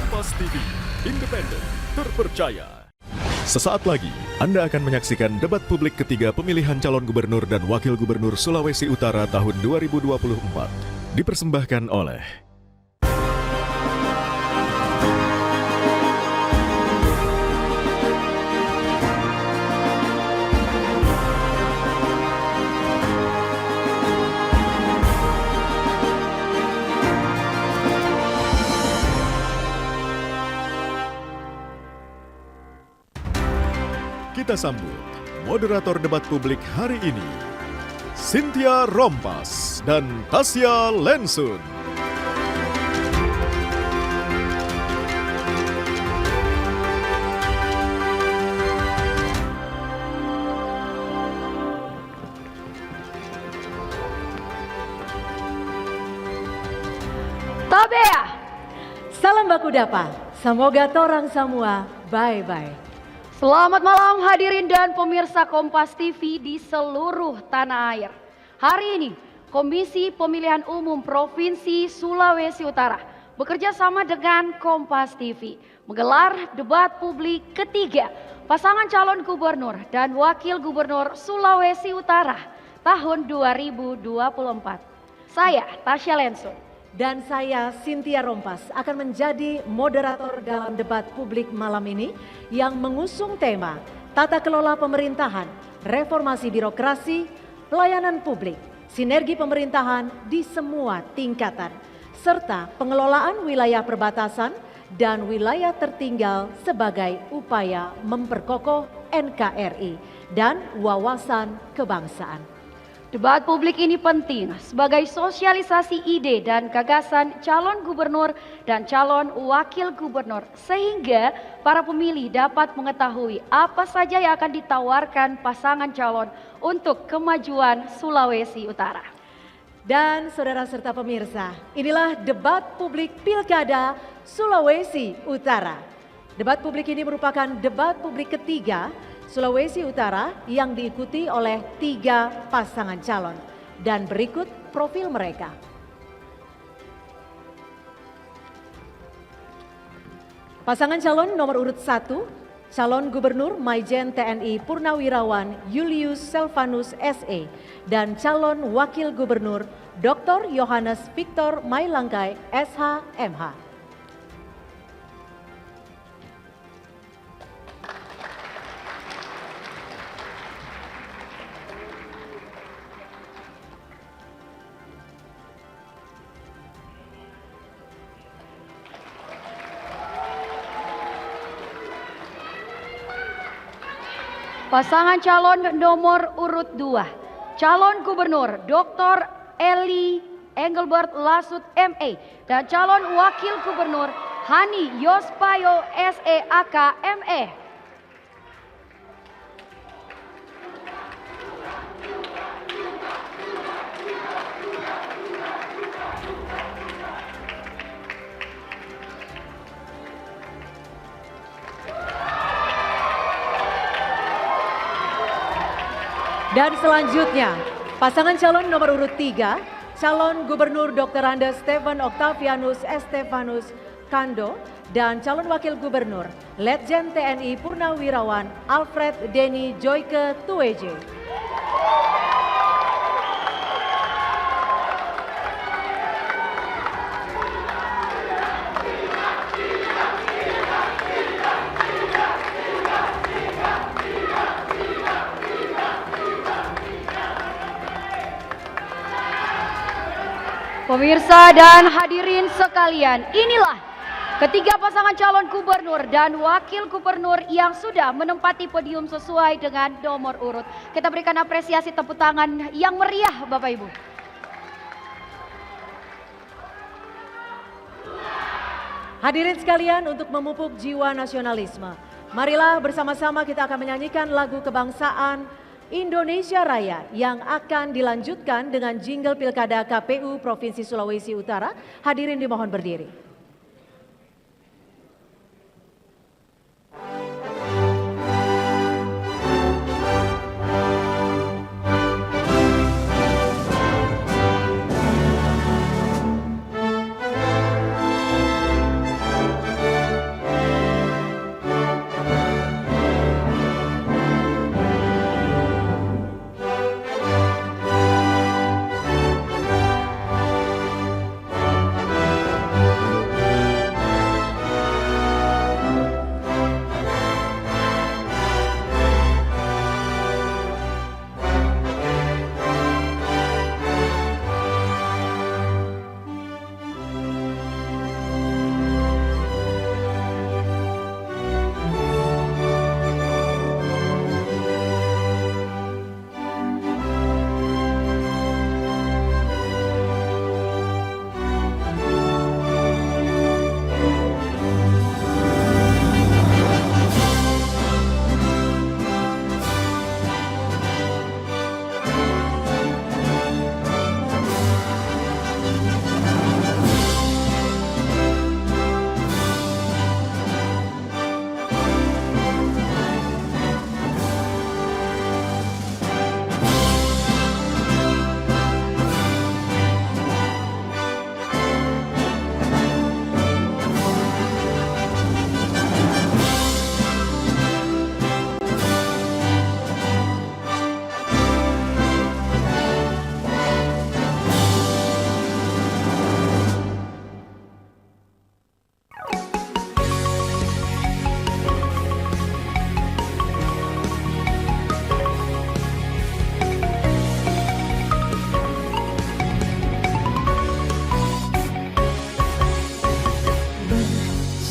Kompas TV, independen, terpercaya. Sesaat lagi, Anda akan menyaksikan debat publik ketiga pemilihan calon gubernur dan wakil gubernur Sulawesi Utara tahun 2024. Dipersembahkan oleh kita sambut moderator debat publik hari ini, Cynthia Rompas dan Tasya Lensun. Tabea, salam baku dapa, semoga torang semua bye-bye. Selamat malam hadirin dan pemirsa Kompas TV di seluruh tanah air. Hari ini Komisi Pemilihan Umum Provinsi Sulawesi Utara bekerja sama dengan Kompas TV menggelar debat publik ketiga pasangan calon gubernur dan wakil gubernur Sulawesi Utara tahun 2024. Saya Tasya Lensun dan saya Cynthia Rompas akan menjadi moderator dalam debat publik malam ini yang mengusung tema tata kelola pemerintahan, reformasi birokrasi, pelayanan publik, sinergi pemerintahan di semua tingkatan, serta pengelolaan wilayah perbatasan dan wilayah tertinggal sebagai upaya memperkokoh NKRI dan wawasan kebangsaan. Debat publik ini penting sebagai sosialisasi ide dan gagasan calon gubernur dan calon wakil gubernur sehingga para pemilih dapat mengetahui apa saja yang akan ditawarkan pasangan calon untuk kemajuan Sulawesi Utara. Dan saudara serta pemirsa, inilah debat publik Pilkada Sulawesi Utara. Debat publik ini merupakan debat publik ketiga Sulawesi Utara yang diikuti oleh 3 pasangan calon. Dan berikut profil mereka. Pasangan calon nomor urut 1, calon gubernur Maijen TNI Purnawirawan Julius Selvanus SE dan calon wakil gubernur Dr. Yohanes Victor Mailangkai SH MH. Pasangan calon nomor urut 2, calon gubernur Dr. Eli Engelbert Lasut ME dan calon wakil gubernur Hani Yospayo SEAK ME. Dan selanjutnya, pasangan calon nomor urut 3, calon gubernur Dr. Andes Stephen Octavianus Estefanus Kando dan calon wakil gubernur Letjen TNI Purnawirawan Alfred Denny Joyke Tueje. Pemirsa dan hadirin sekalian, inilah ketiga pasangan calon gubernur dan wakil gubernur yang sudah menempati podium sesuai dengan nomor urut. Kita berikan apresiasi tepuk tangan yang meriah Bapak Ibu. Hadirin sekalian, untuk memupuk jiwa nasionalisme, marilah bersama-sama kita akan menyanyikan lagu kebangsaan Indonesia Raya yang akan dilanjutkan dengan jingle Pilkada KPU Provinsi Sulawesi Utara. Hadirin dimohon berdiri.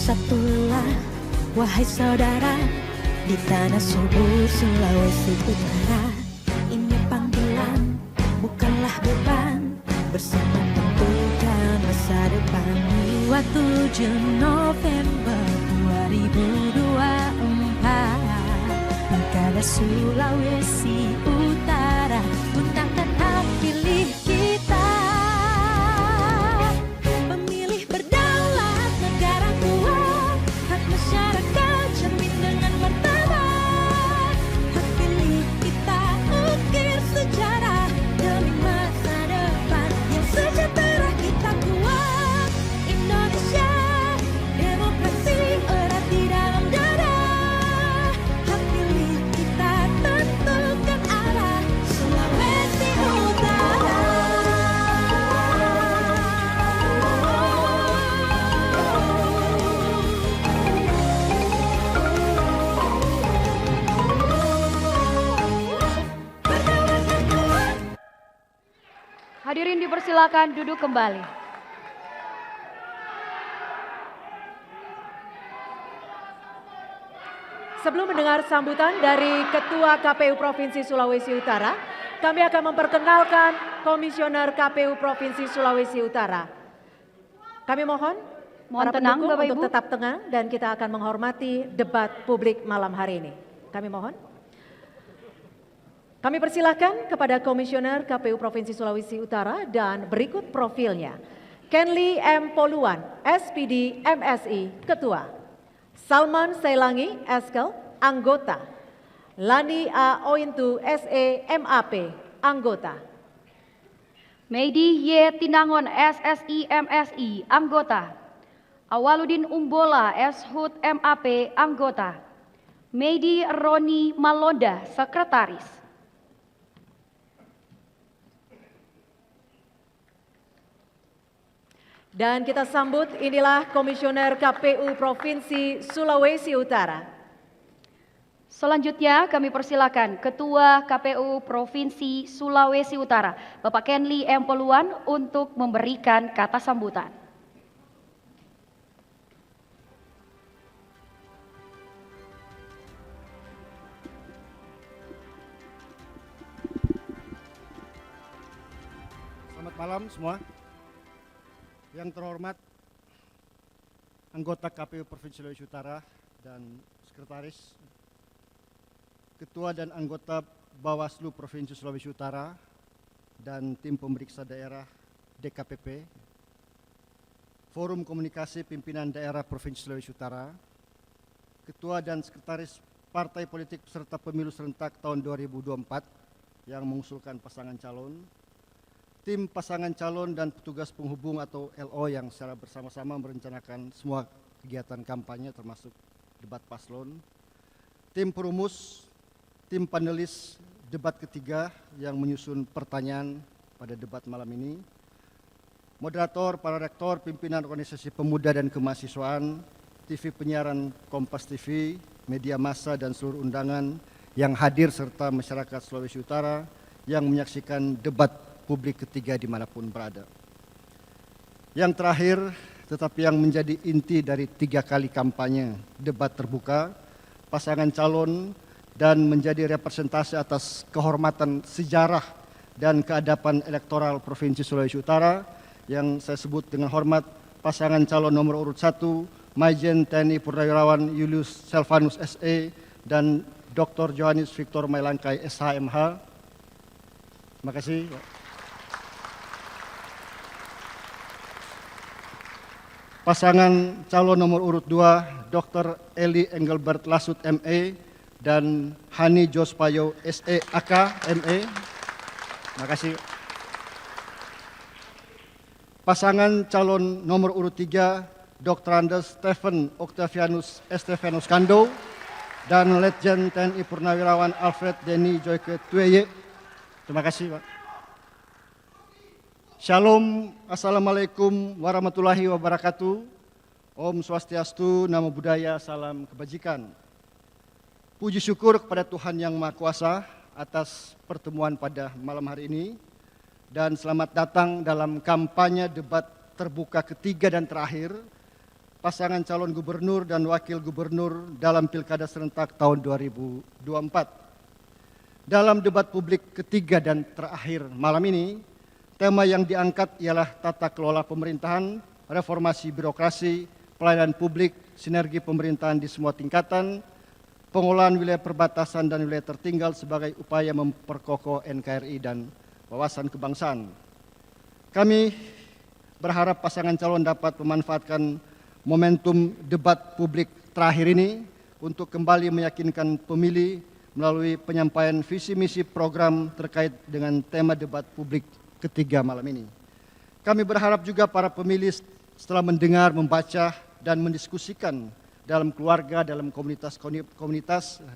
bersatulah wahai saudara di tanah subur Sulawesi Utara. Ini panggilan bukanlah beban, bersama tentukan masa depan. 27 November 2024 Pilkada Sulawesi Utara, undang tetap pilih kita. Pemilih berdaulat, negara kuat, hak masyarakat cermin dengan martabat. Hak pilih kita ukir sejarah demi masa depan yang sejahtera. Kita kuat, Indonesia, demokrasi erat di dalam dada. Hak pilih kita tentukan arah Sulawesi Utara. Hadirin dipersilakan duduk kembali. Sebelum mendengar sambutan dari Ketua KPU Provinsi Sulawesi Utara, kami akan memperkenalkan Komisioner KPU Provinsi Sulawesi Utara. Kami mohon Mohon para tenang, pendukung Bapak untuk Ibu. tetap tenang dan kita akan menghormati debat publik malam hari ini. Kami mohon. Kami persilahkan kepada Komisioner KPU Provinsi Sulawesi Utara dan berikut profilnya. Kenli M. Poluan, SPD MSI, Ketua. Salman Sailangi, Eskel, Anggota. Lani A. Ointu, SE MAP, Anggota. Meidi Y. Tinangon, SSI MSI, Anggota. Awaludin Umbola, SHUT MAP, Anggota. Meidi Roni Malonda, Sekretaris. Dan kita sambut, inilah Komisioner KPU Provinsi Sulawesi Utara. Selanjutnya kami persilakan Ketua KPU Provinsi Sulawesi Utara, Bapak Kenli M. Poluan untuk memberikan kata sambutan. Selamat malam semua. Yang terhormat anggota KPU Provinsi Sulawesi Utara dan Sekretaris, Ketua dan anggota Bawaslu Provinsi Sulawesi Utara dan tim pemeriksa daerah DKPP, Forum Komunikasi Pimpinan Daerah Provinsi Sulawesi Utara, Ketua dan Sekretaris Partai Politik peserta Pemilu Serentak tahun 2024 yang mengusulkan pasangan calon, tim pasangan calon dan petugas penghubung atau LO yang secara bersama-sama merencanakan semua kegiatan kampanye termasuk debat paslon, tim perumus, tim panelis debat ketiga yang menyusun pertanyaan pada debat malam ini, moderator, para rektor, pimpinan organisasi pemuda dan kemahasiswaan, TV penyiaran Kompas TV, media massa dan seluruh undangan yang hadir serta masyarakat Sulawesi Utara yang menyaksikan debat publik ketiga dimanapun berada. Yang terakhir, tetapi yang menjadi inti dari 3 kali kampanye debat terbuka, pasangan calon dan menjadi representasi atas kehormatan sejarah dan keadapan elektoral Provinsi Sulawesi Utara yang saya sebut dengan hormat pasangan calon nomor urut 1, Majen TNI Purnawirawan Julius Selvanus SE dan Dr. Johannes Victor Mailangkai SHMH. Terima kasih. Pasangan calon nomor urut 2, Dr. Eli Engelbert Lasut ME dan Hani Jospayo SE AK ME. Terima kasih. Pasangan calon nomor urut 3, Dr. Andes Stephen Octavianus Estefanus Kando dan Letjen TNI Purnawirawan Alfred Denny Joyke Tueye. Terima kasih, Pak. Shalom, Assalamualaikum warahmatullahi wabarakatuh. Om Swastiastu, Namo Buddhaya, salam kebajikan. Puji syukur kepada Tuhan Yang Maha Kuasa atas pertemuan pada malam hari ini. Dan selamat datang dalam kampanye debat terbuka ketiga dan terakhir pasangan calon gubernur dan wakil gubernur dalam Pilkada serentak tahun 2024. Dalam debat publik ketiga dan terakhir malam ini, tema yang diangkat ialah tata kelola pemerintahan, reformasi birokrasi, pelayanan publik, sinergi pemerintahan di semua tingkatan, pengolahan wilayah perbatasan dan wilayah tertinggal sebagai upaya memperkokoh NKRI dan wawasan kebangsaan. Kami berharap pasangan calon dapat memanfaatkan momentum debat publik terakhir ini untuk kembali meyakinkan pemilih melalui penyampaian visi misi program terkait dengan tema debat publik ketiga malam ini. Kami berharap juga para pemilih setelah mendengar, membaca, dan mendiskusikan dalam keluarga, dalam komunitas,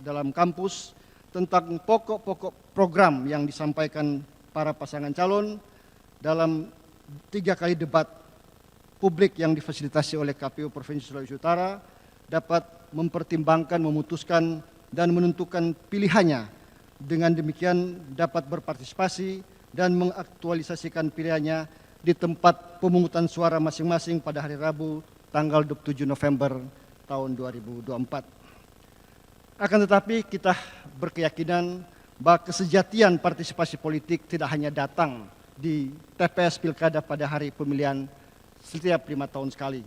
dalam kampus tentang pokok-pokok program yang disampaikan para pasangan calon dalam 3 kali debat publik yang difasilitasi oleh KPU Provinsi Sulawesi Utara dapat mempertimbangkan, memutuskan, dan menentukan pilihannya. Dengan demikian dapat berpartisipasi dan mengaktualisasikan pilihannya di tempat pemungutan suara masing-masing pada hari Rabu tanggal 27 November tahun 2024. Akan tetapi kita berkeyakinan bahwa kesejatian partisipasi politik tidak hanya datang di TPS Pilkada pada hari pemilihan setiap 5 tahun sekali,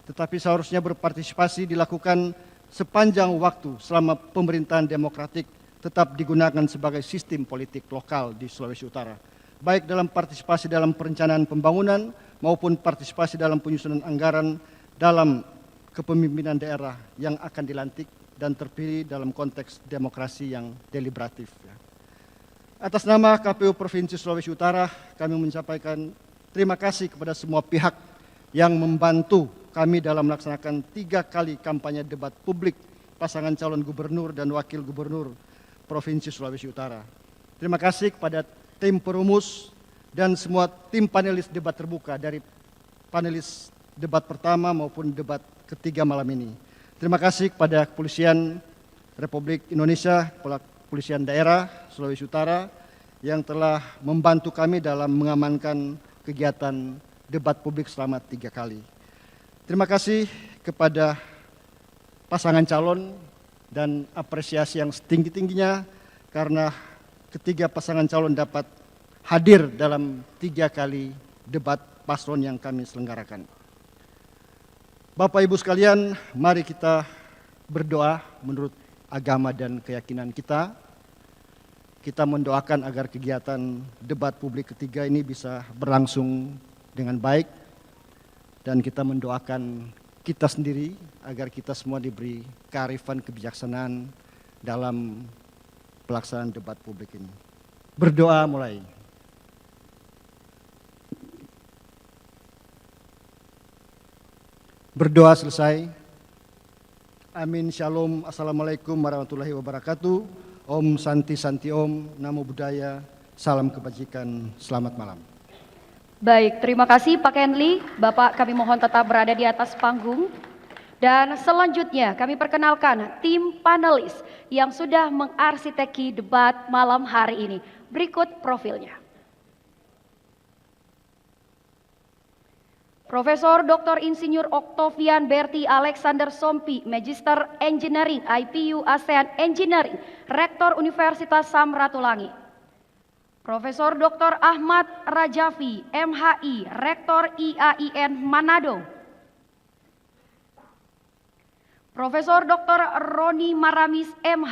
tetapi seharusnya berpartisipasi dilakukan sepanjang waktu selama pemerintahan demokratik tetap digunakan sebagai sistem politik lokal di Sulawesi Utara, baik dalam partisipasi dalam perencanaan pembangunan maupun partisipasi dalam penyusunan anggaran dalam kepemimpinan daerah yang akan dilantik dan terpilih dalam konteks demokrasi yang deliberatif. Atas nama KPU Provinsi Sulawesi Utara, kami menyampaikan terima kasih kepada semua pihak yang membantu kami dalam melaksanakan 3 kali kampanye debat publik pasangan calon gubernur dan wakil gubernur Provinsi Sulawesi Utara. Terima kasih kepada tim perumus dan semua tim panelis debat terbuka dari panelis debat pertama maupun debat ketiga malam ini. Terima kasih kepada Kepolisian Republik Indonesia, Kepala Kepolisian Daerah Sulawesi Utara yang telah membantu kami dalam mengamankan kegiatan debat publik selama 3 kali. Terima kasih kepada pasangan calon dan apresiasi yang setinggi-tingginya karena ketiga pasangan calon dapat hadir dalam 3 kali debat paslon yang kami selenggarakan. Bapak Ibu sekalian, mari kita berdoa menurut agama dan keyakinan kita. Kita mendoakan agar kegiatan debat publik ketiga ini bisa berlangsung dengan baik. Dan kita mendoakan kita sendiri agar kita semua diberi kearifan kebijaksanaan dalam pelaksanaan debat publik ini. Berdoa mulai. Berdoa selesai. Amin, shalom, assalamualaikum warahmatullahi wabarakatuh. Om Santi Santi Om, Namo Buddhaya, salam kebajikan, selamat malam. Baik, terima kasih Pak Kenli. Bapak kami mohon tetap berada di atas panggung. Dan selanjutnya kami perkenalkan tim panelis yang sudah mengarsiteki debat malam hari ini. Berikut profilnya. Profesor Dr. Insinyur Octavian Berti Alexander Sompi, Magister Engineering IPU ASEAN Engineering, Rektor Universitas Samratulangi. Profesor Dr. Ahmad Rajavi, MHI, Rektor IAIN Manado. Profesor Dr. Roni Maramis, MH,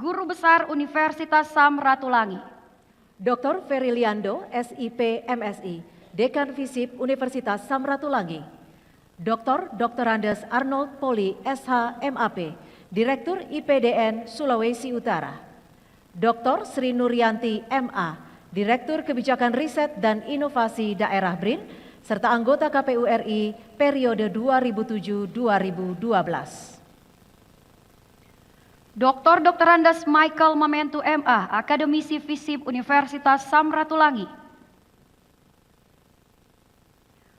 Guru Besar Universitas Samratulangi. Dr. Feriliando, SIP MSI, Dekan Visip Universitas Samratulangi. Dr. Andes Arnold Poli, SH MAP, Direktur IPDN Sulawesi Utara. Dr. Sri Nuryanti MA, Direktur Kebijakan Riset dan Inovasi Daerah BRIN, serta anggota KPU RI periode 2007-2012. Dr. Andes Michael Mamentu MA, Akademisi Visip Universitas Samratulangi.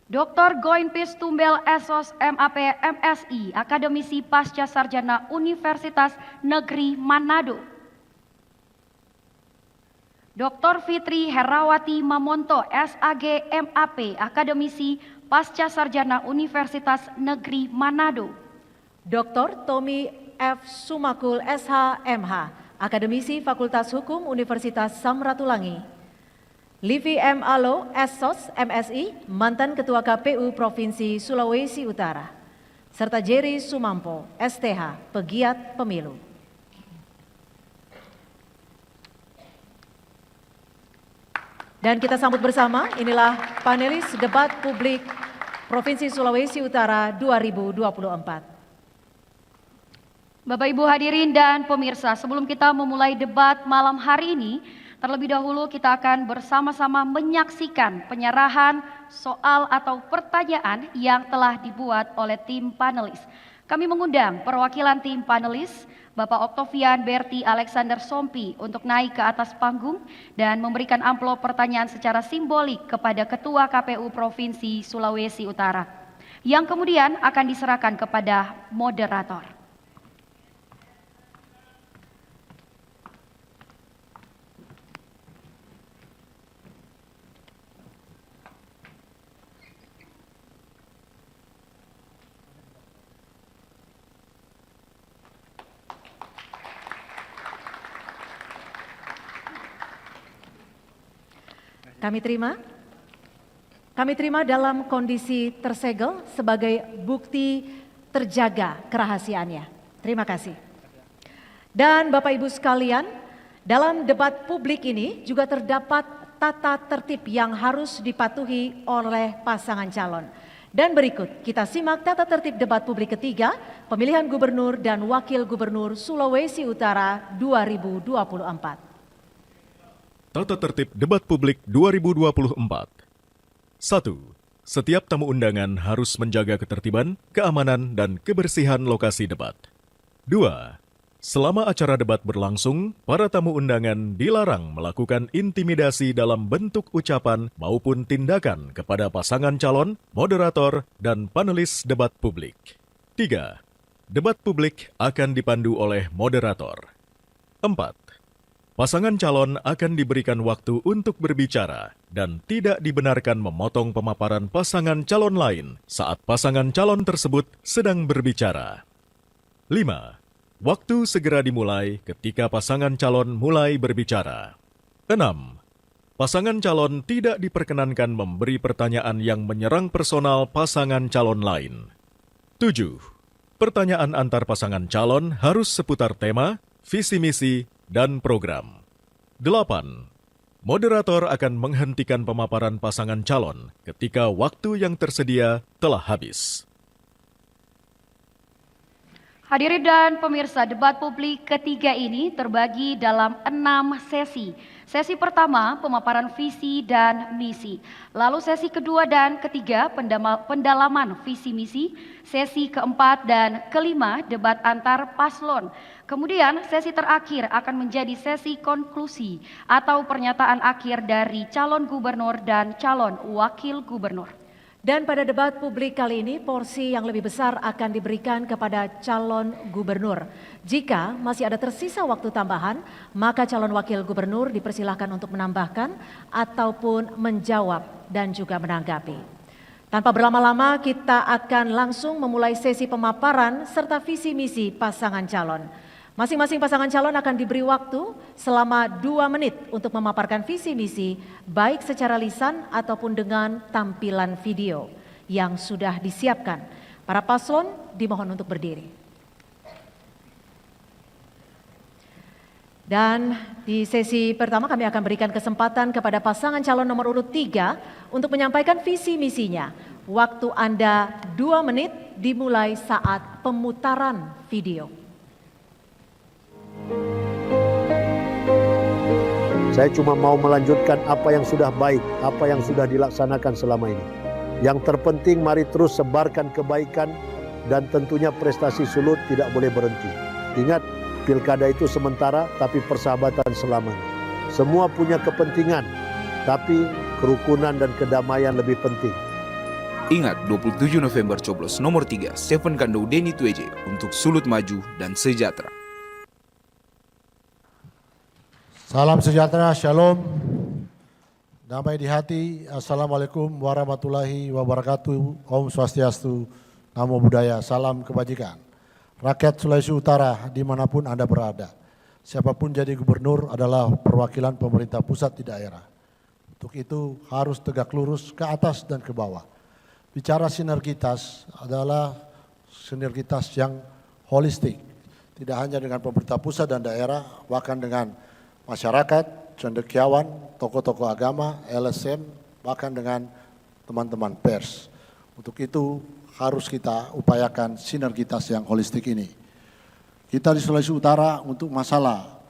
Dr. Goinpis Tumbel Esos MAP MSI, Akademisi Pasca Sarjana Universitas Negeri Manado. Dr. Fitri Herawati Mamonto SAG MAP, Akademisi Pasca Sarjana Universitas Negeri Manado. Dr. Tommy F. Sumakul, SH.MH, Akademisi Fakultas Hukum Universitas Samratulangi. Livi M. Alo, SSOS, MSI, mantan Ketua KPU Provinsi Sulawesi Utara. Serta Jerry Sumampo, STH, pegiat pemilu. Dan kita sambut bersama, inilah panelis debat publik Provinsi Sulawesi Utara 2024. Bapak Ibu hadirin dan pemirsa, sebelum kita memulai debat malam hari ini, terlebih dahulu kita akan bersama-sama menyaksikan penyerahan soal atau pertanyaan yang telah dibuat oleh tim panelis. Kami mengundang perwakilan tim panelis, Bapak Octavian Berti Alexander Sompi untuk naik ke atas panggung dan memberikan amplop pertanyaan secara simbolik kepada Ketua KPU Provinsi Sulawesi Utara, yang kemudian akan diserahkan kepada moderator. Kami terima dalam kondisi tersegel sebagai bukti terjaga kerahasiaannya. Terima kasih. Dan Bapak Ibu sekalian, dalam debat publik ini juga terdapat tata tertib yang harus dipatuhi oleh pasangan calon. Dan berikut kita simak tata tertib debat publik ketiga, pemilihan gubernur dan wakil gubernur Sulawesi Utara 2024. Tata tertib debat publik 2024. 1. Setiap tamu undangan harus menjaga ketertiban, keamanan, dan kebersihan lokasi debat. 2. Selama acara debat berlangsung, para tamu undangan dilarang melakukan intimidasi dalam bentuk ucapan maupun tindakan kepada pasangan calon, moderator, dan panelis debat publik. 3. Debat publik akan dipandu oleh moderator. 4. Pasangan calon akan diberikan waktu untuk berbicara dan tidak dibenarkan memotong pemaparan pasangan calon lain saat pasangan calon tersebut sedang berbicara. 5. Waktu segera dimulai ketika pasangan calon mulai berbicara. 6. Pasangan calon tidak diperkenankan memberi pertanyaan yang menyerang personal pasangan calon lain. 7. Pertanyaan antar pasangan calon harus seputar tema, visi misi, dan program. 8. Moderator akan menghentikan pemaparan pasangan calon ketika waktu yang tersedia telah habis. Hadirin dan pemirsa, debat publik ketiga ini terbagi dalam 6 sesi. Sesi pertama, pemaparan visi dan misi. Lalu sesi kedua dan ketiga, pendalaman visi misi. Sesi keempat dan kelima, debat antar paslon. Kemudian sesi terakhir akan menjadi sesi konklusi atau pernyataan akhir dari calon gubernur dan calon wakil gubernur. Dan pada debat publik kali ini, porsi yang lebih besar akan diberikan kepada calon gubernur. Jika masih ada tersisa waktu tambahan, maka calon wakil gubernur dipersilahkan untuk menambahkan ataupun menjawab dan juga menanggapi. Tanpa berlama-lama, kita akan langsung memulai sesi pemaparan serta visi misi pasangan calon. Masing-masing pasangan calon akan diberi waktu selama 2 menit untuk memaparkan visi misi, baik secara lisan ataupun dengan tampilan video yang sudah disiapkan. Para paslon dimohon untuk berdiri. Dan di sesi pertama kami akan berikan kesempatan kepada pasangan calon nomor urut 3 untuk menyampaikan visi misinya. Waktu Anda 2 menit dimulai saat pemutaran video. Saya cuma mau melanjutkan apa yang sudah baik, apa yang sudah dilaksanakan selama ini. Yang terpenting mari terus sebarkan kebaikan dan tentunya prestasi Sulut tidak boleh berhenti. Ingat, pilkada itu sementara tapi persahabatan selamanya. Semua punya kepentingan, tapi kerukunan dan kedamaian lebih penting. Ingat, 27 November coblos nomor 3, Stephen Kandou Deni Tueje untuk Sulut maju dan sejahtera. Salam sejahtera, shalom. Damai di hati, Assalamualaikum warahmatullahi wabarakatuh, Om Swastiastu, Namo Buddhaya, salam kebajikan. Rakyat Sulawesi Utara dimanapun Anda berada, siapapun jadi gubernur adalah perwakilan pemerintah pusat di daerah. Untuk itu harus tegak lurus ke atas dan ke bawah. Bicara sinergitas adalah sinergitas yang holistik, tidak hanya dengan pemerintah pusat dan daerah, bahkan dengan masyarakat, cendekiawan, tokoh-tokoh agama, LSM, bahkan dengan teman-teman pers. Untuk itu harus kita upayakan sinergitas yang holistik ini. Kita di Sulawesi Utara untuk masalah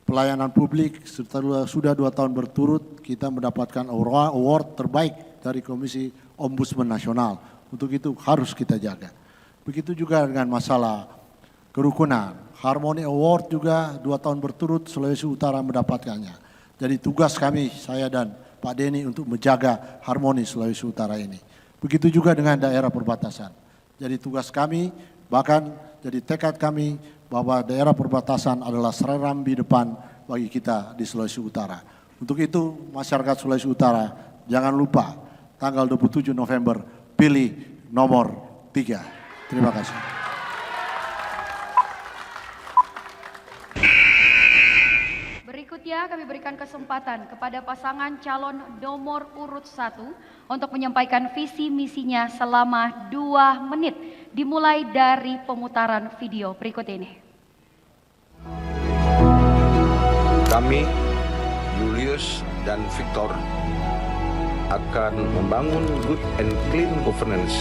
pelayanan publik sudah 2 tahun berturut kita mendapatkan award terbaik dari Komisi Ombudsman Nasional. Untuk itu harus kita jaga. Begitu juga dengan masalah kerukunan. Harmony Award juga 2 tahun berturut Sulawesi Utara mendapatkannya. Jadi tugas kami, saya dan Pak Denny untuk menjaga harmoni Sulawesi Utara ini. Begitu juga dengan daerah perbatasan. Jadi tugas kami, bahkan jadi tekad kami bahwa daerah perbatasan adalah serambi depan bagi kita di Sulawesi Utara. Untuk itu masyarakat Sulawesi Utara jangan lupa tanggal 27 November pilih nomor 3. Terima kasih. Berikutnya kami berikan kesempatan kepada pasangan calon nomor urut 1 untuk menyampaikan visi misinya selama 2 menit dimulai dari pemutaran video berikut ini. Kami, Julius dan Victor, akan membangun good and clean governance,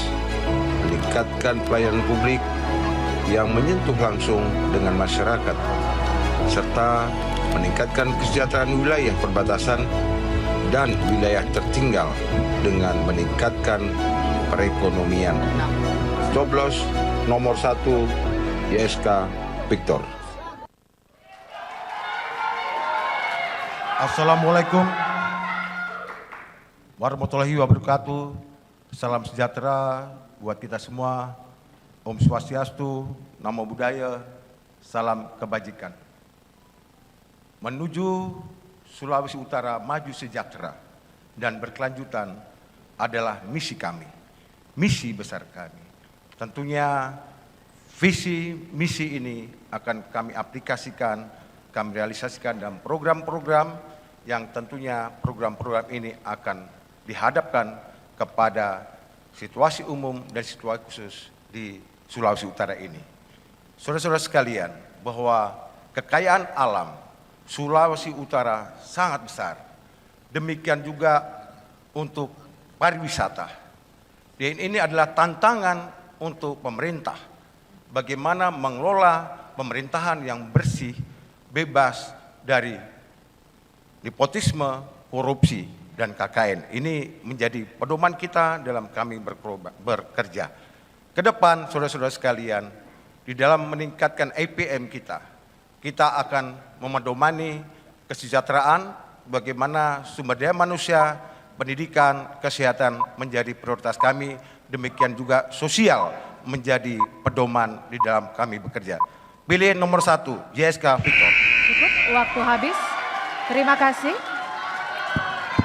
meningkatkan pelayanan publik yang menyentuh langsung dengan masyarakat, serta meningkatkan kesejahteraan wilayah perbatasan dan wilayah tertinggal dengan meningkatkan perekonomian. Coblos nomor 1 YSK Victor. Assalamualaikum warahmatullahi wabarakatuh. Salam sejahtera buat kita semua. Om Swastiastu, Namo Buddhaya, salam kebajikan. Menuju Sulawesi Utara maju sejahtera dan berkelanjutan adalah misi kami, misi besar kami. Tentunya visi misi ini akan kami aplikasikan, kami realisasikan dalam program-program yang tentunya program-program ini akan dihadapkan kepada situasi umum dan situasi khusus di Sulawesi Utara ini. Saudara-saudara sekalian, bahwa kekayaan alam Sulawesi Utara sangat besar. Demikian juga untuk pariwisata. Dan ini adalah tantangan untuk pemerintah. Bagaimana mengelola pemerintahan yang bersih, bebas dari nepotisme, korupsi, dan KKN. Ini menjadi pedoman kita dalam kami bekerja. Ke depan, saudara-saudara sekalian, di dalam meningkatkan APM kita akan memedomani kesejahteraan, bagaimana sumber daya manusia, pendidikan, kesehatan menjadi prioritas kami, demikian juga sosial menjadi pedoman di dalam kami bekerja. Pilih nomor 1, YSK Victor. Cukup, waktu habis. Terima kasih.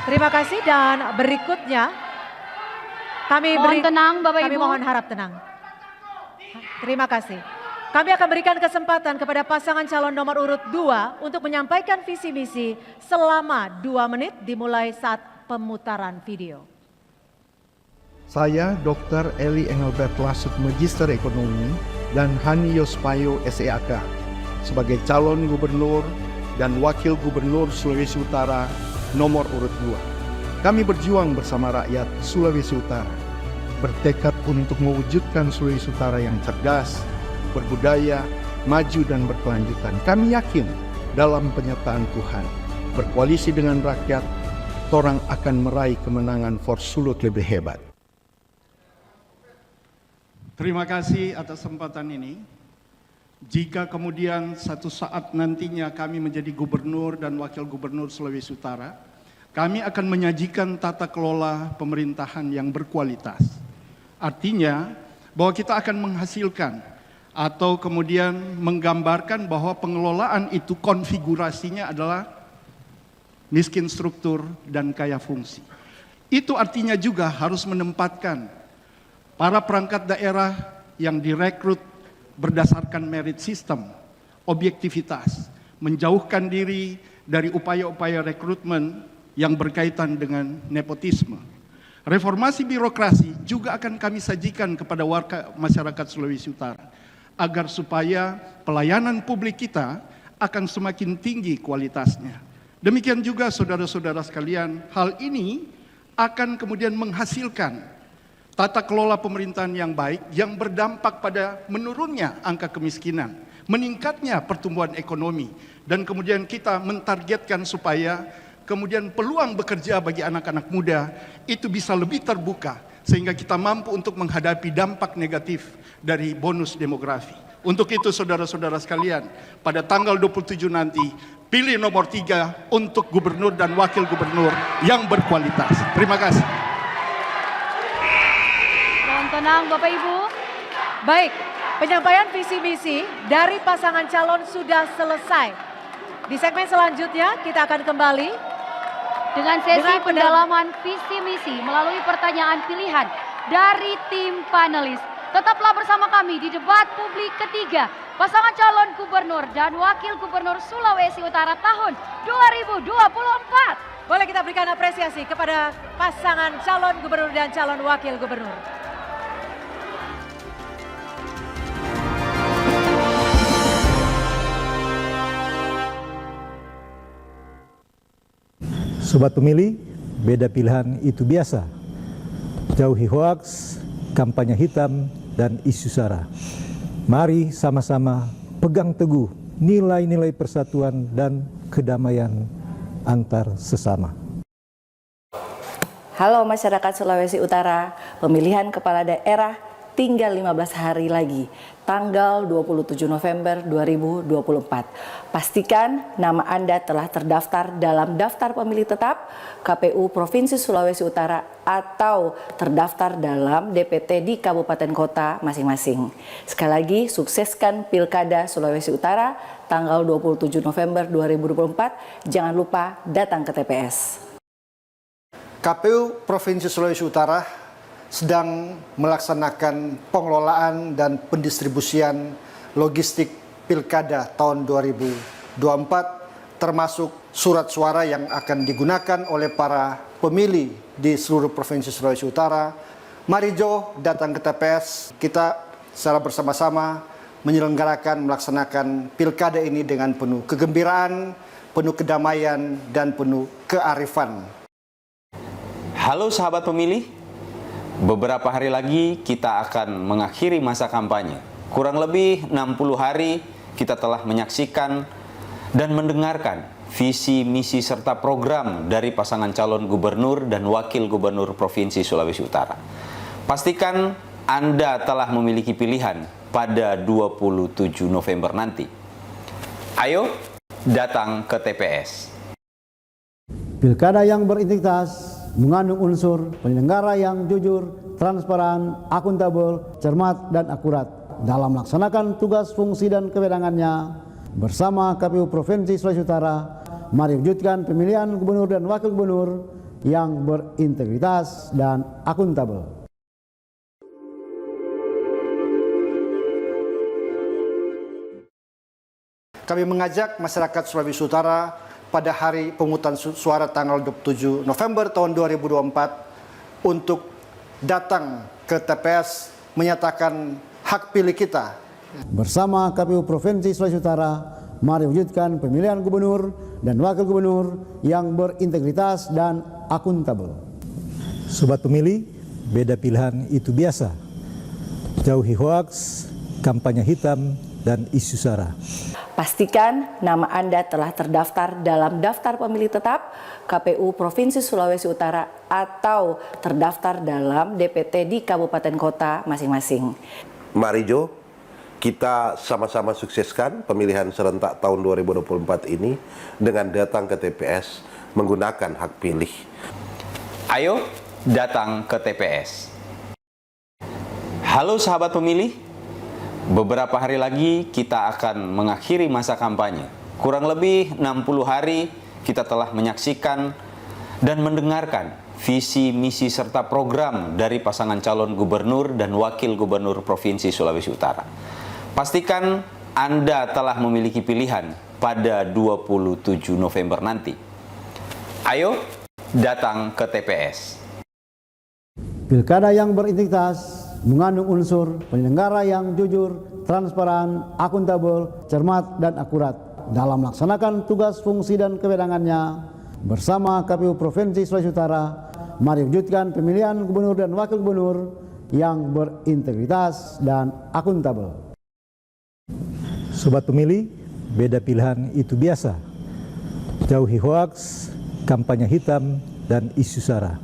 Terima kasih dan berikutnya kami tenang, Bapak kami Ibu. mohon harap tenang. Terima kasih. Kami akan berikan kesempatan kepada pasangan calon nomor urut 2 untuk menyampaikan visi misi selama 2 menit dimulai saat pemutaran video. Saya Dr. Eli Engelbert Lasut, Magister Ekonomi, dan Hani Yospayo SEAK sebagai calon gubernur dan wakil gubernur Sulawesi Utara nomor urut 2. Kami berjuang bersama rakyat Sulawesi Utara, bertekad untuk mewujudkan Sulawesi Utara yang cerdas, berbudaya, maju dan berkelanjutan. Kami yakin dalam penyertaan Tuhan, berkoalisi dengan rakyat, orang akan meraih kemenangan for Sulut lebih hebat. Terima kasih atas kesempatan ini. Jika kemudian satu saat nantinya kami menjadi gubernur dan wakil gubernur Sulawesi Utara, kami akan menyajikan tata kelola pemerintahan yang berkualitas. Artinya bahwa kita akan menghasilkan atau kemudian menggambarkan bahwa pengelolaan itu konfigurasinya adalah miskin struktur, dan kaya fungsi. Itu artinya juga harus menempatkan para perangkat daerah yang direkrut berdasarkan merit system, objektivitas, menjauhkan diri dari upaya-upaya rekrutmen yang berkaitan dengan nepotisme. Reformasi birokrasi juga akan kami sajikan kepada warga masyarakat Sulawesi Utara agar supaya pelayanan publik kita akan semakin tinggi kualitasnya. Demikian juga saudara-saudara sekalian, hal ini akan kemudian menghasilkan tata kelola pemerintahan yang baik yang berdampak pada menurunnya angka kemiskinan, meningkatnya pertumbuhan ekonomi, dan kemudian kita mentargetkan supaya kemudian peluang bekerja bagi anak-anak muda itu bisa lebih terbuka sehingga kita mampu untuk menghadapi dampak negatif dari bonus demografi. Untuk itu saudara-saudara sekalian, pada tanggal 27 nanti pilih nomor 3 untuk gubernur dan wakil gubernur yang berkualitas. Terima kasih. Tenang Bapak Ibu. Baik, penyampaian visi misi dari pasangan calon sudah selesai. Di segmen selanjutnya kita akan kembali Dengan sesi Dengan pendalaman visi misi melalui pertanyaan pilihan dari tim panelis. Tetaplah bersama kami di debat publik ketiga pasangan calon gubernur dan wakil gubernur Sulawesi Utara tahun 2024. Boleh kita berikan apresiasi kepada pasangan calon gubernur dan calon wakil gubernur. Sobat pemilih, beda pilihan itu biasa. Jauhi hoaks, kampanye hitam, dan isu sara. Mari sama-sama pegang teguh nilai-nilai persatuan dan kedamaian antar sesama. Halo masyarakat Sulawesi Utara, pemilihan kepala daerah tinggal 15 hari lagi, tanggal 27 November 2024. Pastikan nama Anda telah terdaftar dalam daftar pemilih tetap KPU Provinsi Sulawesi Utara atau terdaftar dalam DPT di kabupaten kota masing-masing. Sekali lagi, sukseskan Pilkada Sulawesi Utara tanggal 27 November 2024. Jangan lupa datang ke TPS. KPU Provinsi Sulawesi Utara sedang melaksanakan pengelolaan dan pendistribusian logistik Pilkada tahun 2024, termasuk surat suara yang akan digunakan oleh para pemilih di seluruh Provinsi Sulawesi Utara. Mari Jo datang ke TPS, kita secara bersama-sama melaksanakan Pilkada ini dengan penuh kegembiraan, penuh kedamaian, dan penuh kearifan. Halo sahabat pemilih, beberapa hari lagi kita akan mengakhiri masa kampanye. Kurang lebih 60 hari kita telah menyaksikan dan mendengarkan visi, misi, serta program dari pasangan calon gubernur dan wakil gubernur Provinsi Sulawesi Utara. Pastikan Anda telah memiliki pilihan pada 27 November nanti. Ayo datang ke TPS. Pilkada yang berintegritas mengandung unsur penyelenggara yang jujur, transparan, akuntabel, cermat, dan akurat dalam melaksanakan tugas, fungsi, dan kewenangannya. Bersama KPU Provinsi Sulawesi Utara, mari wujudkan pemilihan gubernur dan wakil gubernur yang berintegritas dan akuntabel. Kami mengajak masyarakat Sulawesi Utara pada hari pemungutan suara tanggal 27 November tahun 2024 untuk datang ke TPS menyatakan hak pilih kita. Bersama KPU Provinsi Sulawesi Utara, mari wujudkan pemilihan gubernur dan wakil gubernur yang berintegritas dan akuntabel. Sobat pemilih, beda pilihan itu biasa. Jauhi hoaks, kampanye hitam, dan isu sara. Pastikan nama Anda telah terdaftar dalam daftar pemilih tetap KPU Provinsi Sulawesi Utara atau terdaftar dalam DPT di kabupaten kota masing-masing. Mari Jo, kita sama-sama sukseskan pemilihan serentak tahun 2024 ini dengan datang ke TPS menggunakan hak pilih. Ayo datang ke TPS. Halo sahabat pemilih, beberapa hari lagi kita akan mengakhiri masa kampanye. Kurang lebih 60 hari kita telah menyaksikan dan mendengarkan visi, misi, serta program dari pasangan calon gubernur dan wakil gubernur Provinsi Sulawesi Utara. Pastikan Anda telah memiliki pilihan pada 27 November nanti. Ayo datang ke TPS. Pilkada yang berintegritas mengandung unsur penyelenggara yang jujur, transparan, akuntabel, cermat, dan akurat dalam melaksanakan tugas, fungsi, dan kewenangannya. Bersama KPU Provinsi Sulawesi Utara, mari wujudkan pemilihan gubernur dan wakil gubernur yang berintegritas dan akuntabel. Sobat pemilih, beda pilihan itu biasa. Jauhi hoaks, kampanye hitam, dan isu sara.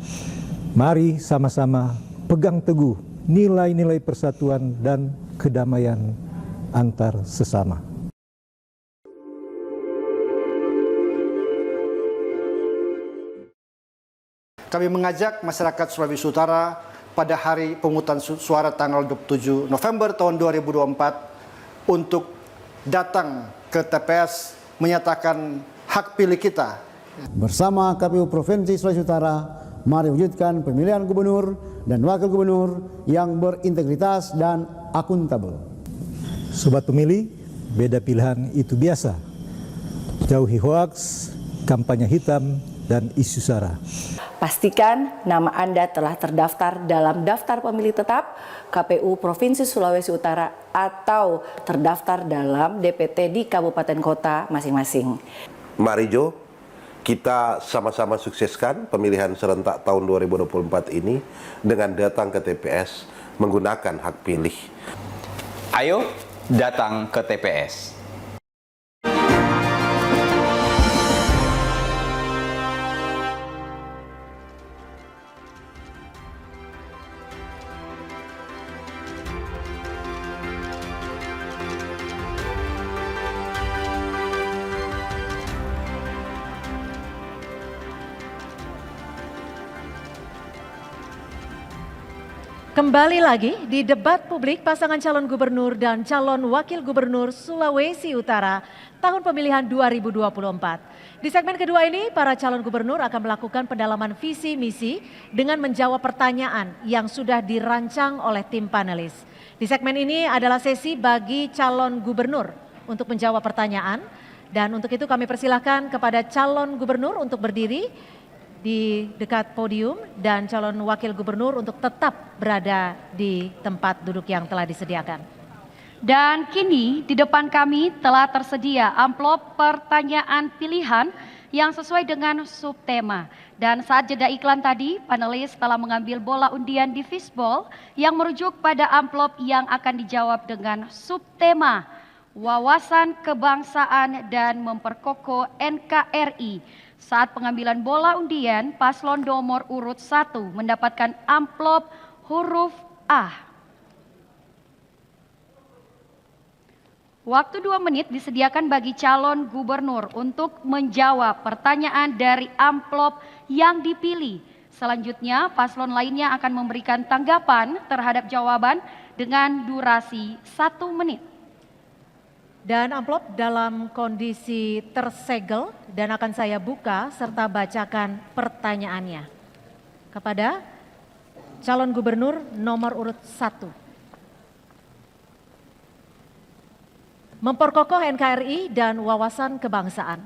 Mari sama-sama pegang teguh nilai-nilai persatuan dan kedamaian antar sesama. Kami mengajak masyarakat Sulawesi Utara pada hari pemungutan suara tanggal 27 November tahun 2024 untuk datang ke TPS menyatakan hak pilih kita. Bersama KPU Provinsi Sulawesi Utara, mari wujudkan pemilihan gubernur dan wakil gubernur yang berintegritas dan akuntabel. Sobat pemilih, beda pilihan itu biasa. Jauhi hoaks, kampanye hitam, dan isu sara. Pastikan nama Anda telah terdaftar dalam daftar pemilih tetap KPU Provinsi Sulawesi Utara atau terdaftar dalam DPT di kabupaten kota masing-masing. Mari Jo, kita sama-sama sukseskan pemilihan serentak tahun 2024 ini dengan datang ke TPS menggunakan hak pilih. Ayo datang ke TPS. Kembali lagi di debat publik pasangan calon gubernur dan calon wakil gubernur Sulawesi Utara tahun pemilihan 2024. Di segmen kedua ini, para calon gubernur akan melakukan pendalaman visi misi dengan menjawab pertanyaan yang sudah dirancang oleh tim panelis. Di segmen ini adalah sesi bagi calon gubernur untuk menjawab pertanyaan, dan untuk itu kami persilahkan kepada calon gubernur untuk berdiri di dekat podium dan calon wakil gubernur untuk tetap berada di tempat duduk yang telah disediakan. Dan kini di depan kami telah tersedia amplop pertanyaan pilihan yang sesuai dengan subtema. Dan saat jeda iklan tadi, panelis telah mengambil bola undian di fishbowl yang merujuk pada amplop yang akan dijawab dengan subtema wawasan kebangsaan dan memperkokoh NKRI. Saat pengambilan bola undian, paslon nomor urut 1 mendapatkan amplop huruf A. Waktu 2 menit disediakan bagi calon gubernur untuk menjawab pertanyaan dari amplop yang dipilih. Selanjutnya, paslon lainnya akan memberikan tanggapan terhadap jawaban dengan durasi 1 menit. Dan amplop dalam kondisi tersegel dan akan saya buka serta bacakan pertanyaannya kepada calon gubernur nomor urut 1. Memperkokoh NKRI dan wawasan kebangsaan.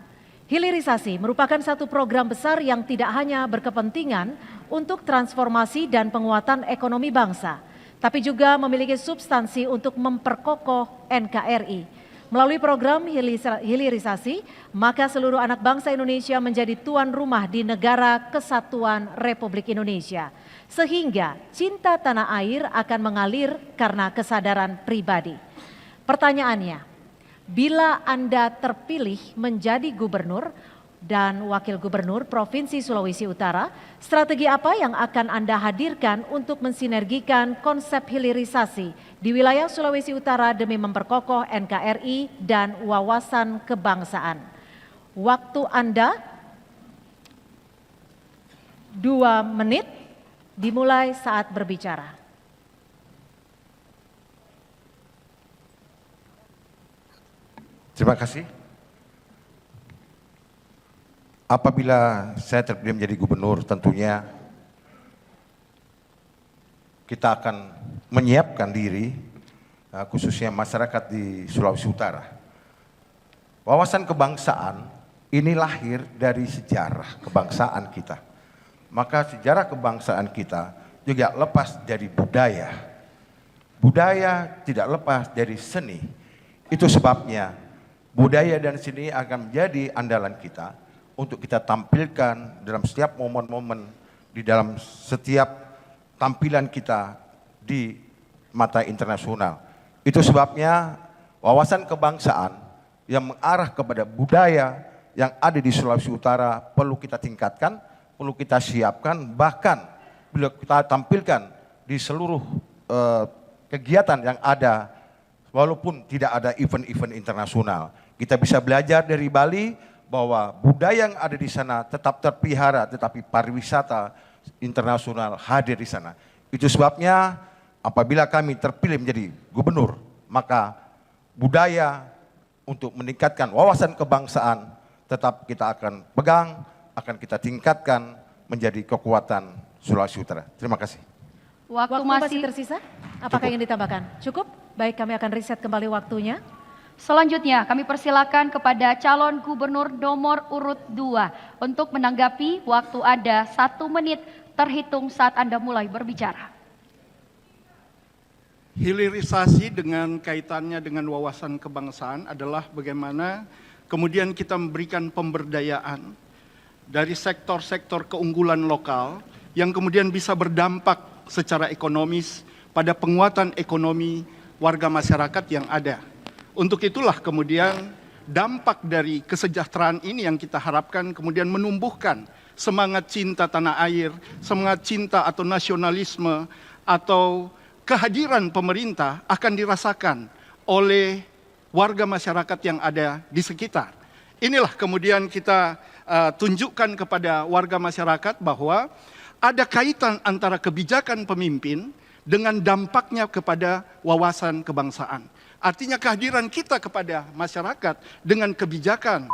Hilirisasi merupakan satu program besar yang tidak hanya berkepentingan untuk transformasi dan penguatan ekonomi bangsa, tapi juga memiliki substansi untuk memperkokoh NKRI. Melalui program hilirisasi, maka seluruh anak bangsa Indonesia menjadi tuan rumah di negara kesatuan Republik Indonesia. Sehingga cinta tanah air akan mengalir karena kesadaran pribadi. Pertanyaannya, bila Anda terpilih menjadi gubernur dan wakil gubernur Provinsi Sulawesi Utara, strategi apa yang akan Anda hadirkan untuk mensinergikan konsep hilirisasi di wilayah Sulawesi Utara demi memperkokoh NKRI dan wawasan kebangsaan? Waktu Anda 2 menit dimulai saat berbicara. Terima kasih. apabila saya terpilih menjadi gubernur, tentunya kita akan menyiapkan diri, khususnya masyarakat di Sulawesi Utara. Wawasan kebangsaan ini lahir dari sejarah kebangsaan kita. Maka sejarah kebangsaan kita juga lepas dari budaya. Budaya tidak lepas dari seni. Itu sebabnya budaya dan seni akan menjadi andalan kita untuk kita tampilkan dalam setiap momen-momen, di dalam setiap tampilan kita di mata internasional. Itu sebabnya wawasan kebangsaan yang mengarah kepada budaya yang ada di Sulawesi Utara perlu kita tingkatkan, perlu kita siapkan, bahkan bila kita tampilkan di seluruh kegiatan yang ada, walaupun tidak ada event-event internasional. Kita bisa belajar dari Bali bahwa budaya yang ada di sana tetap terpelihara, tetapi pariwisata internasional hadir di sana. Itu sebabnya apabila kami terpilih menjadi gubernur, maka budaya untuk meningkatkan wawasan kebangsaan tetap kita akan pegang, akan kita tingkatkan menjadi kekuatan Sulawesi Utara. Terima kasih. Waktu masih tersisa, apakah ingin ditambahkan? Cukup? Baik, kami akan riset kembali waktunya. Selanjutnya kami persilakan kepada calon gubernur nomor urut 2 untuk menanggapi. Waktu Anda 1 menit terhitung saat Anda mulai berbicara. Hilirisasi dengan kaitannya dengan wawasan kebangsaan adalah bagaimana kemudian kita memberikan pemberdayaan dari sektor-sektor keunggulan lokal yang kemudian bisa berdampak secara ekonomis pada penguatan ekonomi warga masyarakat yang ada. Untuk itulah kemudian dampak dari kesejahteraan ini yang kita harapkan kemudian menumbuhkan semangat cinta tanah air, semangat cinta atau nasionalisme atau kehadiran pemerintah akan dirasakan oleh warga masyarakat yang ada di sekitar. Inilah kemudian kita tunjukkan kepada warga masyarakat bahwa ada kaitan antara kebijakan pemimpin dengan dampaknya kepada wawasan kebangsaan. Artinya kehadiran kita kepada masyarakat dengan kebijakan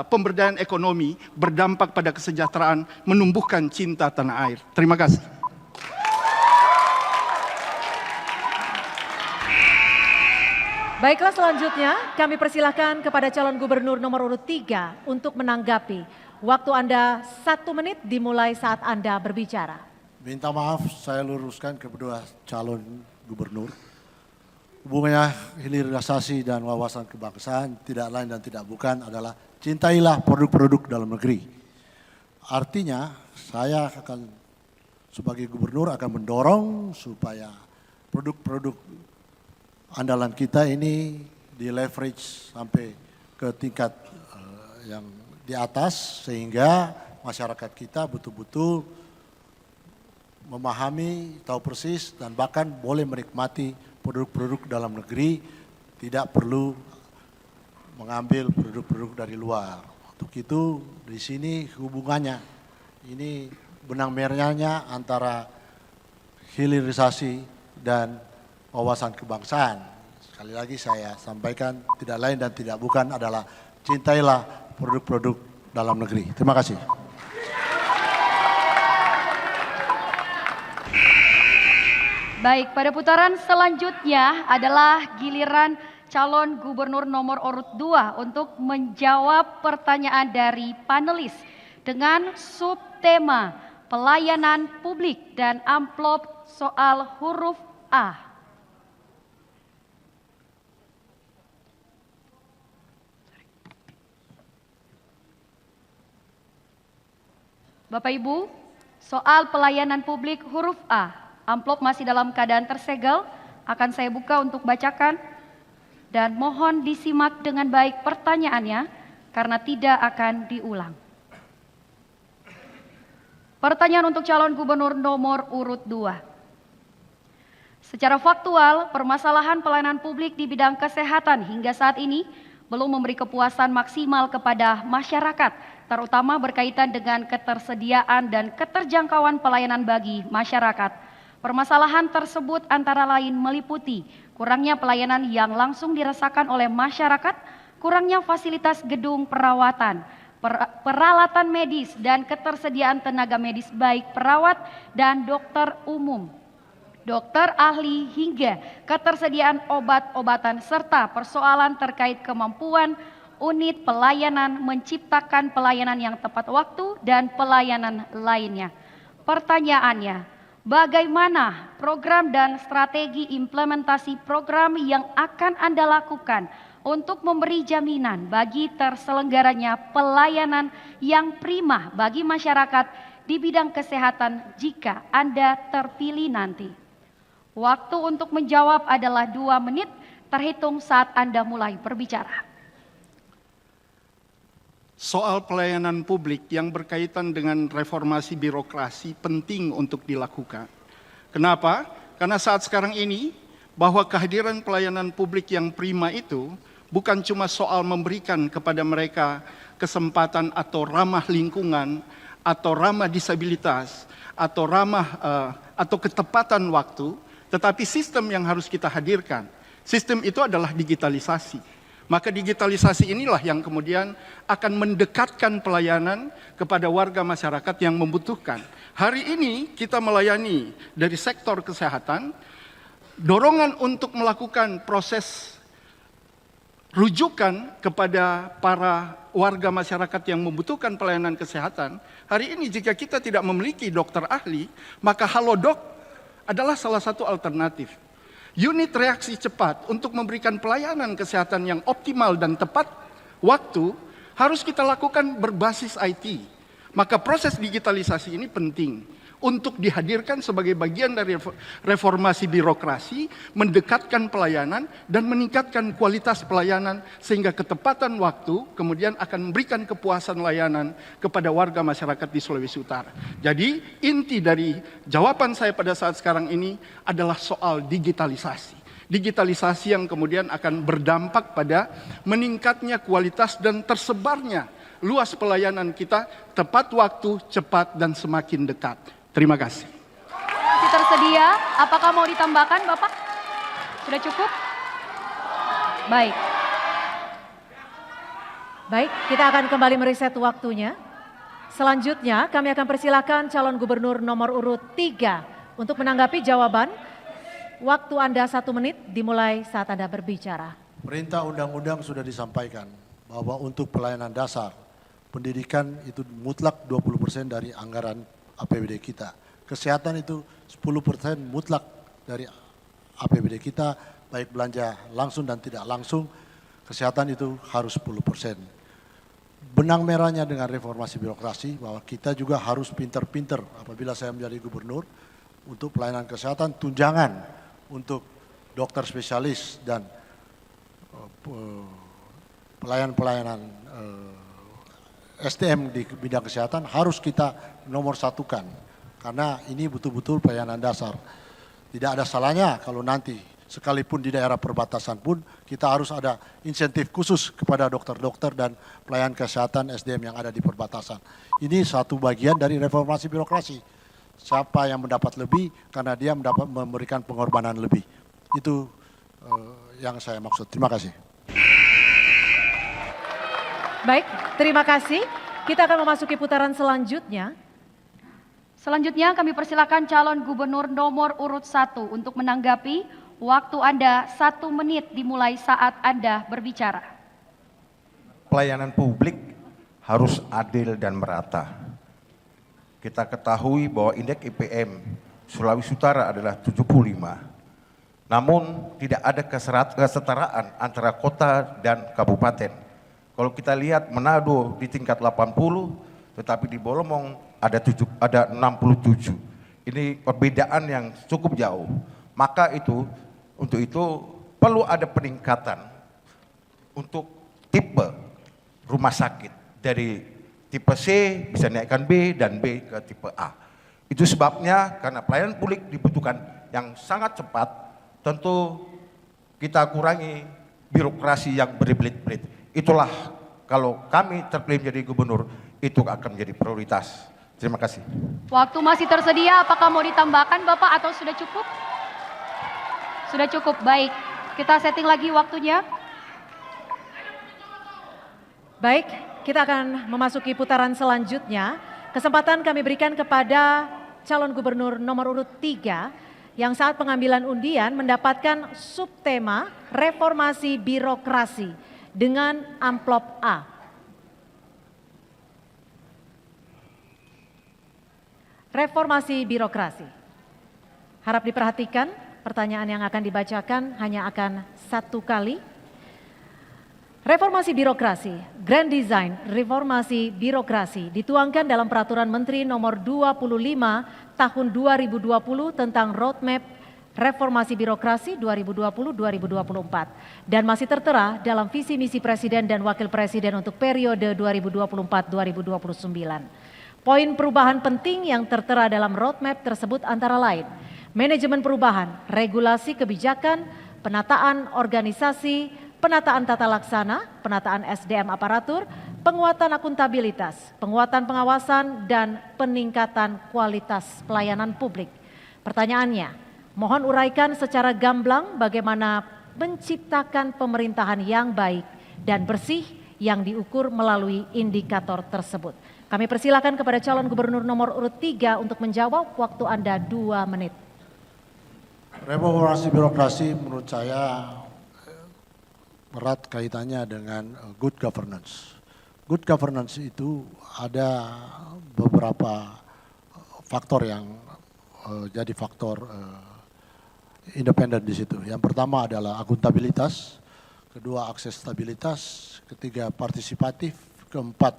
pemberdayaan ekonomi berdampak pada kesejahteraan, menumbuhkan cinta tanah air. Terima kasih. Baiklah, selanjutnya kami persilahkan kepada calon gubernur nomor urut 3 untuk menanggapi. Waktu Anda 1 menit dimulai saat Anda berbicara. Minta maaf, saya luruskan kedua calon gubernur. Hubungannya hilirisasi dan wawasan kebangsaan tidak lain dan tidak bukan adalah cintailah produk-produk dalam negeri. Artinya saya akan sebagai gubernur akan mendorong supaya produk-produk andalan kita ini di leverage sampai ke tingkat yang di atas sehingga masyarakat kita betul-betul memahami, tahu persis dan bahkan boleh menikmati produk-produk dalam negeri, tidak perlu mengambil produk-produk dari luar. Untuk itu di sini hubungannya ini benang merahnya antara hilirisasi dan wawasan kebangsaan. Sekali lagi saya sampaikan tidak lain dan tidak bukan adalah cintailah produk-produk dalam negeri. Terima kasih. Baik, pada putaran selanjutnya adalah giliran calon gubernur nomor urut 2 untuk menjawab pertanyaan dari panelis dengan subtema pelayanan publik dan amplop soal huruf A. Bapak Ibu, soal pelayanan publik huruf A, amplop masih dalam keadaan tersegel, akan saya buka untuk bacakan dan mohon disimak dengan baik pertanyaannya karena tidak akan diulang. Pertanyaan untuk calon gubernur nomor urut 2. Secara faktual, permasalahan pelayanan publik di bidang kesehatan hingga saat ini belum memberi kepuasan maksimal kepada masyarakat, terutama berkaitan dengan ketersediaan dan keterjangkauan pelayanan bagi masyarakat. Permasalahan tersebut antara lain meliputi kurangnya pelayanan yang langsung dirasakan oleh masyarakat, kurangnya fasilitas gedung perawatan, peralatan medis dan ketersediaan tenaga medis baik perawat dan dokter umum, dokter ahli hingga ketersediaan obat-obatan serta persoalan terkait kemampuan unit pelayanan menciptakan pelayanan yang tepat waktu dan pelayanan lainnya. Pertanyaannya, bagaimana program dan strategi implementasi program yang akan Anda lakukan untuk memberi jaminan bagi terselenggaranya pelayanan yang prima bagi masyarakat di bidang kesehatan jika Anda terpilih nanti? Waktu untuk menjawab adalah 2 menit terhitung saat Anda mulai berbicara. Soal pelayanan publik yang berkaitan dengan reformasi birokrasi penting untuk dilakukan. Kenapa? Karena saat sekarang ini bahwa kehadiran pelayanan publik yang prima itu bukan cuma soal memberikan kepada mereka kesempatan atau ramah lingkungan atau ramah disabilitas atau ramah atau ketepatan waktu, tetapi sistem yang harus kita hadirkan. Sistem itu adalah digitalisasi. Maka digitalisasi inilah yang kemudian akan mendekatkan pelayanan kepada warga masyarakat yang membutuhkan. Hari ini kita melayani dari sektor kesehatan, dorongan untuk melakukan proses rujukan kepada para warga masyarakat yang membutuhkan pelayanan kesehatan. Hari ini jika kita tidak memiliki dokter ahli, maka Halodoc adalah salah satu alternatif. Unit reaksi cepat untuk memberikan pelayanan kesehatan yang optimal dan tepat waktu harus kita lakukan berbasis IT. Maka proses digitalisasi ini penting untuk dihadirkan sebagai bagian dari reformasi birokrasi, mendekatkan pelayanan dan meningkatkan kualitas pelayanan sehingga ketepatan waktu kemudian akan memberikan kepuasan layanan kepada warga masyarakat di Sulawesi Utara. Jadi inti dari jawaban saya pada saat sekarang ini adalah soal digitalisasi. Digitalisasi yang kemudian akan berdampak pada meningkatnya kualitas dan tersebarnya luas pelayanan kita tepat waktu, cepat dan semakin dekat. Terima kasih. Masih tersedia, apakah mau ditambahkan Bapak? Sudah cukup? Baik. Baik, kita akan kembali mereset waktunya. Selanjutnya kami akan persilakan calon gubernur nomor urut 3 untuk menanggapi jawaban. Waktu Anda 1 menit dimulai saat Anda berbicara. Perintah undang-undang sudah disampaikan bahwa untuk pelayanan dasar, pendidikan itu mutlak 20% dari anggaran APBD kita. Kesehatan itu 10% mutlak dari APBD kita, baik belanja langsung dan tidak langsung, kesehatan itu harus 10%. Benang merahnya dengan reformasi birokrasi bahwa kita juga harus pinter-pinter apabila saya menjadi gubernur untuk pelayanan kesehatan, tunjangan untuk dokter spesialis dan pelayanan-pelayanan SDM di bidang kesehatan harus kita nomor satukan karena ini betul-betul pelayanan dasar. Tidak ada salahnya kalau nanti sekalipun di daerah perbatasan pun kita harus ada insentif khusus kepada dokter-dokter dan pelayan kesehatan SDM yang ada di perbatasan. Ini satu bagian dari reformasi birokrasi. Siapa yang mendapat lebih karena dia memberikan pengorbanan lebih. Itu yang saya maksud. Terima kasih. Baik, terima kasih. Kita akan memasuki putaran selanjutnya. Selanjutnya kami persilakan calon gubernur nomor urut 1 untuk menanggapi. Waktu Anda 1 menit dimulai saat Anda berbicara. Pelayanan publik harus adil dan merata. Kita ketahui bahwa indeks IPM Sulawesi Utara adalah 75. Namun tidak ada kesetaraan antara kota dan kabupaten. Kalau kita lihat Manado di tingkat 80, tetapi di Bolomong ada 67. Ini perbedaan yang cukup jauh. Maka untuk itu perlu ada peningkatan untuk tipe rumah sakit. Dari tipe C bisa naikkan B dan B ke tipe A. Itu sebabnya karena pelayanan publik dibutuhkan yang sangat cepat, tentu kita kurangi birokrasi yang berbelit-belit. Itulah kalau kami terpilih menjadi gubernur, itu akan menjadi prioritas. Terima kasih. Waktu masih tersedia, apakah mau ditambahkan Bapak atau sudah cukup? Sudah cukup, baik. Kita setting lagi waktunya. Baik, kita akan memasuki putaran selanjutnya. Kesempatan kami berikan kepada calon gubernur nomor urut 3 yang saat pengambilan undian mendapatkan subtema reformasi birokrasi dengan amplop A. Reformasi birokrasi. Harap diperhatikan, pertanyaan yang akan dibacakan hanya akan 1 kali. Reformasi birokrasi, Grand Design Reformasi Birokrasi dituangkan dalam Peraturan Menteri Nomor 25 Tahun 2020 tentang Roadmap Reformasi Birokrasi 2020-2024 dan masih tertera dalam visi misi Presiden dan Wakil Presiden untuk periode 2024-2029. Poin perubahan penting yang tertera dalam roadmap tersebut antara lain manajemen perubahan, regulasi kebijakan, penataan organisasi, penataan tata laksana, penataan SDM aparatur, penguatan akuntabilitas, penguatan pengawasan, dan peningkatan kualitas pelayanan publik. Pertanyaannya, mohon uraikan secara gamblang bagaimana menciptakan pemerintahan yang baik dan bersih yang diukur melalui indikator tersebut. Kami persilakan kepada calon gubernur nomor urut 3 untuk menjawab. Waktu Anda 2 menit. Reformasi birokrasi menurut saya erat kaitannya dengan good governance. Good governance itu ada beberapa faktor yang jadi faktor independen di situ. Yang pertama adalah akuntabilitas, kedua aksesibilitas, ketiga partisipatif, keempat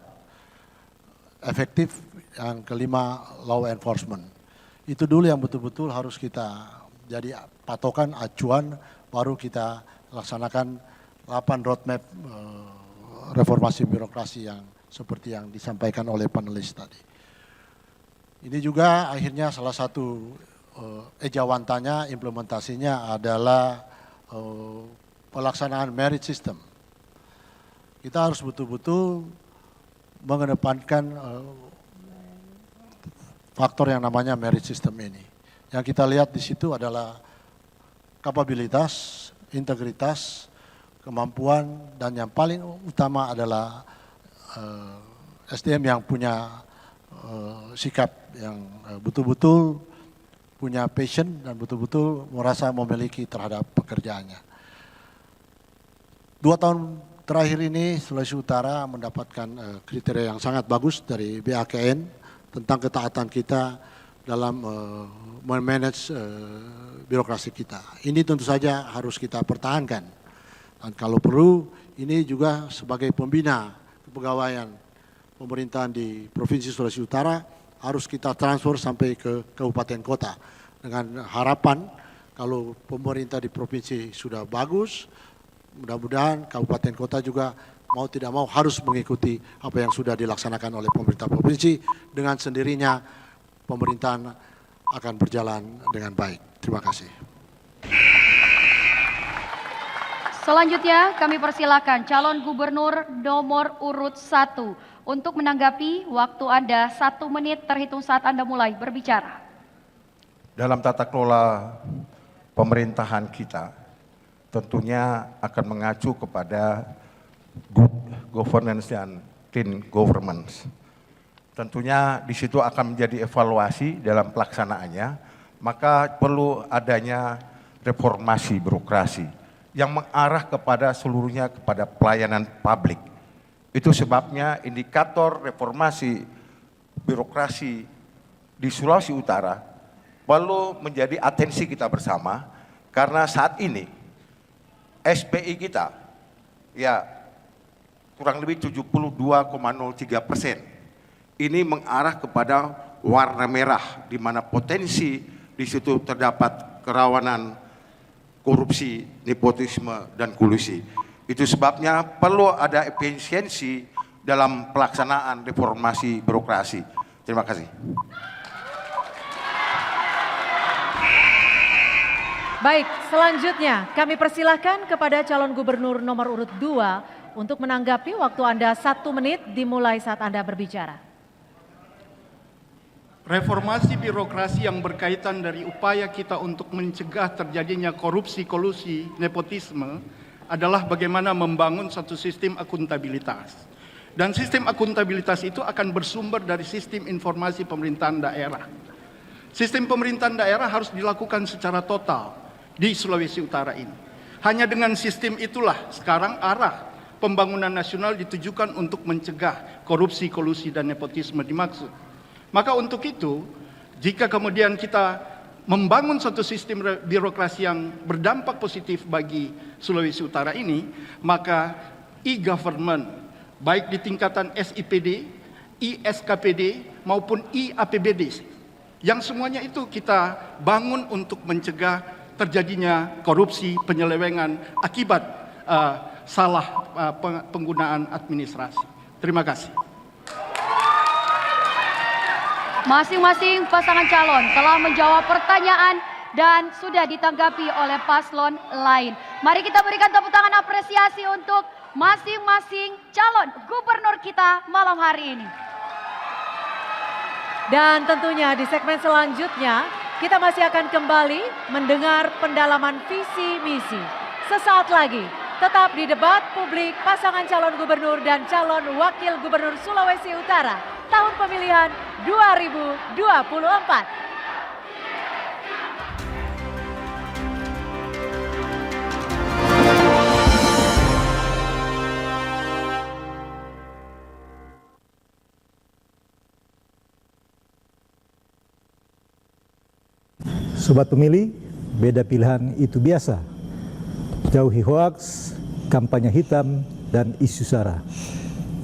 efektif, yang kelima law enforcement. Itu dulu yang betul-betul harus kita jadi patokan, acuan, baru kita laksanakan 8 roadmap reformasi birokrasi yang seperti yang disampaikan oleh panelis tadi. Ini juga akhirnya salah satu ejawantanya, implementasinya adalah pelaksanaan merit system. Kita harus betul-betul mengedepankan faktor yang namanya merit system ini. Yang kita lihat di situ adalah kapabilitas, integritas, kemampuan, dan yang paling utama adalah SDM yang punya sikap yang betul-betul punya passion dan betul-betul merasa memiliki terhadap pekerjaannya. 2 tahun terakhir ini Sulawesi Utara mendapatkan kriteria yang sangat bagus dari BAKN tentang ketaatan kita dalam memanage birokrasi kita. Ini tentu saja harus kita pertahankan. Dan kalau perlu, ini juga sebagai pembina kepegawaian pemerintahan di Provinsi Sulawesi Utara harus kita transfer sampai ke kabupaten kota. Dengan harapan kalau pemerintah di provinsi sudah bagus, mudah-mudahan kabupaten kota juga mau tidak mau harus mengikuti apa yang sudah dilaksanakan oleh pemerintah provinsi. Dengan sendirinya pemerintahan akan berjalan dengan baik. Terima kasih. Selanjutnya kami persilakan calon gubernur nomor urut 1 untuk menanggapi. Waktu Anda 1 menit terhitung saat Anda mulai berbicara. Dalam tata kelola pemerintahan kita tentunya akan mengacu kepada good governance dan clean governance. Tentunya di situ akan menjadi evaluasi dalam pelaksanaannya, maka perlu adanya reformasi birokrasi yang mengarah kepada seluruhnya kepada pelayanan publik. Itu sebabnya indikator reformasi birokrasi di Sulawesi Utara perlu menjadi atensi kita bersama, karena saat ini SPI kita ya kurang lebih 72,03%. Ini mengarah kepada warna merah, di mana potensi di situ terdapat kerawanan korupsi, nepotisme, dan kolusi. Itu sebabnya perlu ada efisiensi dalam pelaksanaan reformasi birokrasi. Terima kasih. Baik, selanjutnya kami persilahkan kepada calon gubernur nomor urut 2 untuk menanggapi. Waktu Anda 1 menit dimulai saat Anda berbicara. Reformasi birokrasi yang berkaitan dari upaya kita untuk mencegah terjadinya korupsi, kolusi, nepotisme adalah bagaimana membangun satu sistem akuntabilitas. Dan sistem akuntabilitas itu akan bersumber dari sistem informasi pemerintahan daerah. Sistem pemerintahan daerah harus dilakukan secara total di Sulawesi Utara ini. Hanya dengan sistem itulah sekarang arah pembangunan nasional ditujukan untuk mencegah korupsi, kolusi, dan nepotisme dimaksud. Maka untuk itu, jika kemudian kita membangun suatu sistem birokrasi yang berdampak positif bagi Sulawesi Utara ini, maka e-government baik di tingkatan SIPD, ISKPD maupun IAPBD, yang semuanya itu kita bangun untuk mencegah terjadinya korupsi, penyelewengan akibat salah penggunaan administrasi. Terima kasih. Masing-masing pasangan calon telah menjawab pertanyaan dan sudah ditanggapi oleh paslon lain. Mari kita berikan tepuk tangan apresiasi untuk masing-masing calon gubernur kita malam hari ini. Dan tentunya di segmen selanjutnya kita masih akan kembali mendengar pendalaman visi misi. Sesaat lagi tetap di debat publik pasangan calon gubernur dan calon wakil gubernur Sulawesi Utara tahun pemilihan 2024. Sobat pemilih, beda pilihan itu biasa. Jauhi hoaks, kampanye hitam, dan isu sara.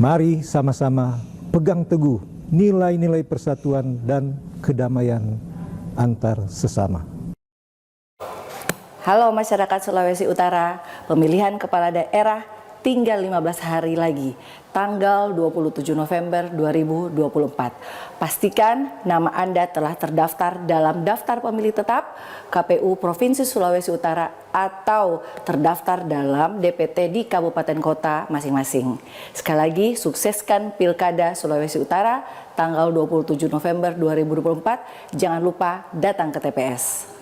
Mari sama-sama pegang teguh nilai-nilai persatuan dan kedamaian antar sesama. Halo masyarakat Sulawesi Utara, pemilihan kepala daerah tinggal 15 hari lagi, tanggal 27 November 2024. Pastikan nama Anda telah terdaftar dalam daftar pemilih tetap KPU Provinsi Sulawesi Utara atau terdaftar dalam DPT di kabupaten kota masing-masing. Sekali lagi, sukseskan Pilkada Sulawesi Utara tanggal 27 November 2024. Jangan lupa datang ke TPS.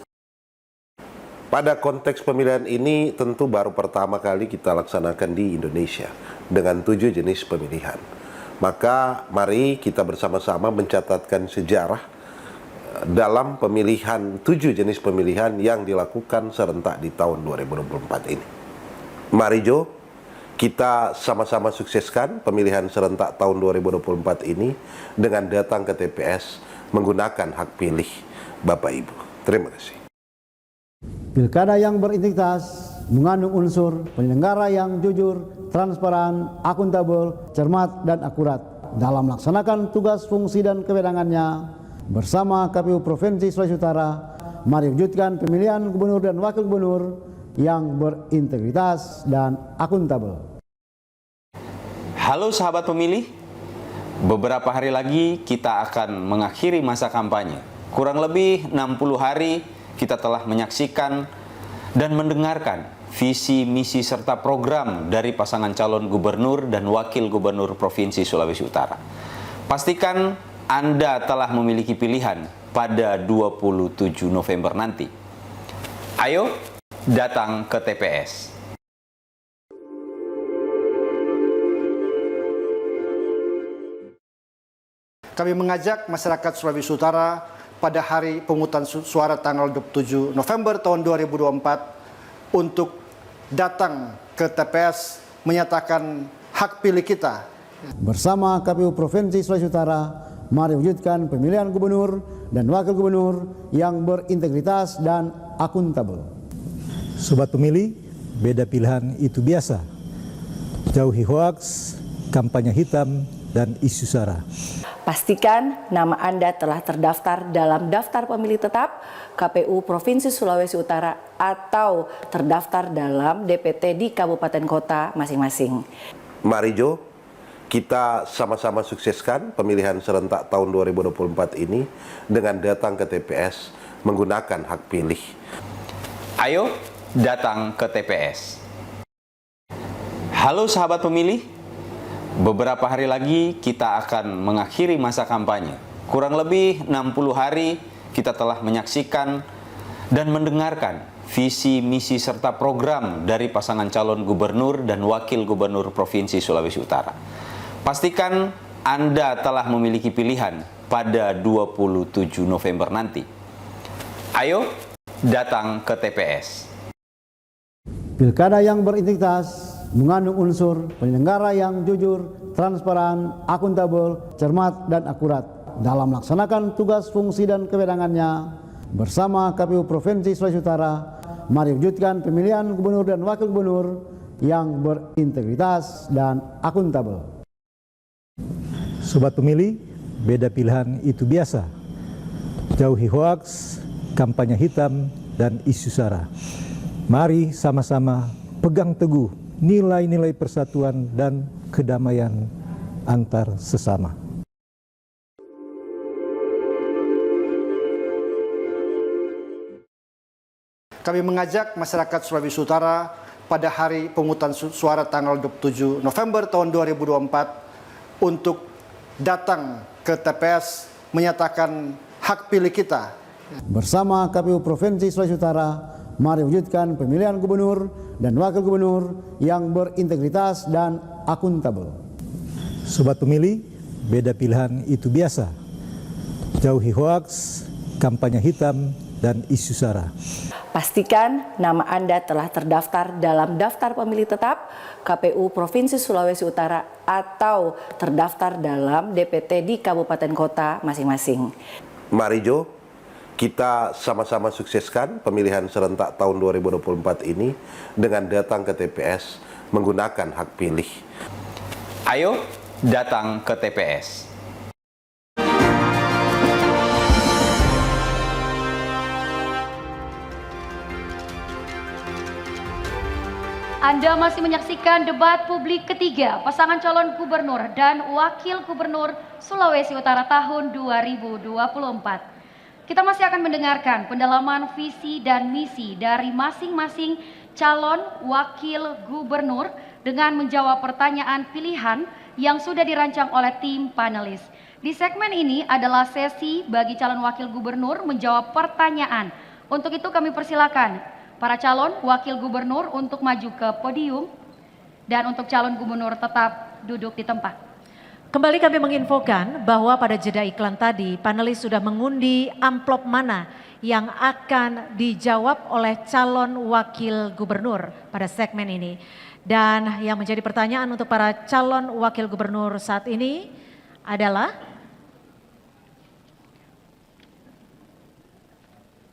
Pada konteks pemilihan ini tentu baru pertama kali kita laksanakan di Indonesia dengan 7 jenis pemilihan. Maka mari kita bersama-sama mencatatkan sejarah dalam pemilihan 7 jenis pemilihan yang dilakukan serentak di tahun 2024 ini. Mari Jo, kita sama-sama sukseskan pemilihan serentak tahun 2024 ini dengan datang ke TPS menggunakan hak pilih Bapak Ibu. Terima kasih. Pilkada yang berintegritas mengandung unsur penyelenggara yang jujur, transparan, akuntabel, cermat, dan akurat dalam melaksanakan tugas, fungsi, dan kewenangannya. Bersama KPU Provinsi Sulawesi Utara, mari wujudkan pemilihan gubernur dan wakil gubernur yang berintegritas dan akuntabel. Halo sahabat pemilih, beberapa hari lagi kita akan mengakhiri masa kampanye. Kurang lebih 60 hari kita telah menyaksikan dan mendengarkan visi, misi, serta program dari pasangan calon gubernur dan wakil gubernur Provinsi Sulawesi Utara. Pastikan Anda telah memiliki pilihan pada 27 November nanti. Ayo datang ke TPS. Kami mengajak masyarakat Sulawesi Utara pada hari pemungutan suara tanggal 27 November tahun 2024 untuk datang ke TPS menyatakan hak pilih kita. Bersama KPU Provinsi Sulawesi Utara, mari wujudkan pemilihan gubernur dan wakil gubernur yang berintegritas dan akuntabel. Sobat pemilih, beda pilihan itu biasa. Jauhi hoaks, kampanye hitam, dan isu sara. Pastikan nama Anda telah terdaftar dalam daftar pemilih tetap KPU Provinsi Sulawesi Utara atau terdaftar dalam DPT di kabupaten kota masing-masing. Mari Jo, kita sama-sama sukseskan pemilihan serentak tahun 2024 ini dengan datang ke TPS menggunakan hak pilih. Ayo datang ke TPS. Halo sahabat pemilih, beberapa hari lagi kita akan mengakhiri masa kampanye. Kurang lebih 60 hari kita telah menyaksikan dan mendengarkan visi, misi, serta program dari pasangan calon gubernur dan wakil gubernur Provinsi Sulawesi Utara. Pastikan Anda telah memiliki pilihan pada 27 November nanti. Ayo datang ke TPS. Pilkada yang berintegritas mengandung unsur penyelenggara yang jujur, transparan, akuntabel, cermat, dan akurat dalam melaksanakan tugas, fungsi, dan kewenangannya. Bersama KPU Provinsi Sulawesi Utara, mari wujudkan pemilihan gubernur dan wakil gubernur yang berintegritas dan akuntabel. Sobat pemilih, beda pilihan itu biasa. Jauhi hoaks, kampanye hitam, dan isu sara. Mari sama-sama pegang teguh nilai-nilai persatuan dan kedamaian antar sesama. Kami mengajak masyarakat Sulawesi Utara pada hari pemungutan suara tanggal 27 November tahun 2024 untuk datang ke TPS menyatakan hak pilih kita. Bersama KPU Provinsi Sulawesi Utara, mari wujudkan pemilihan gubernur dan wakil gubernur yang berintegritas dan akuntabel. Sobat pemilih, beda pilihan itu biasa. Jauhi hoaks, kampanye hitam, dan isu sara. Pastikan nama Anda telah terdaftar dalam daftar pemilih tetap KPU Provinsi Sulawesi Utara atau terdaftar dalam DPT di kabupaten kota masing-masing. Mari Jo, kita sama-sama sukseskan pemilihan serentak tahun 2024 ini dengan datang ke TPS menggunakan hak pilih. Ayo datang ke TPS. Anda masih menyaksikan debat publik ketiga pasangan calon gubernur dan wakil gubernur Sulawesi Utara tahun 2024. Kita masih akan mendengarkan pendalaman visi dan misi dari masing-masing calon wakil gubernur dengan menjawab pertanyaan pilihan yang sudah dirancang oleh tim panelis. Di segmen ini adalah sesi bagi calon wakil gubernur menjawab pertanyaan. Untuk itu kami persilakan para calon wakil gubernur untuk maju ke podium dan untuk calon gubernur tetap duduk di tempat. Kembali kami menginfokan bahwa pada jeda iklan tadi panelis sudah mengundi amplop mana yang akan dijawab oleh calon wakil gubernur pada segmen ini. Dan yang menjadi pertanyaan untuk para calon wakil gubernur saat ini adalah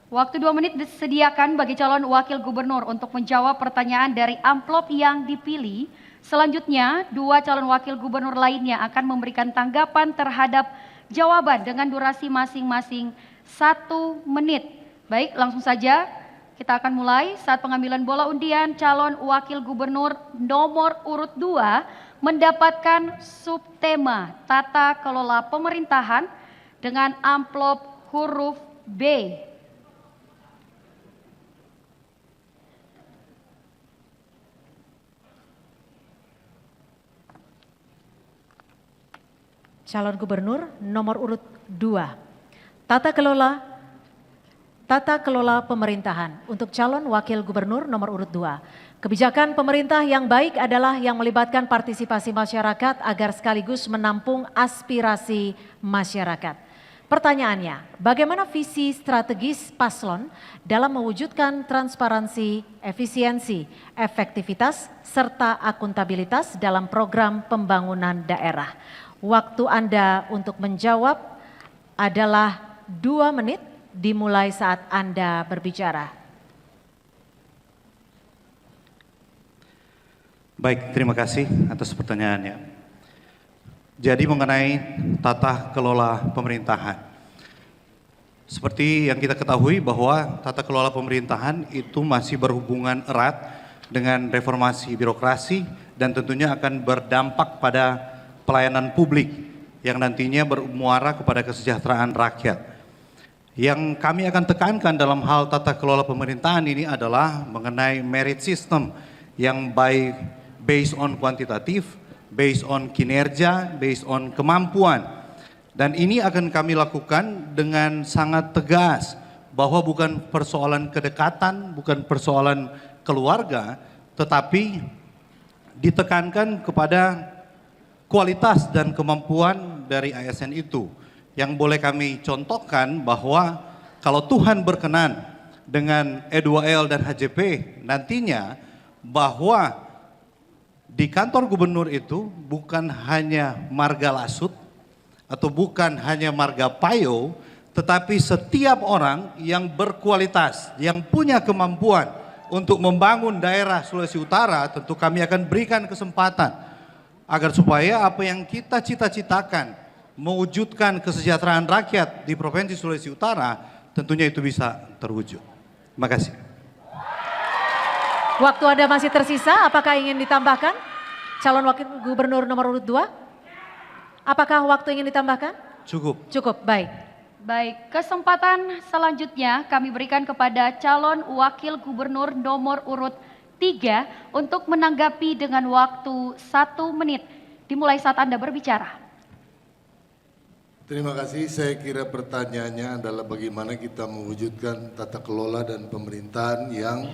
waktu 2 menit disediakan bagi calon wakil gubernur untuk menjawab pertanyaan dari amplop yang dipilih. Selanjutnya, 2 calon wakil gubernur lainnya akan memberikan tanggapan terhadap jawaban dengan durasi masing-masing 1 menit. Baik, langsung saja kita akan mulai saat pengambilan bola undian. Calon wakil gubernur nomor urut 2 mendapatkan subtema tata kelola pemerintahan dengan amplop huruf B. Calon gubernur nomor urut 2. Tata kelola pemerintahan untuk calon wakil gubernur nomor urut 2. Kebijakan pemerintah yang baik adalah yang melibatkan partisipasi masyarakat agar sekaligus menampung aspirasi masyarakat. Pertanyaannya, bagaimana visi strategis paslon dalam mewujudkan transparansi, efisiensi, efektivitas, serta akuntabilitas dalam program pembangunan daerah? Waktu Anda untuk menjawab adalah 2 menit dimulai saat Anda berbicara. Baik, terima kasih atas pertanyaannya. Jadi mengenai tata kelola pemerintahan. Seperti yang kita ketahui bahwa tata kelola pemerintahan itu masih berhubungan erat dengan reformasi birokrasi dan tentunya akan berdampak pada pelayanan publik yang nantinya bermuara kepada kesejahteraan rakyat. Yang kami akan tekankan dalam hal tata kelola pemerintahan ini adalah mengenai merit system yang based on kuantitatif, based on kinerja, based on kemampuan. Dan ini akan kami lakukan dengan sangat tegas bahwa bukan persoalan kedekatan, bukan persoalan keluarga, tetapi ditekankan kepada kualitas dan kemampuan dari ASN itu. Yang boleh kami contohkan bahwa kalau Tuhan berkenan dengan E2L dan HJP nantinya, bahwa di kantor gubernur itu bukan hanya marga lasut atau bukan hanya marga payo, tetapi setiap orang yang berkualitas, yang punya kemampuan untuk membangun daerah Sulawesi Utara, tentu kami akan berikan kesempatan agar supaya apa yang kita cita-citakan, mewujudkan kesejahteraan rakyat di Provinsi Sulawesi Utara, tentunya itu bisa terwujud. Terima kasih. Waktu Anda masih tersisa, apakah ingin ditambahkan? Calon Wakil Gubernur nomor urut 2? Apakah waktu ingin ditambahkan? Cukup. Cukup, baik. Baik, kesempatan selanjutnya kami berikan kepada calon Wakil Gubernur nomor urut 3 untuk menanggapi dengan waktu 1 menit. Dimulai saat Anda berbicara. Terima kasih. Saya kira pertanyaannya adalah bagaimana kita mewujudkan tata kelola dan pemerintahan yang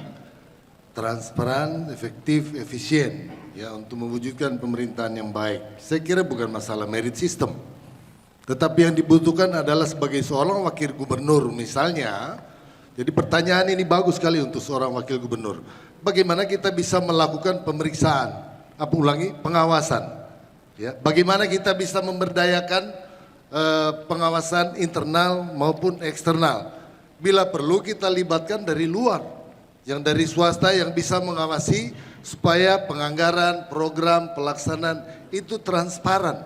transparan, efektif, efisien, ya, untuk mewujudkan pemerintahan yang baik. Saya kira bukan masalah merit system, tetapi yang dibutuhkan adalah sebagai seorang wakil gubernur misalnya. Jadi pertanyaan ini bagus sekali untuk seorang wakil gubernur. Bagaimana kita bisa melakukan pemeriksaan, pengawasan, ya? Bagaimana kita bisa memberdayakan pengawasan internal maupun eksternal. Bila perlu kita libatkan dari luar, yang dari swasta yang bisa mengawasi supaya penganggaran, program, pelaksanaan itu transparan,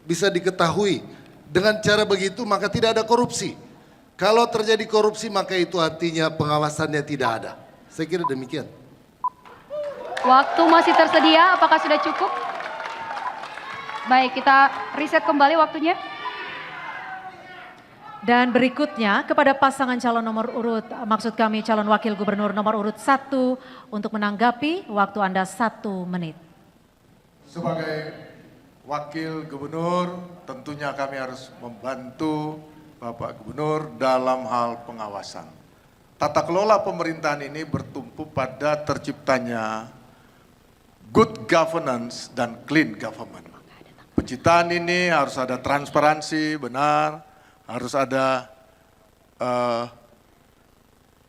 bisa diketahui. Dengan cara begitu maka tidak ada korupsi. Kalau terjadi korupsi maka itu artinya pengawasannya tidak ada. Saya kira demikian. Waktu masih tersedia, apakah sudah cukup? Baik, kita riset kembali waktunya. Dan berikutnya kepada pasangan calon nomor urut, maksud kami calon wakil gubernur nomor urut 1 untuk menanggapi, waktu Anda 1 menit. Sebagai wakil gubernur tentunya kami harus membantu Bapak Gubernur dalam hal pengawasan. Tata kelola pemerintahan ini bertumpu pada terciptanya good governance dan clean government. Penciptaan ini harus ada transparansi, benar, harus ada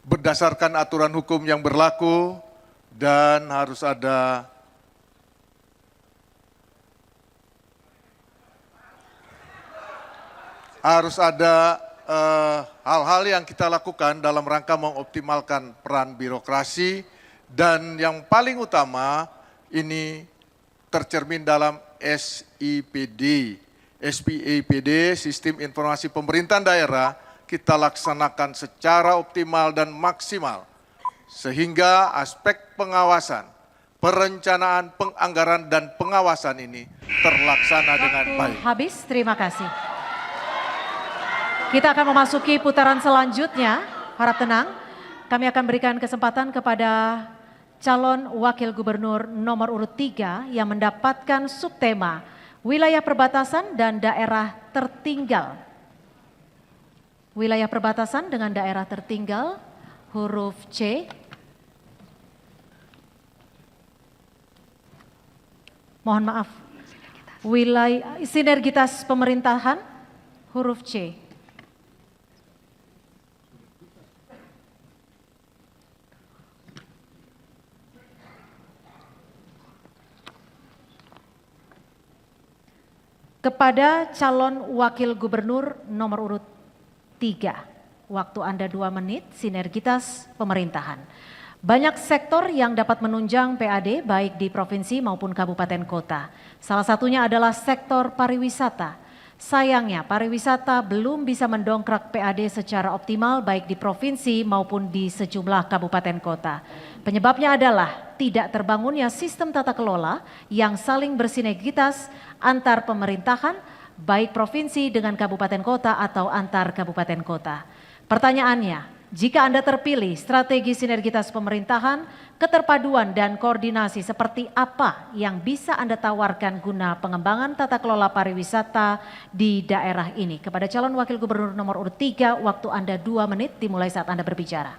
berdasarkan aturan hukum yang berlaku, dan harus ada hal-hal yang kita lakukan dalam rangka mengoptimalkan peran birokrasi, dan yang paling utama ini tercermin dalam SIPD. SPAPD, Sistem Informasi Pemerintahan Daerah, kita laksanakan secara optimal dan maksimal. Sehingga aspek pengawasan, perencanaan, penganggaran, dan pengawasan ini terlaksana dengan baik. Habis, terima kasih. Kita akan memasuki putaran selanjutnya, harap tenang. Kami akan berikan kesempatan kepada calon wakil gubernur nomor urut 3 yang mendapatkan subtema wilayah perbatasan dan daerah tertinggal. Wilayah perbatasan dengan daerah tertinggal, huruf C. Mohon maaf. Wilayah sinergitas pemerintahan, huruf C. Kepada calon wakil gubernur nomor urut 3, waktu Anda 2 menit, sinergitas pemerintahan. Banyak sektor yang dapat menunjang PAD baik di provinsi maupun kabupaten kota. Salah satunya adalah sektor pariwisata. Sayangnya pariwisata belum bisa mendongkrak PAD secara optimal baik di provinsi maupun di sejumlah kabupaten kota. Penyebabnya adalah tidak terbangunnya sistem tata kelola yang saling bersinergitas antar pemerintahan baik provinsi dengan kabupaten kota atau antar kabupaten kota. Pertanyaannya, jika Anda terpilih, strategi sinergitas pemerintahan, keterpaduan dan koordinasi seperti apa yang bisa Anda tawarkan guna pengembangan tata kelola pariwisata di daerah ini? Kepada calon wakil gubernur nomor urut 3, waktu Anda 2 menit dimulai saat Anda berbicara.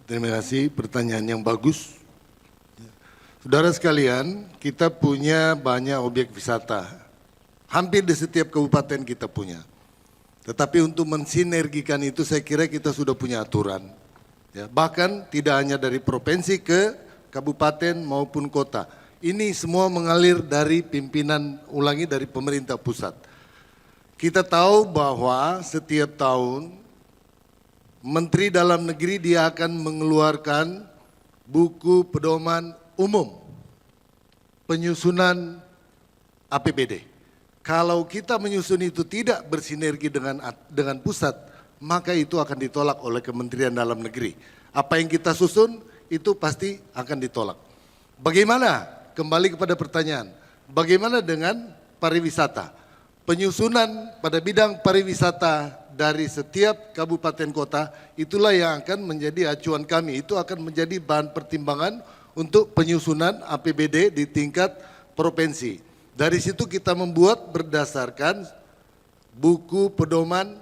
Terima kasih, pertanyaan yang bagus. Saudara sekalian, kita punya banyak objek wisata. Hampir di setiap kabupaten kita punya. Tetapi untuk mensinergikan itu saya kira kita sudah punya aturan. Ya, bahkan tidak hanya dari provinsi ke kabupaten maupun kota. Ini semua mengalir dari pimpinan, ulangi, dari pemerintah pusat. Kita tahu bahwa setiap tahun Menteri Dalam Negeri dia akan mengeluarkan buku pedoman umum penyusunan APBD. Kalau kita menyusun itu tidak bersinergi dengan pusat, maka itu akan ditolak oleh Kementerian Dalam Negeri. Apa yang kita susun itu pasti akan ditolak. Bagaimana? Kembali kepada pertanyaan. Bagaimana dengan pariwisata? Penyusunan pada bidang pariwisata dari setiap kabupaten kota itulah yang akan menjadi acuan kami. Itu akan menjadi bahan pertimbangan untuk penyusunan APBD di tingkat provinsi. Dari situ kita membuat berdasarkan buku pedoman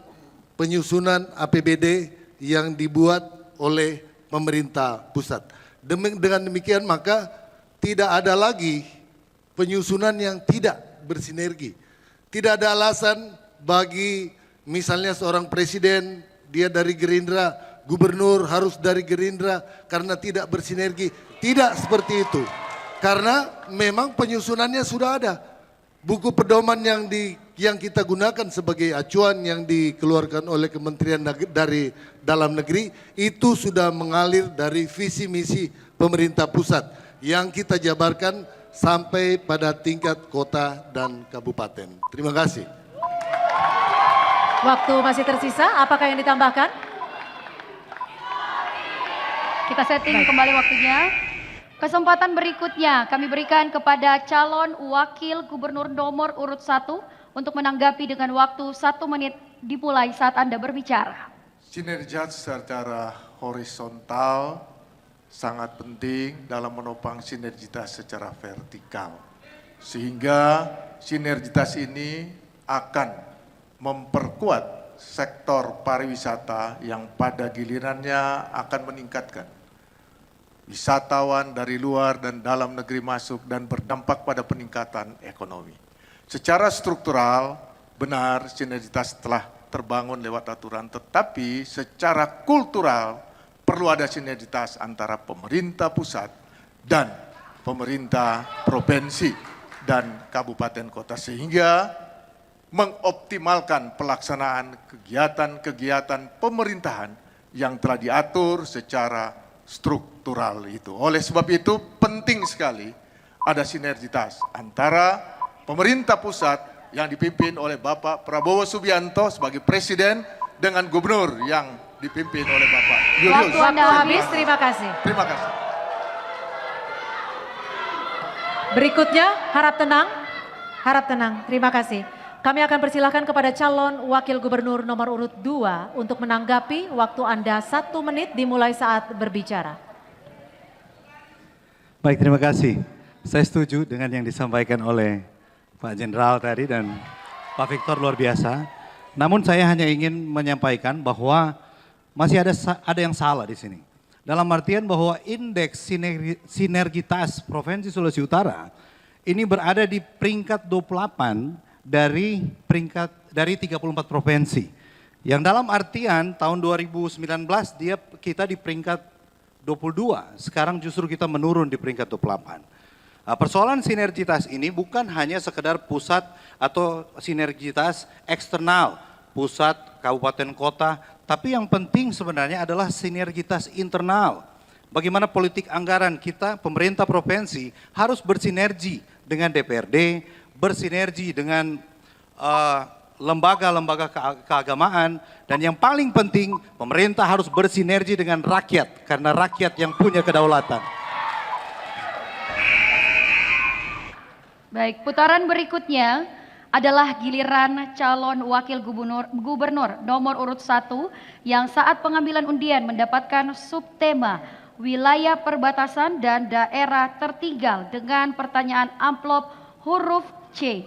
penyusunan APBD yang dibuat oleh pemerintah pusat. Dengan demikian maka tidak ada lagi penyusunan yang tidak bersinergi. Tidak ada alasan bagi misalnya seorang presiden, dia dari Gerindra, gubernur harus dari Gerindra karena tidak bersinergi. Tidak seperti itu. Karena memang penyusunannya sudah ada. Buku pedoman yang kita gunakan sebagai acuan yang dikeluarkan oleh Kementerian dari Dalam Negeri itu sudah mengalir dari visi misi pemerintah pusat yang kita jabarkan sampai pada tingkat kota dan kabupaten. Terima kasih. Waktu masih tersisa, apakah yang ditambahkan? Kita setting kembali waktunya. Kesempatan berikutnya kami berikan kepada calon wakil gubernur nomor urut 1 untuk menanggapi dengan waktu 1 menit dimulai saat Anda berbicara. Sinergitas secara horizontal sangat penting dalam menopang sinergitas secara vertikal. Sehingga sinergitas ini akan memperkuat sektor pariwisata yang pada gilirannya akan meningkatkan wisatawan dari luar dan dalam negeri masuk dan berdampak pada peningkatan ekonomi. Secara struktural benar sinergitas telah terbangun lewat aturan, tetapi secara kultural perlu ada sinergitas antara pemerintah pusat dan pemerintah provinsi dan kabupaten kota sehingga mengoptimalkan pelaksanaan kegiatan-kegiatan pemerintahan yang telah diatur secara struktural itu. Oleh sebab itu penting sekali ada sinergitas antara pemerintah pusat yang dipimpin oleh Bapak Prabowo Subianto sebagai presiden dengan gubernur yang dipimpin oleh Bapak Julius. Waktu Anda habis, terima kasih. Terima kasih. Berikutnya, harap tenang. Harap tenang, terima kasih. Kami akan persilahkan kepada calon wakil gubernur nomor urut 2 untuk menanggapi. Waktu Anda 1 menit dimulai saat berbicara. Baik, terima kasih. Saya setuju dengan yang disampaikan oleh Pak Jenderal tadi dan Pak Victor luar biasa. Namun saya hanya ingin menyampaikan bahwa masih ada yang salah di sini. Dalam artian bahwa indeks sinergitas Provinsi Sulawesi Utara ini berada di peringkat 28 dari 34 provinsi. Yang dalam artian tahun 2019 kita di peringkat 22, sekarang justru kita menurun di peringkat 28. Nah, persoalan sinergitas ini bukan hanya sekedar pusat atau sinergitas eksternal, pusat, kabupaten, kota, tapi yang penting sebenarnya adalah sinergitas internal. Bagaimana politik anggaran kita, pemerintah provinsi harus bersinergi dengan DPRD, bersinergi dengan lembaga-lembaga keagamaan, dan yang paling penting pemerintah harus bersinergi dengan rakyat karena rakyat yang punya kedaulatan. Baik, putaran berikutnya adalah giliran calon wakil gubernur nomor urut 1 yang saat pengambilan undian mendapatkan subtema wilayah perbatasan dan daerah tertinggal dengan pertanyaan amplop huruf C.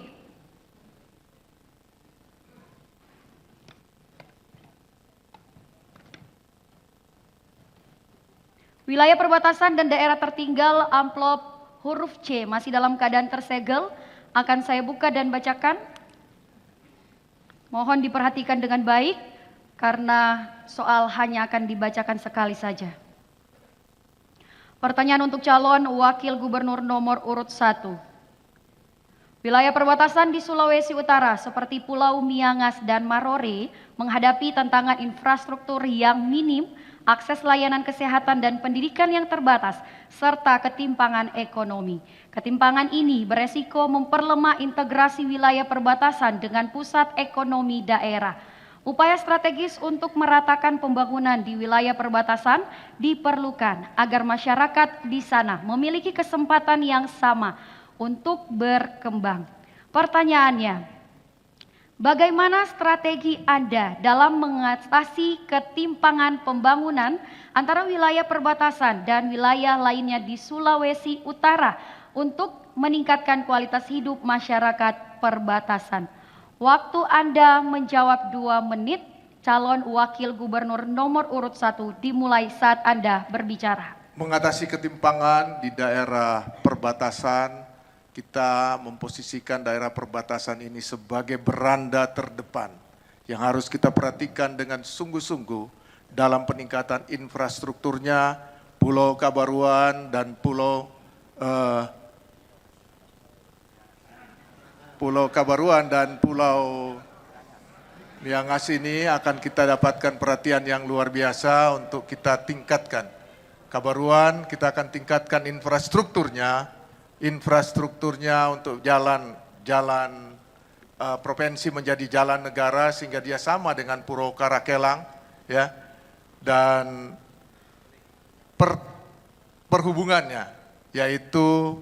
Wilayah perbatasan dan daerah tertinggal amplop huruf C masih dalam keadaan tersegel. Akan saya buka dan bacakan. Mohon diperhatikan dengan baik karena soal hanya akan dibacakan sekali saja. Pertanyaan untuk calon Wakil Gubernur nomor urut 1. Wilayah perbatasan di Sulawesi Utara seperti Pulau Miangas dan Marore menghadapi tantangan infrastruktur yang minim, akses layanan kesehatan dan pendidikan yang terbatas, serta ketimpangan ekonomi. Ketimpangan ini beresiko memperlemah integrasi wilayah perbatasan dengan pusat ekonomi daerah. Upaya strategis untuk meratakan pembangunan di wilayah perbatasan diperlukan agar masyarakat di sana memiliki kesempatan yang sama untuk berkembang. Pertanyaannya, bagaimana strategi Anda dalam mengatasi ketimpangan pembangunan antara wilayah perbatasan dan wilayah lainnya di Sulawesi Utara untuk meningkatkan kualitas hidup masyarakat perbatasan? Waktu Anda menjawab 2 menit, calon Wakil Gubernur nomor urut 1 dimulai saat Anda berbicara. Mengatasi ketimpangan di daerah perbatasan, kita memposisikan daerah perbatasan ini sebagai beranda terdepan yang harus kita perhatikan dengan sungguh-sungguh dalam peningkatan infrastrukturnya. Pulau Kabaruan dan Pulau Miangas ini akan kita dapatkan perhatian yang luar biasa untuk kita tingkatkan. Kabaruan kita akan tingkatkan infrastrukturnya untuk jalan provinsi menjadi jalan negara sehingga dia sama dengan Pulau Karakelang, ya. Dan perhubungannya, yaitu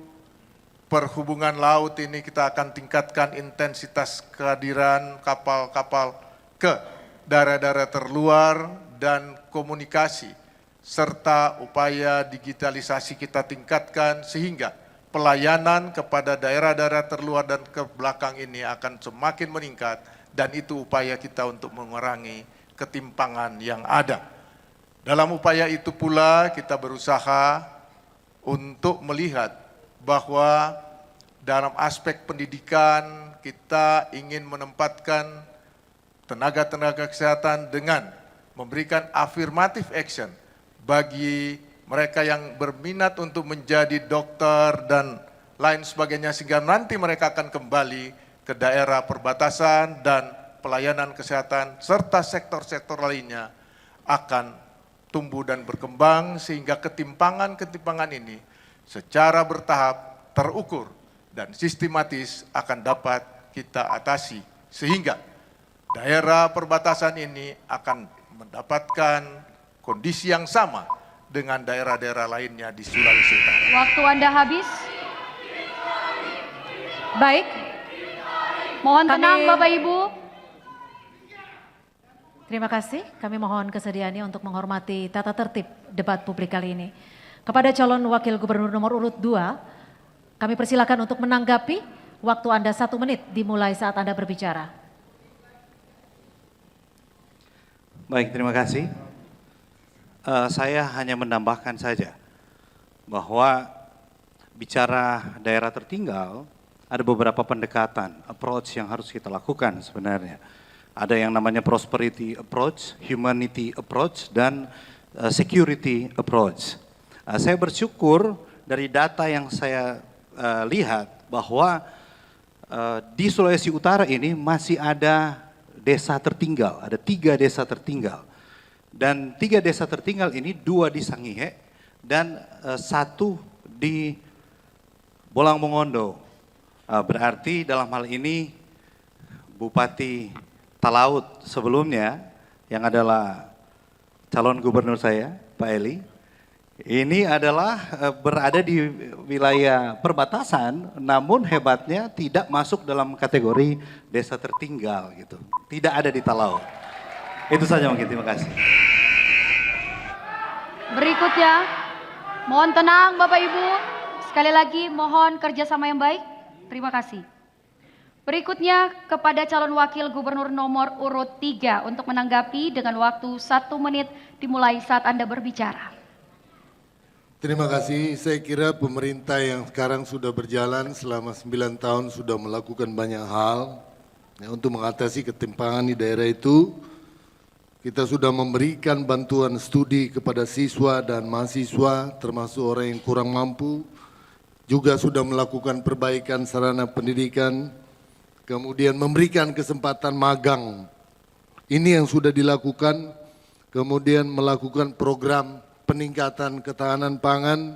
perhubungan laut ini kita akan tingkatkan intensitas kehadiran kapal-kapal ke daerah-daerah terluar dan komunikasi serta upaya digitalisasi kita tingkatkan sehingga pelayanan kepada daerah-daerah terluar dan ke belakang ini akan semakin meningkat, dan itu upaya kita untuk mengurangi ketimpangan yang ada. Dalam upaya itu pula kita berusaha untuk melihat bahwa dalam aspek pendidikan kita ingin menempatkan tenaga-tenaga kesehatan dengan memberikan affirmative action bagi mereka yang berminat untuk menjadi dokter dan lain sebagainya, sehingga nanti mereka akan kembali ke daerah perbatasan dan pelayanan kesehatan serta sektor-sektor lainnya akan tumbuh dan berkembang sehingga ketimpangan-ketimpangan ini secara bertahap, terukur dan sistematis akan dapat kita atasi sehingga daerah perbatasan ini akan mendapatkan kondisi yang sama dengan daerah-daerah lainnya di Sulawesi Utara. Waktu Anda habis. Baik. Mohon tenang Bapak Ibu. Terima kasih. Kami mohon kesediaannya untuk menghormati tata tertib debat publik kali ini. Kepada calon Wakil Gubernur nomor urut 2, kami persilakan untuk menanggapi. Waktu Anda 1 menit dimulai saat Anda berbicara. Baik, terima kasih. Saya hanya menambahkan saja bahwa bicara daerah tertinggal ada beberapa pendekatan, approach yang harus kita lakukan sebenarnya. Ada yang namanya prosperity approach, humanity approach, dan security approach. Saya bersyukur dari data yang saya lihat bahwa di Sulawesi Utara ini masih ada desa tertinggal, ada 3 desa tertinggal. Dan 3 desa tertinggal ini 2 di Sangihe dan 1 di Bolang Mongondo. Berarti dalam hal ini Bupati Talaut sebelumnya yang adalah calon gubernur saya, Pak Eli, ini adalah berada di wilayah perbatasan, namun hebatnya tidak masuk dalam kategori desa tertinggal gitu. Tidak ada di Talaut. Itu saja mungkin, terima kasih. Berikutnya, mohon tenang Bapak Ibu. Sekali lagi mohon kerjasama yang baik. Terima kasih. Berikutnya kepada calon Wakil Gubernur nomor urut 3 untuk menanggapi dengan waktu 1 menit dimulai saat Anda berbicara. Terima kasih. Saya kira pemerintah yang sekarang sudah berjalan selama 9 tahun sudah melakukan banyak hal ya, untuk mengatasi ketimpangan di daerah itu. Kita sudah memberikan bantuan studi kepada siswa dan mahasiswa termasuk orang yang kurang mampu. Juga sudah melakukan perbaikan sarana pendidikan. Kemudian memberikan kesempatan magang. Ini yang sudah dilakukan. Kemudian melakukan program peningkatan ketahanan pangan,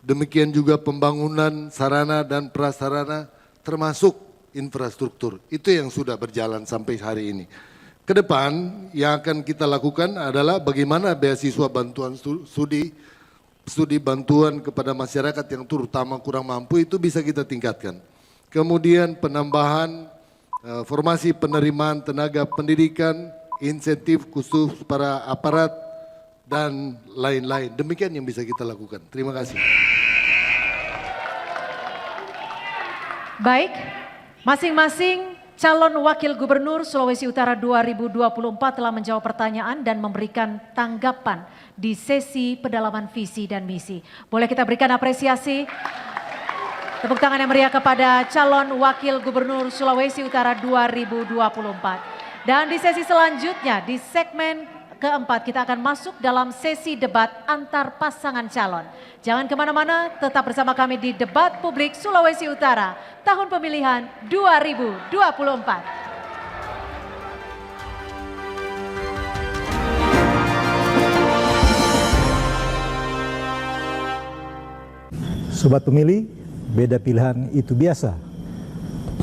demikian juga pembangunan sarana dan prasarana termasuk infrastruktur. Itu yang sudah berjalan sampai hari ini. Ke depan yang akan kita lakukan adalah bagaimana beasiswa bantuan studi bantuan kepada masyarakat yang terutama kurang mampu itu bisa kita tingkatkan. Kemudian penambahan formasi penerimaan tenaga pendidikan, insentif khusus para aparat, dan lain-lain. Demikian yang bisa kita lakukan. Terima kasih. Baik, masing-masing calon wakil gubernur Sulawesi Utara 2024 telah menjawab pertanyaan dan memberikan tanggapan di sesi pendalaman visi dan misi. Boleh kita berikan apresiasi, tepuk tangan yang meriah kepada calon wakil gubernur Sulawesi Utara 2024. Dan di sesi selanjutnya, di segmen keempat, kita akan masuk dalam sesi debat antar pasangan calon. Jangan kemana-mana, tetap bersama kami di Debat Publik Sulawesi Utara tahun pemilihan 2024. Sobat pemilih, beda pilihan itu biasa.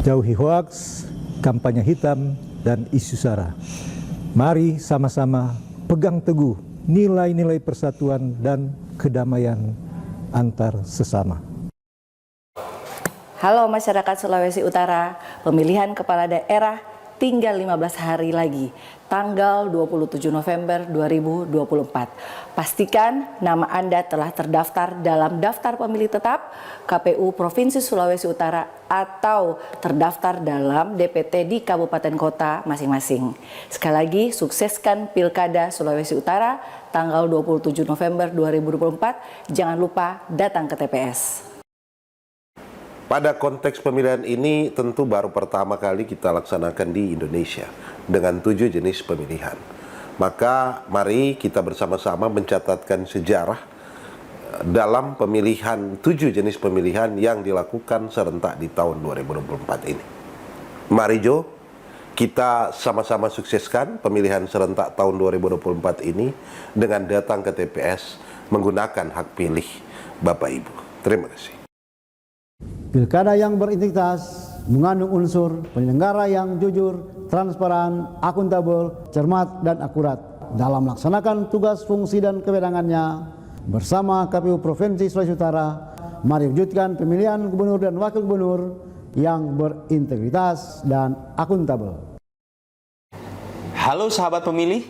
Jauhi hoaks, kampanye hitam, dan isu sara. Mari sama-sama pegang teguh nilai-nilai persatuan dan kedamaian antar sesama. Halo masyarakat Sulawesi Utara, pemilihan kepala daerah tinggal 15 hari lagi, tanggal 27 November 2024. Pastikan nama Anda telah terdaftar dalam daftar pemilih tetap KPU Provinsi Sulawesi Utara atau terdaftar dalam DPT di kabupaten kota masing-masing. Sekali lagi, sukseskan Pilkada Sulawesi Utara tanggal 27 November 2024. Jangan lupa datang ke TPS. Pada konteks pemilihan ini tentu baru pertama kali kita laksanakan di Indonesia dengan 7 jenis pemilihan. Maka mari kita bersama-sama mencatatkan sejarah dalam pemilihan 7 jenis pemilihan yang dilakukan serentak di tahun 2024 ini. Mari Jo, kita sama-sama sukseskan pemilihan serentak tahun 2024 ini dengan datang ke TPS menggunakan hak pilih Bapak Ibu. Terima kasih. Pilkada yang berintegritas mengandung unsur penyelenggara yang jujur, transparan, akuntabel, cermat, dan akurat dalam melaksanakan tugas, fungsi, dan kewenangannya. Bersama KPU Provinsi Sulawesi Utara, mari wujudkan pemilihan gubernur dan wakil gubernur yang berintegritas dan akuntabel. Halo sahabat pemilih,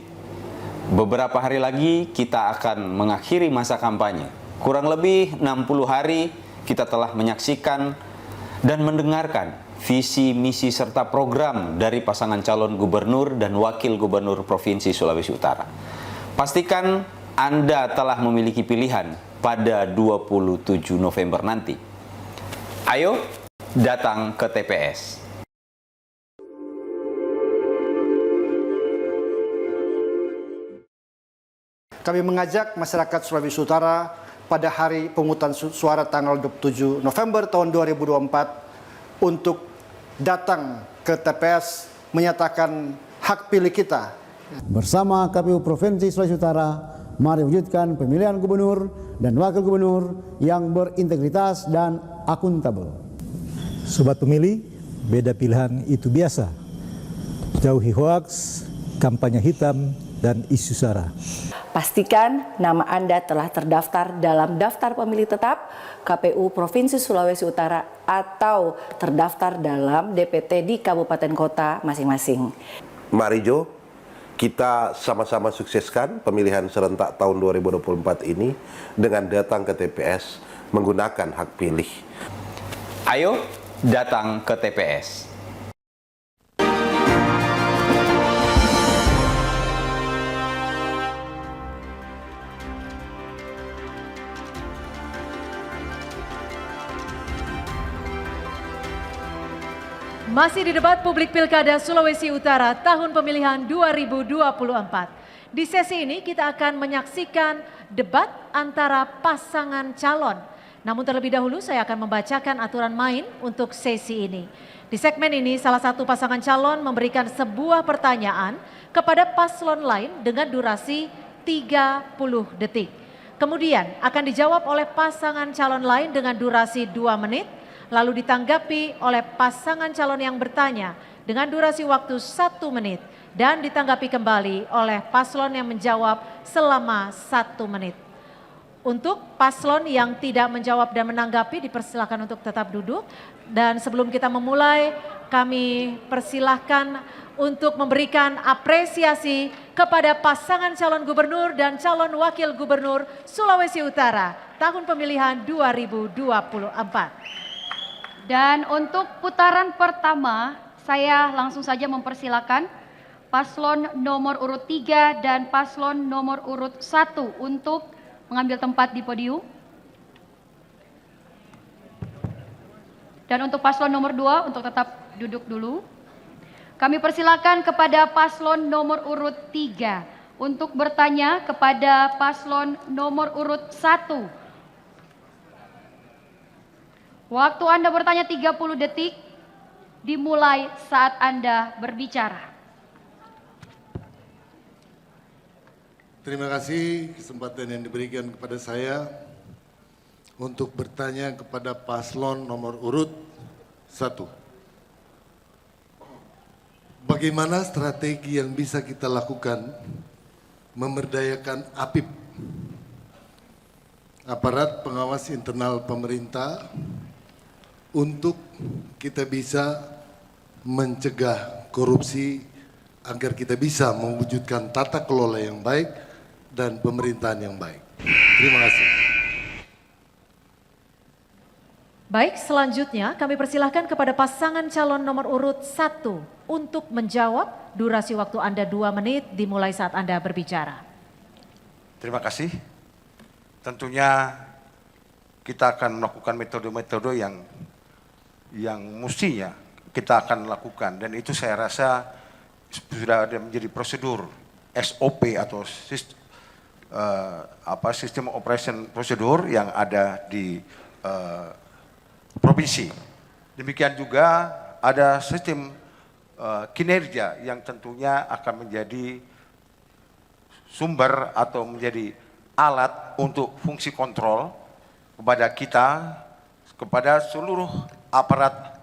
beberapa hari lagi kita akan mengakhiri masa kampanye. Kurang lebih 60 hari kita telah menyaksikan dan mendengarkan visi, misi, serta program dari pasangan calon gubernur dan wakil gubernur Provinsi Sulawesi Utara. Pastikan Anda telah memiliki pilihan pada 27 November nanti. Ayo datang ke TPS. Kami mengajak masyarakat Sulawesi Utara pada hari pemungutan suara tanggal 27 November tahun 2024 untuk datang ke TPS menyatakan hak pilih kita. Bersama KPU Provinsi Sulawesi Utara, mari wujudkan pemilihan gubernur dan wakil gubernur yang berintegritas dan akuntabel. Sobat pemilih, beda pilihan itu biasa. Jauhi hoaks, kampanye hitam, dan isu sara. Pastikan nama Anda telah terdaftar dalam daftar pemilih tetap KPU Provinsi Sulawesi Utara atau terdaftar dalam DPT di kabupaten kota masing-masing. Mari Jo, kita sama-sama sukseskan pemilihan serentak tahun 2024 ini dengan datang ke TPS menggunakan hak pilih. Ayo datang ke TPS. Masih di debat publik Pilkada Sulawesi Utara tahun pemilihan 2024. Di sesi ini kita akan menyaksikan debat antara pasangan calon. Namun terlebih dahulu saya akan membacakan aturan main untuk sesi ini. Di segmen ini salah satu pasangan calon memberikan sebuah pertanyaan kepada paslon lain dengan durasi 30 detik. Kemudian akan dijawab oleh pasangan calon lain dengan durasi 2 menit. Lalu ditanggapi oleh pasangan calon yang bertanya dengan durasi waktu 1 menit dan ditanggapi kembali oleh paslon yang menjawab selama 1 menit. Untuk paslon yang tidak menjawab dan menanggapi dipersilakan untuk tetap duduk, dan sebelum kita memulai kami persilahkan untuk memberikan apresiasi kepada pasangan calon gubernur dan calon wakil gubernur Sulawesi Utara tahun pemilihan 2024. Dan untuk putaran pertama, saya langsung saja mempersilakan paslon nomor urut 3 dan paslon nomor urut 1 untuk mengambil tempat di podium. Dan untuk paslon nomor 2 untuk tetap duduk dulu. Kami persilakan kepada paslon nomor urut 3 untuk bertanya kepada paslon nomor urut 1. Waktu Anda bertanya 30 detik, dimulai saat Anda berbicara. Terima kasih kesempatan yang diberikan kepada saya untuk bertanya kepada paslon nomor urut 1. Bagaimana strategi yang bisa kita lakukan memberdayakan APIP, aparat pengawas internal pemerintah, untuk kita bisa mencegah korupsi agar kita bisa mewujudkan tata kelola yang baik dan pemerintahan yang baik. Terima kasih. Baik, selanjutnya kami persilahkan kepada pasangan calon nomor urut 1 untuk menjawab. Durasi waktu Anda 2 menit dimulai saat Anda berbicara. Terima kasih. Tentunya kita akan melakukan metode-metode yang mestinya kita akan lakukan, dan itu saya rasa sudah ada menjadi prosedur SOP atau sistem operation prosedur yang ada di provinsi. Demikian juga ada sistem kinerja yang tentunya akan menjadi sumber atau menjadi alat untuk fungsi kontrol kepada kita, kepada seluruh aparat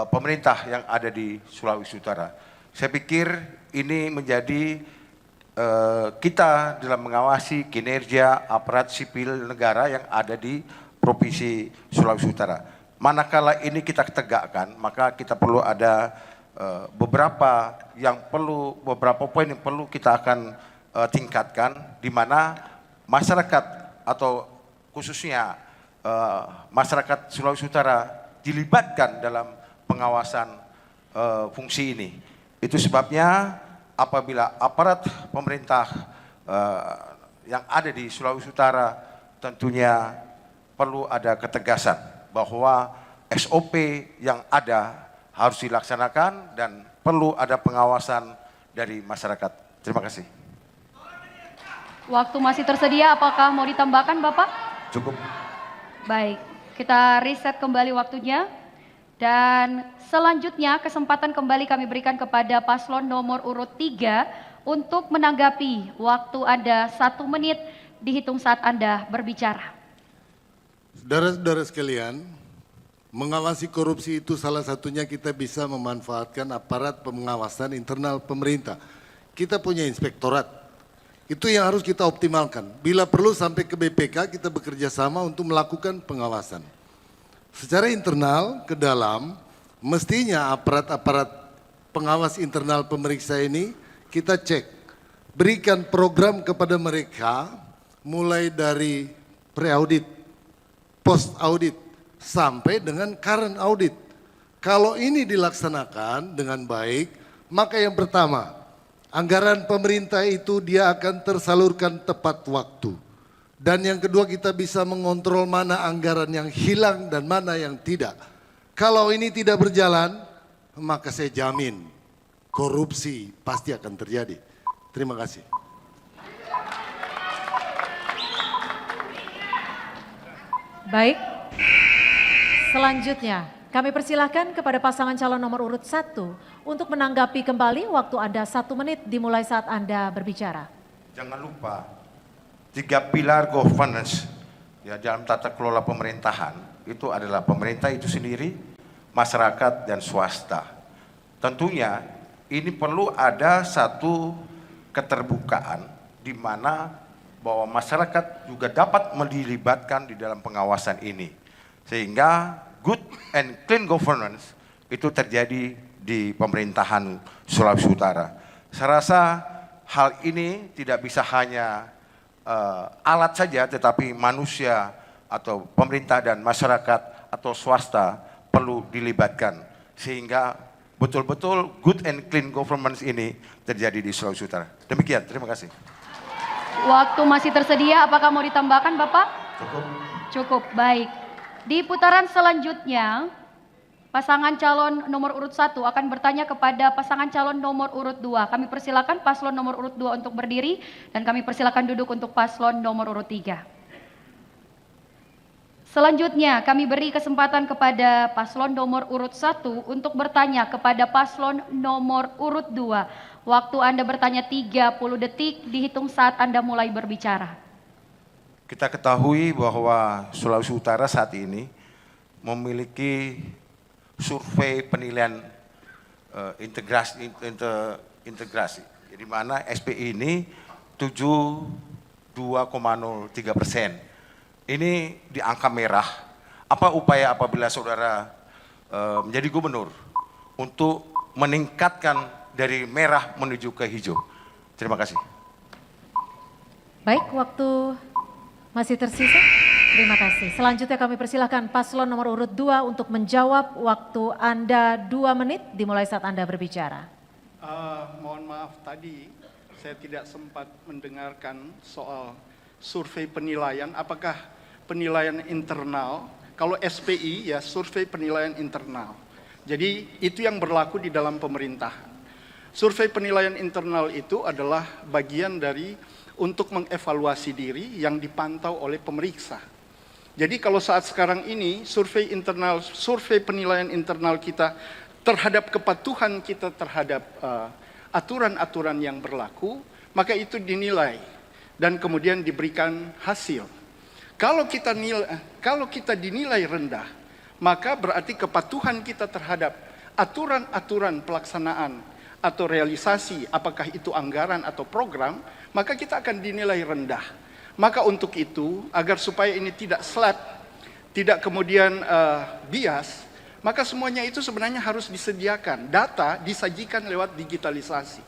pemerintah yang ada di Sulawesi Utara. Saya pikir ini menjadi kita dalam mengawasi kinerja aparat sipil negara yang ada di Provinsi Sulawesi Utara. Manakala ini kita tegakkan, maka kita perlu ada beberapa poin yang perlu kita akan tingkatkan, di mana masyarakat atau khususnya masyarakat Sulawesi Utara dilibatkan dalam pengawasan fungsi ini. Itu sebabnya apabila aparat pemerintah yang ada di Sulawesi Utara tentunya perlu ada ketegasan bahwa SOP yang ada harus dilaksanakan dan perlu ada pengawasan dari masyarakat. Terima kasih. Waktu masih tersedia, apakah mau ditambahkan Bapak? Cukup. Baik. Kita reset kembali waktunya, dan selanjutnya kesempatan kembali kami berikan kepada paslon nomor urut 3 untuk menanggapi. Waktu Anda 1 menit dihitung saat Anda berbicara. Saudara-saudara sekalian, mengawasi korupsi itu salah satunya kita bisa memanfaatkan aparat pengawasan internal pemerintah. Kita punya inspektorat, itu yang harus kita optimalkan. Bila perlu sampai ke BPK kita bekerja sama untuk melakukan pengawasan. Secara internal ke dalam, mestinya aparat-aparat pengawas internal pemeriksa ini kita cek. Berikan program kepada mereka mulai dari pre-audit, post-audit, sampai dengan current audit. Kalau ini dilaksanakan dengan baik, maka yang pertama, anggaran pemerintah itu dia akan tersalurkan tepat waktu. Dan yang kedua, kita bisa mengontrol mana anggaran yang hilang dan mana yang tidak. Kalau ini tidak berjalan, maka saya jamin korupsi pasti akan terjadi. Terima kasih. Baik, selanjutnya kami persilahkan kepada pasangan calon nomor urut 1 untuk menanggapi kembali. Waktu Anda 1 menit dimulai saat Anda berbicara. Jangan lupa 3 pilar governance ya dalam tata kelola pemerintahan itu adalah pemerintah itu sendiri, masyarakat dan swasta. Tentunya ini perlu ada satu keterbukaan di mana bahwa masyarakat juga dapat dilibatkan di dalam pengawasan ini. Sehingga good and clean governance itu terjadi di pemerintahan Sulawesi Utara. Saya rasa hal ini tidak bisa hanya alat saja, tetapi manusia atau pemerintah dan masyarakat atau swasta perlu dilibatkan. Sehingga betul-betul good and clean governance ini terjadi di Sulawesi Utara. Demikian, terima kasih. Waktu masih tersedia, apakah mau ditambahkan Bapak? Cukup. Cukup, baik. Di putaran selanjutnya, pasangan calon nomor urut 1 akan bertanya kepada pasangan calon nomor urut 2. Kami persilakan paslon nomor urut 2 untuk berdiri dan kami persilakan duduk untuk paslon nomor urut 3. Selanjutnya kami beri kesempatan kepada paslon nomor urut 1 untuk bertanya kepada paslon nomor urut 2. Waktu Anda bertanya 30 detik dihitung saat Anda mulai berbicara. Kita ketahui bahwa Sulawesi Utara saat ini memiliki survei penilaian integrasi, di mana SPI ini 72,03%. Ini di angka merah. Apa upaya apabila saudara menjadi gubernur untuk meningkatkan dari merah menuju ke hijau? Terima kasih. Baik, waktu masih tersisa. Terima kasih. Selanjutnya kami persilahkan paslon nomor urut 2 untuk menjawab. Waktu Anda 2 menit dimulai saat Anda berbicara. Mohon maaf, tadi saya tidak sempat mendengarkan soal survei penilaian. Apakah penilaian internal? Kalau SPI ya survei penilaian internal. Jadi itu yang berlaku di dalam pemerintahan. Survei penilaian internal itu adalah bagian dari untuk mengevaluasi diri yang dipantau oleh pemeriksa. Jadi kalau saat sekarang ini survei penilaian internal kita terhadap kepatuhan kita terhadap aturan-aturan yang berlaku, maka itu dinilai dan kemudian diberikan hasil. Kalau kita dinilai rendah, maka berarti kepatuhan kita terhadap aturan-aturan pelaksanaan atau realisasi, apakah itu anggaran atau program, maka kita akan dinilai rendah. Maka untuk itu, agar supaya ini tidak slap, tidak kemudian bias, maka semuanya itu sebenarnya harus disediakan. Data disajikan lewat digitalisasi.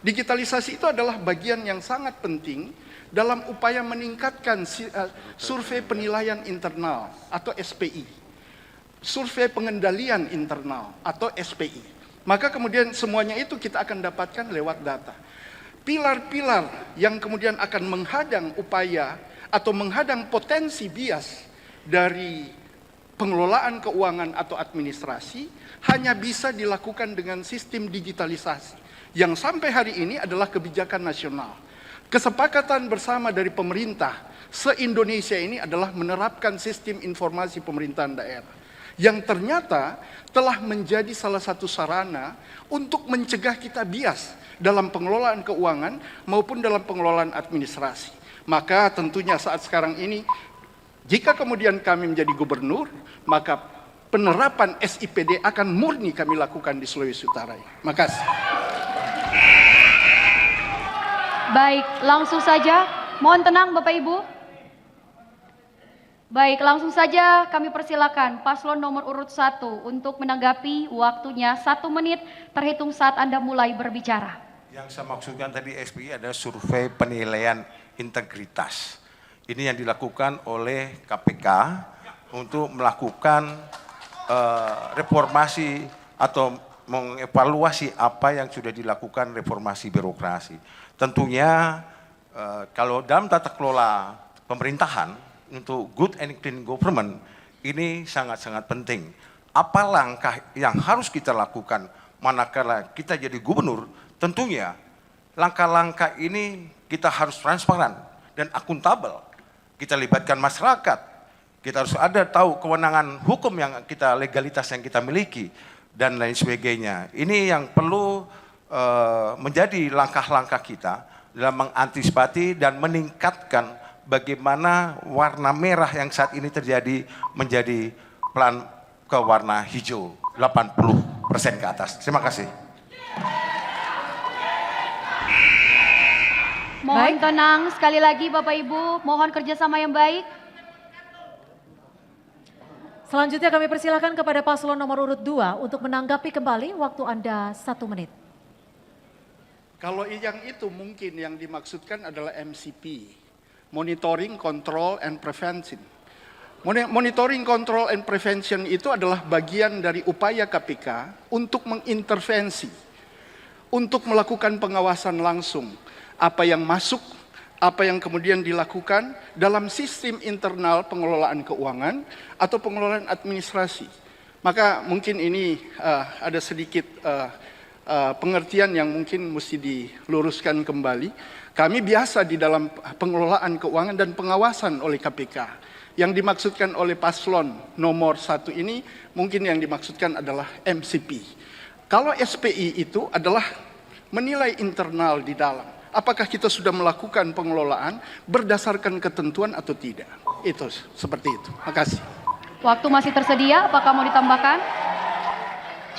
Digitalisasi itu adalah bagian yang sangat penting dalam upaya meningkatkan survei penilaian internal atau SPI. Survei pengendalian internal atau SPI. Maka kemudian semuanya itu kita akan dapatkan lewat data. Pilar-pilar yang kemudian akan menghadang upaya atau menghadang potensi bias dari pengelolaan keuangan atau administrasi hanya bisa dilakukan dengan sistem digitalisasi. Yang sampai hari ini adalah kebijakan nasional. Kesepakatan bersama dari pemerintah se-Indonesia ini adalah menerapkan sistem informasi pemerintahan daerah. Yang ternyata telah menjadi salah satu sarana untuk mencegah kita bias dalam pengelolaan keuangan maupun dalam pengelolaan administrasi. Maka tentunya saat sekarang ini, jika kemudian kami menjadi gubernur, maka penerapan SIPD akan murni kami lakukan di Sulawesi Utara. Makasih. Baik, langsung saja. Mohon tenang Bapak Ibu. Baik, langsung saja kami persilakan paslon nomor urut 1 untuk menanggapi. Waktunya 1 menit terhitung saat Anda mulai berbicara. Yang saya maksudkan tadi SPI adalah survei penilaian integritas. Ini yang dilakukan oleh KPK untuk melakukan reformasi atau mengevaluasi apa yang sudah dilakukan reformasi birokrasi. Tentunya kalau dalam tata kelola pemerintahan, untuk good and clean government ini sangat-sangat penting. apa langkah yang harus kita lakukan manakala kita jadi gubernur. Tentunya langkah-langkah ini kita harus transparan dan akuntabel. Kita libatkan masyarakat, kita harus ada tahu kewenangan hukum yang kita, legalitas yang kita miliki, dan lain sebagainya. Ini yang perlu menjadi langkah-langkah kita dalam mengantisipasi dan meningkatkan bagaimana warna merah yang saat ini terjadi menjadi pelan ke warna hijau 80% ke atas. Terima kasih. Mohon tenang sekali lagi Bapak Ibu, mohon kerjasama yang baik. Selanjutnya kami persilakan kepada paslon nomor urut 2 untuk menanggapi kembali, waktu Anda 1 menit. Kalau yang itu mungkin yang dimaksudkan adalah MCP, Monitoring, Control, and Prevention. Monitoring, Control, and Prevention itu adalah bagian dari upaya KPK untuk mengintervensi, untuk melakukan pengawasan langsung, apa yang masuk, apa yang kemudian dilakukan dalam sistem internal pengelolaan keuangan atau pengelolaan administrasi. Maka mungkin ini ada sedikit pengertian yang mungkin mesti diluruskan kembali. Kami biasa di dalam pengelolaan keuangan dan pengawasan oleh KPK. Yang dimaksudkan oleh paslon nomor 1 ini mungkin yang dimaksudkan adalah MCP. Kalau SPI itu adalah menilai internal di dalam. Apakah kita sudah melakukan pengelolaan berdasarkan ketentuan atau tidak? Itu seperti itu. Makasih. Waktu masih tersedia, apakah mau ditambahkan?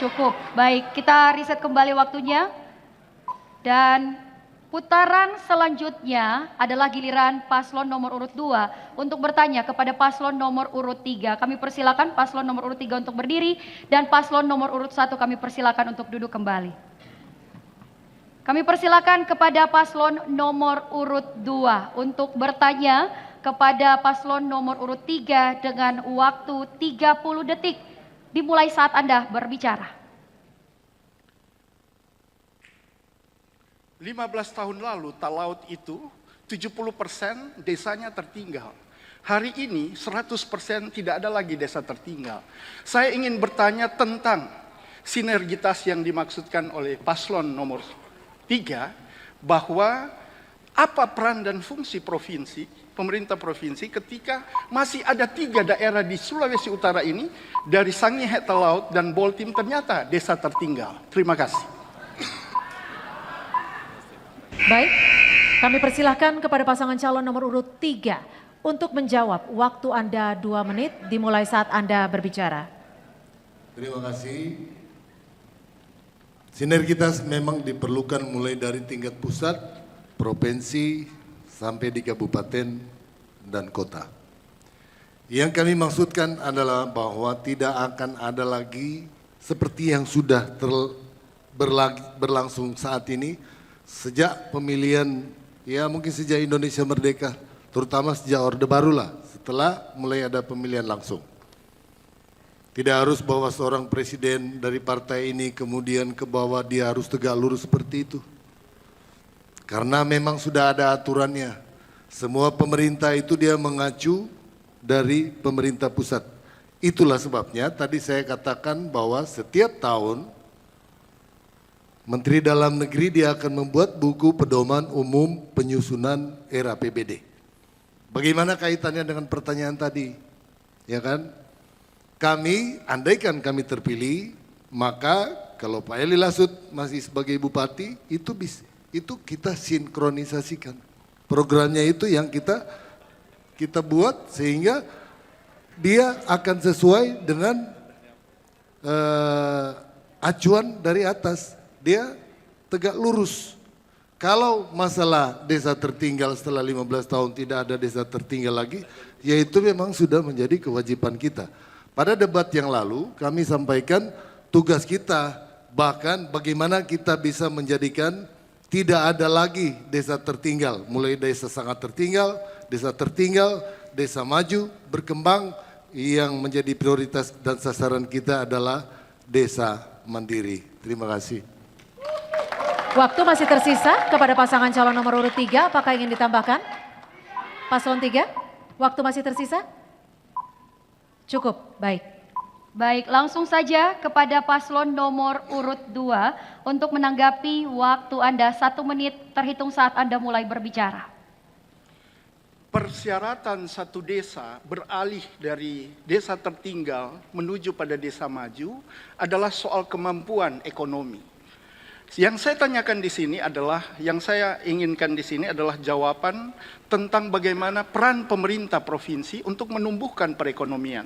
Cukup. Baik, kita riset kembali waktunya. Dan putaran selanjutnya adalah giliran paslon nomor urut 2 untuk bertanya kepada paslon nomor urut 3. Kami persilakan paslon nomor urut 3 untuk berdiri dan paslon nomor urut 1 kami persilakan untuk duduk kembali. Kami persilakan kepada paslon nomor urut 2 untuk bertanya kepada paslon nomor urut 3 dengan waktu 30 detik dimulai saat Anda berbicara. 15 tahun lalu Talaut itu 70% desanya tertinggal. Hari ini 100% tidak ada lagi desa tertinggal. Saya ingin bertanya tentang sinergitas yang dimaksudkan oleh paslon nomor 3, bahwa apa peran dan fungsi provinsi, pemerintah provinsi ketika masih ada 3 daerah di Sulawesi Utara ini, dari Sangihe, Talaut, dan Boltim ternyata desa tertinggal. Terima kasih. Baik, kami persilahkan kepada pasangan calon nomor urut 3 untuk menjawab. Waktu Anda 2 menit dimulai saat Anda berbicara. Terima kasih. Sinergitas memang diperlukan mulai dari tingkat pusat, provinsi, sampai di kabupaten dan kota. Yang kami maksudkan adalah bahwa tidak akan ada lagi seperti yang sudah berlangsung saat ini, sejak pemilihan, ya mungkin sejak Indonesia merdeka, terutama sejak Orde Baru lah, setelah mulai ada pemilihan langsung. Tidak harus bahwa seorang presiden dari partai ini kemudian ke bawah dia harus tegak lurus seperti itu. Karena memang sudah ada aturannya. Semua pemerintah itu dia mengacu dari pemerintah pusat. Itulah sebabnya tadi saya katakan bahwa setiap tahun Menteri Dalam Negeri dia akan membuat buku pedoman umum penyusunan era APBD. Bagaimana kaitannya dengan pertanyaan tadi? Ya kan? Kami, andaikan kami terpilih, maka kalau Pak Eli Lasut masih sebagai bupati, itu kita sinkronisasikan. Programnya itu yang kita buat sehingga dia akan sesuai dengan acuan dari atas. Dia tegak lurus. Kalau masalah desa tertinggal setelah 15 tahun tidak ada desa tertinggal lagi, ya itu memang sudah menjadi kewajiban kita. Pada debat yang lalu kami sampaikan tugas kita, bahkan bagaimana kita bisa menjadikan tidak ada lagi desa tertinggal. Mulai desa sangat tertinggal, desa maju, berkembang, yang menjadi prioritas dan sasaran kita adalah desa mandiri. Terima kasih. Waktu masih tersisa kepada pasangan calon nomor urut 3, apakah ingin ditambahkan? Paslon 3, waktu masih tersisa? Cukup, baik. Baik, langsung saja kepada paslon nomor urut 2 untuk menanggapi. Waktu Anda 1 menit terhitung saat Anda mulai berbicara. Persyaratan satu desa beralih dari desa tertinggal menuju pada desa maju adalah soal kemampuan ekonomi. Yang saya tanyakan di sini adalah, yang saya inginkan di sini adalah jawaban tentang bagaimana peran pemerintah provinsi untuk menumbuhkan perekonomian.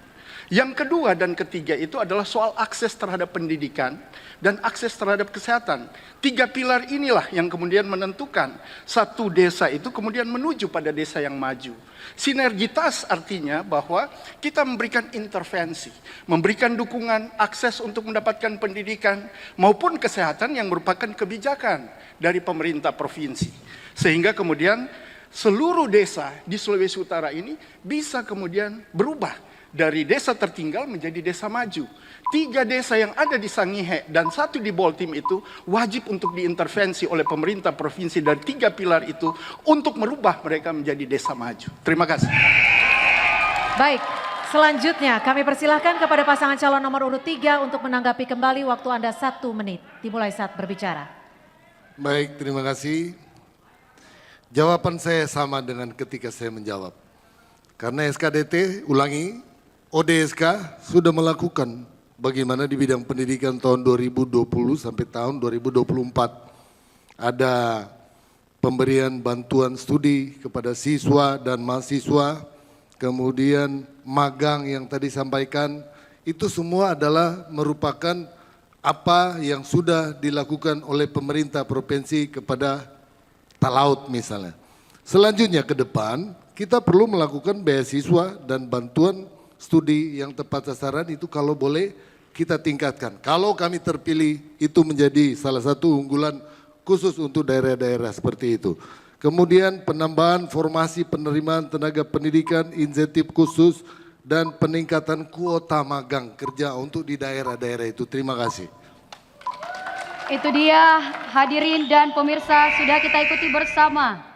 Yang kedua dan ketiga itu adalah soal akses terhadap pendidikan dan akses terhadap kesehatan. 3 pilar inilah yang kemudian menentukan satu desa itu kemudian menuju pada desa yang maju. Sinergitas artinya bahwa kita memberikan intervensi, memberikan dukungan akses untuk mendapatkan pendidikan maupun kesehatan yang merupakan kebijakan dari pemerintah provinsi. Sehingga kemudian seluruh desa di Sulawesi Utara ini bisa kemudian berubah dari desa tertinggal menjadi desa maju. 3 desa yang ada di Sangihe dan 1 di Boltim itu wajib untuk diintervensi oleh pemerintah provinsi dari 3 pilar itu untuk merubah mereka menjadi desa maju. Terima kasih. Baik, selanjutnya kami persilahkan kepada pasangan calon nomor urut 3 untuk menanggapi kembali. Waktu Anda 1 menit dimulai saat berbicara. Baik, terima kasih. Jawaban saya sama dengan ketika saya menjawab. Karena SKDT, ulangi, ODSK sudah melakukan bagaimana di bidang pendidikan tahun 2020 sampai tahun 2024. Ada pemberian bantuan studi kepada siswa dan mahasiswa, kemudian magang yang tadi sampaikan, itu semua adalah merupakan apa yang sudah dilakukan oleh pemerintah provinsi kepada Talaut misalnya. Selanjutnya ke depan, kita perlu melakukan beasiswa dan bantuan studi yang tepat sasaran itu kalau boleh kita tingkatkan. Kalau kami terpilih itu menjadi salah satu unggulan khusus untuk daerah-daerah seperti itu. Kemudian penambahan formasi penerimaan tenaga pendidikan, insentif khusus, dan peningkatan kuota magang kerja untuk di daerah-daerah itu. Terima kasih. Itu dia hadirin dan pemirsa, sudah kita ikuti bersama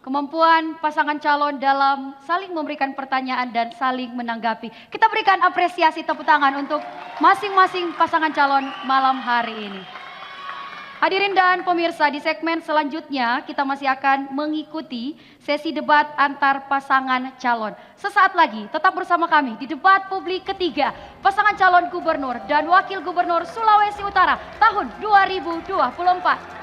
kemampuan pasangan calon dalam saling memberikan pertanyaan dan saling menanggapi. Kita berikan apresiasi tepuk tangan untuk masing-masing pasangan calon malam hari ini. Hadirin dan pemirsa, di segmen selanjutnya kita masih akan mengikuti sesi debat antar pasangan calon. Sesaat lagi tetap bersama kami di debat publik ketiga pasangan calon gubernur dan wakil gubernur Sulawesi Utara tahun 2024.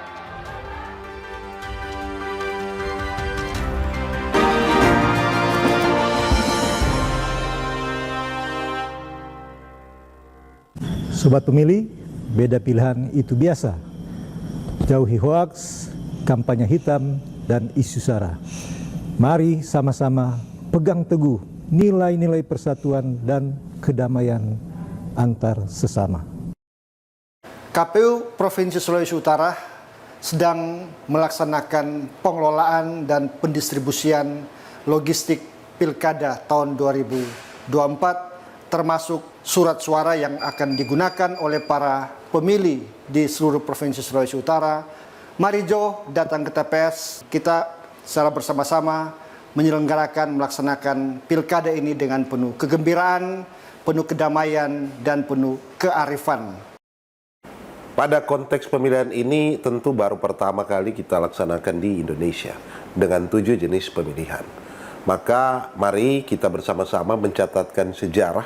Sobat pemilih, beda pilihan itu biasa. Jauhi hoaks, kampanye hitam, dan isu sara. Mari sama-sama pegang teguh nilai-nilai persatuan dan kedamaian antar sesama. KPU Provinsi Sulawesi Utara sedang melaksanakan pengelolaan dan pendistribusian logistik Pilkada tahun 2024, termasuk surat suara yang akan digunakan oleh para pemilih di seluruh Provinsi Sulawesi Utara. Mari Jo datang ke TPS, kita secara bersama-sama melaksanakan pilkada ini dengan penuh kegembiraan, penuh kedamaian, dan penuh kearifan. Pada konteks pemilihan ini tentu baru pertama kali kita laksanakan di Indonesia dengan 7 jenis pemilihan. Maka mari kita bersama-sama mencatatkan sejarah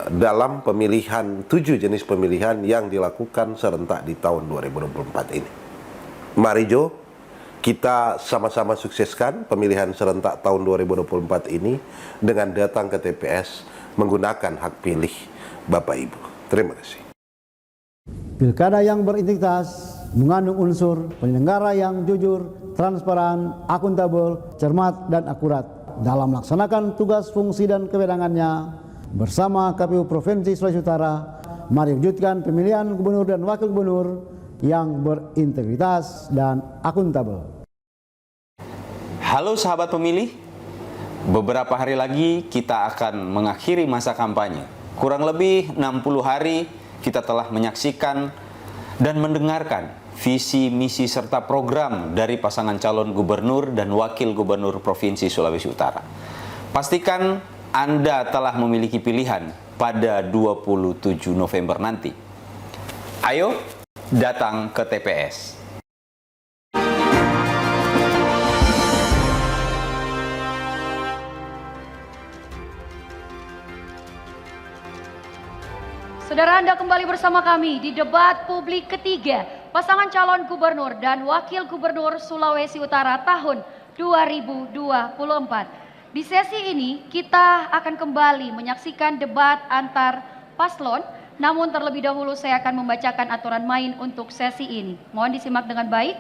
dalam pemilihan 7 jenis pemilihan yang dilakukan serentak di tahun 2024 ini. Mari Jo, kita sama-sama sukseskan pemilihan serentak tahun 2024 ini dengan datang ke TPS menggunakan hak pilih Bapak Ibu. Terima kasih. Pilkada yang berintegritas, mengandung unsur penyelenggara yang jujur, transparan, akuntabel, cermat, dan akurat dalam melaksanakan tugas, fungsi, dan kewenangannya. Bersama KPU Provinsi Sulawesi Utara, mari wujudkan pemilihan gubernur dan wakil gubernur yang berintegritas dan akuntabel. Halo sahabat pemilih, beberapa hari lagi kita akan mengakhiri masa kampanye. Kurang lebih 60 hari kita telah menyaksikan dan mendengarkan visi, misi, serta program dari pasangan calon gubernur dan wakil gubernur Provinsi Sulawesi Utara. Pastikan Anda telah memiliki pilihan pada 27 November nanti. Ayo datang ke TPS. Saudara, Anda kembali bersama kami di debat publik ketiga pasangan calon gubernur dan wakil gubernur Sulawesi Utara tahun 2024. Di sesi ini kita akan kembali menyaksikan debat antar paslon, namun terlebih dahulu saya akan membacakan aturan main untuk sesi ini. Mohon disimak dengan baik.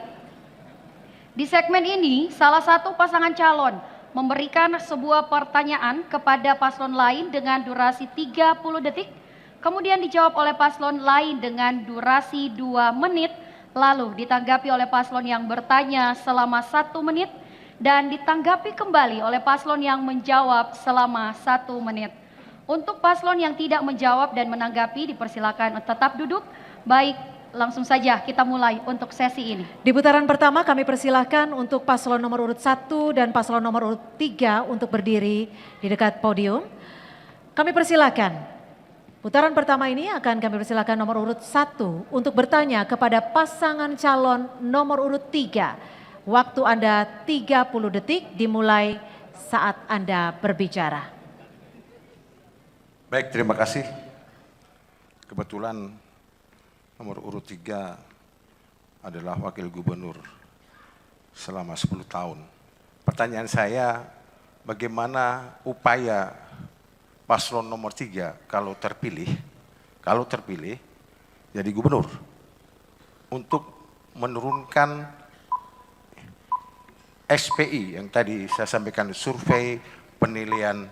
Di segmen ini, salah satu pasangan calon memberikan sebuah pertanyaan kepada paslon lain dengan durasi 30 detik, kemudian dijawab oleh paslon lain dengan durasi 2 menit, lalu ditanggapi oleh paslon yang bertanya selama 1 menit, dan ditanggapi kembali oleh paslon yang menjawab selama 1 menit. Untuk paslon yang tidak menjawab dan menanggapi dipersilakan tetap duduk. Baik, langsung saja kita mulai untuk sesi ini. Di putaran pertama kami persilahkan untuk paslon nomor urut 1 dan paslon nomor urut 3 untuk berdiri di dekat podium. Kami persilahkan. Putaran pertama ini akan kami persilakan nomor urut 1 untuk bertanya kepada pasangan calon nomor urut 3. Waktu Anda 30 detik dimulai saat Anda berbicara. Baik, terima kasih. Kebetulan nomor urut 3 adalah wakil gubernur selama 10 tahun. Pertanyaan saya, bagaimana upaya paslon nomor 3 kalau terpilih jadi gubernur untuk menurunkan SPI yang tadi saya sampaikan, survei penilaian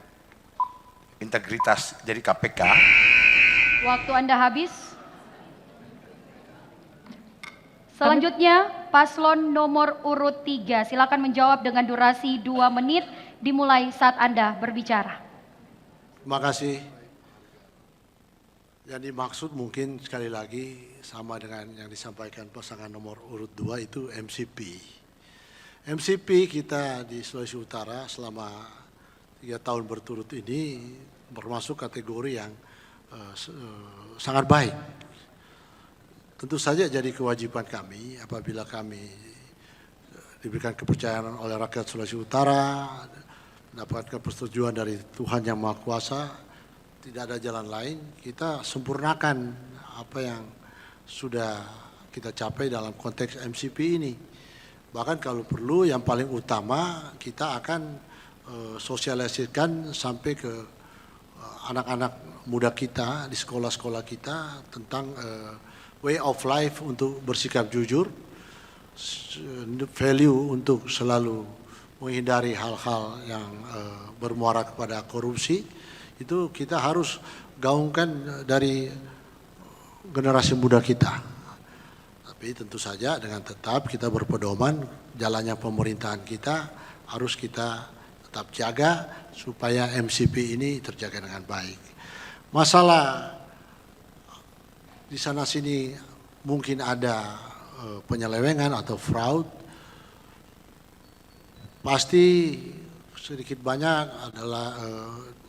integritas jadi KPK. Waktu Anda habis. Selanjutnya paslon nomor urut 3, silakan menjawab dengan durasi 2 menit dimulai saat Anda berbicara. Terima kasih. Yang dimaksud mungkin sekali lagi sama dengan yang disampaikan pasangan nomor urut 2 itu MCP. MCP kita di Sulawesi Utara selama 3 tahun berturut ini termasuk kategori yang sangat baik. Tentu saja jadi kewajiban kami apabila kami diberikan kepercayaan oleh rakyat Sulawesi Utara, mendapatkan persetujuan dari Tuhan Yang Maha Kuasa, tidak ada jalan lain, kita sempurnakan apa yang sudah kita capai dalam konteks MCP ini. Bahkan kalau perlu yang paling utama kita akan sosialisasikan sampai ke anak-anak muda kita di sekolah-sekolah kita tentang way of life untuk bersikap jujur, value untuk selalu menghindari hal-hal yang bermuara kepada korupsi. Itu kita harus gaungkan dari generasi muda kita. Tapi tentu saja dengan tetap kita berpedoman jalannya pemerintahan kita harus kita tetap jaga supaya MCP ini terjaga dengan baik. Masalah di sana sini mungkin ada penyelewengan atau fraud, pasti sedikit banyak adalah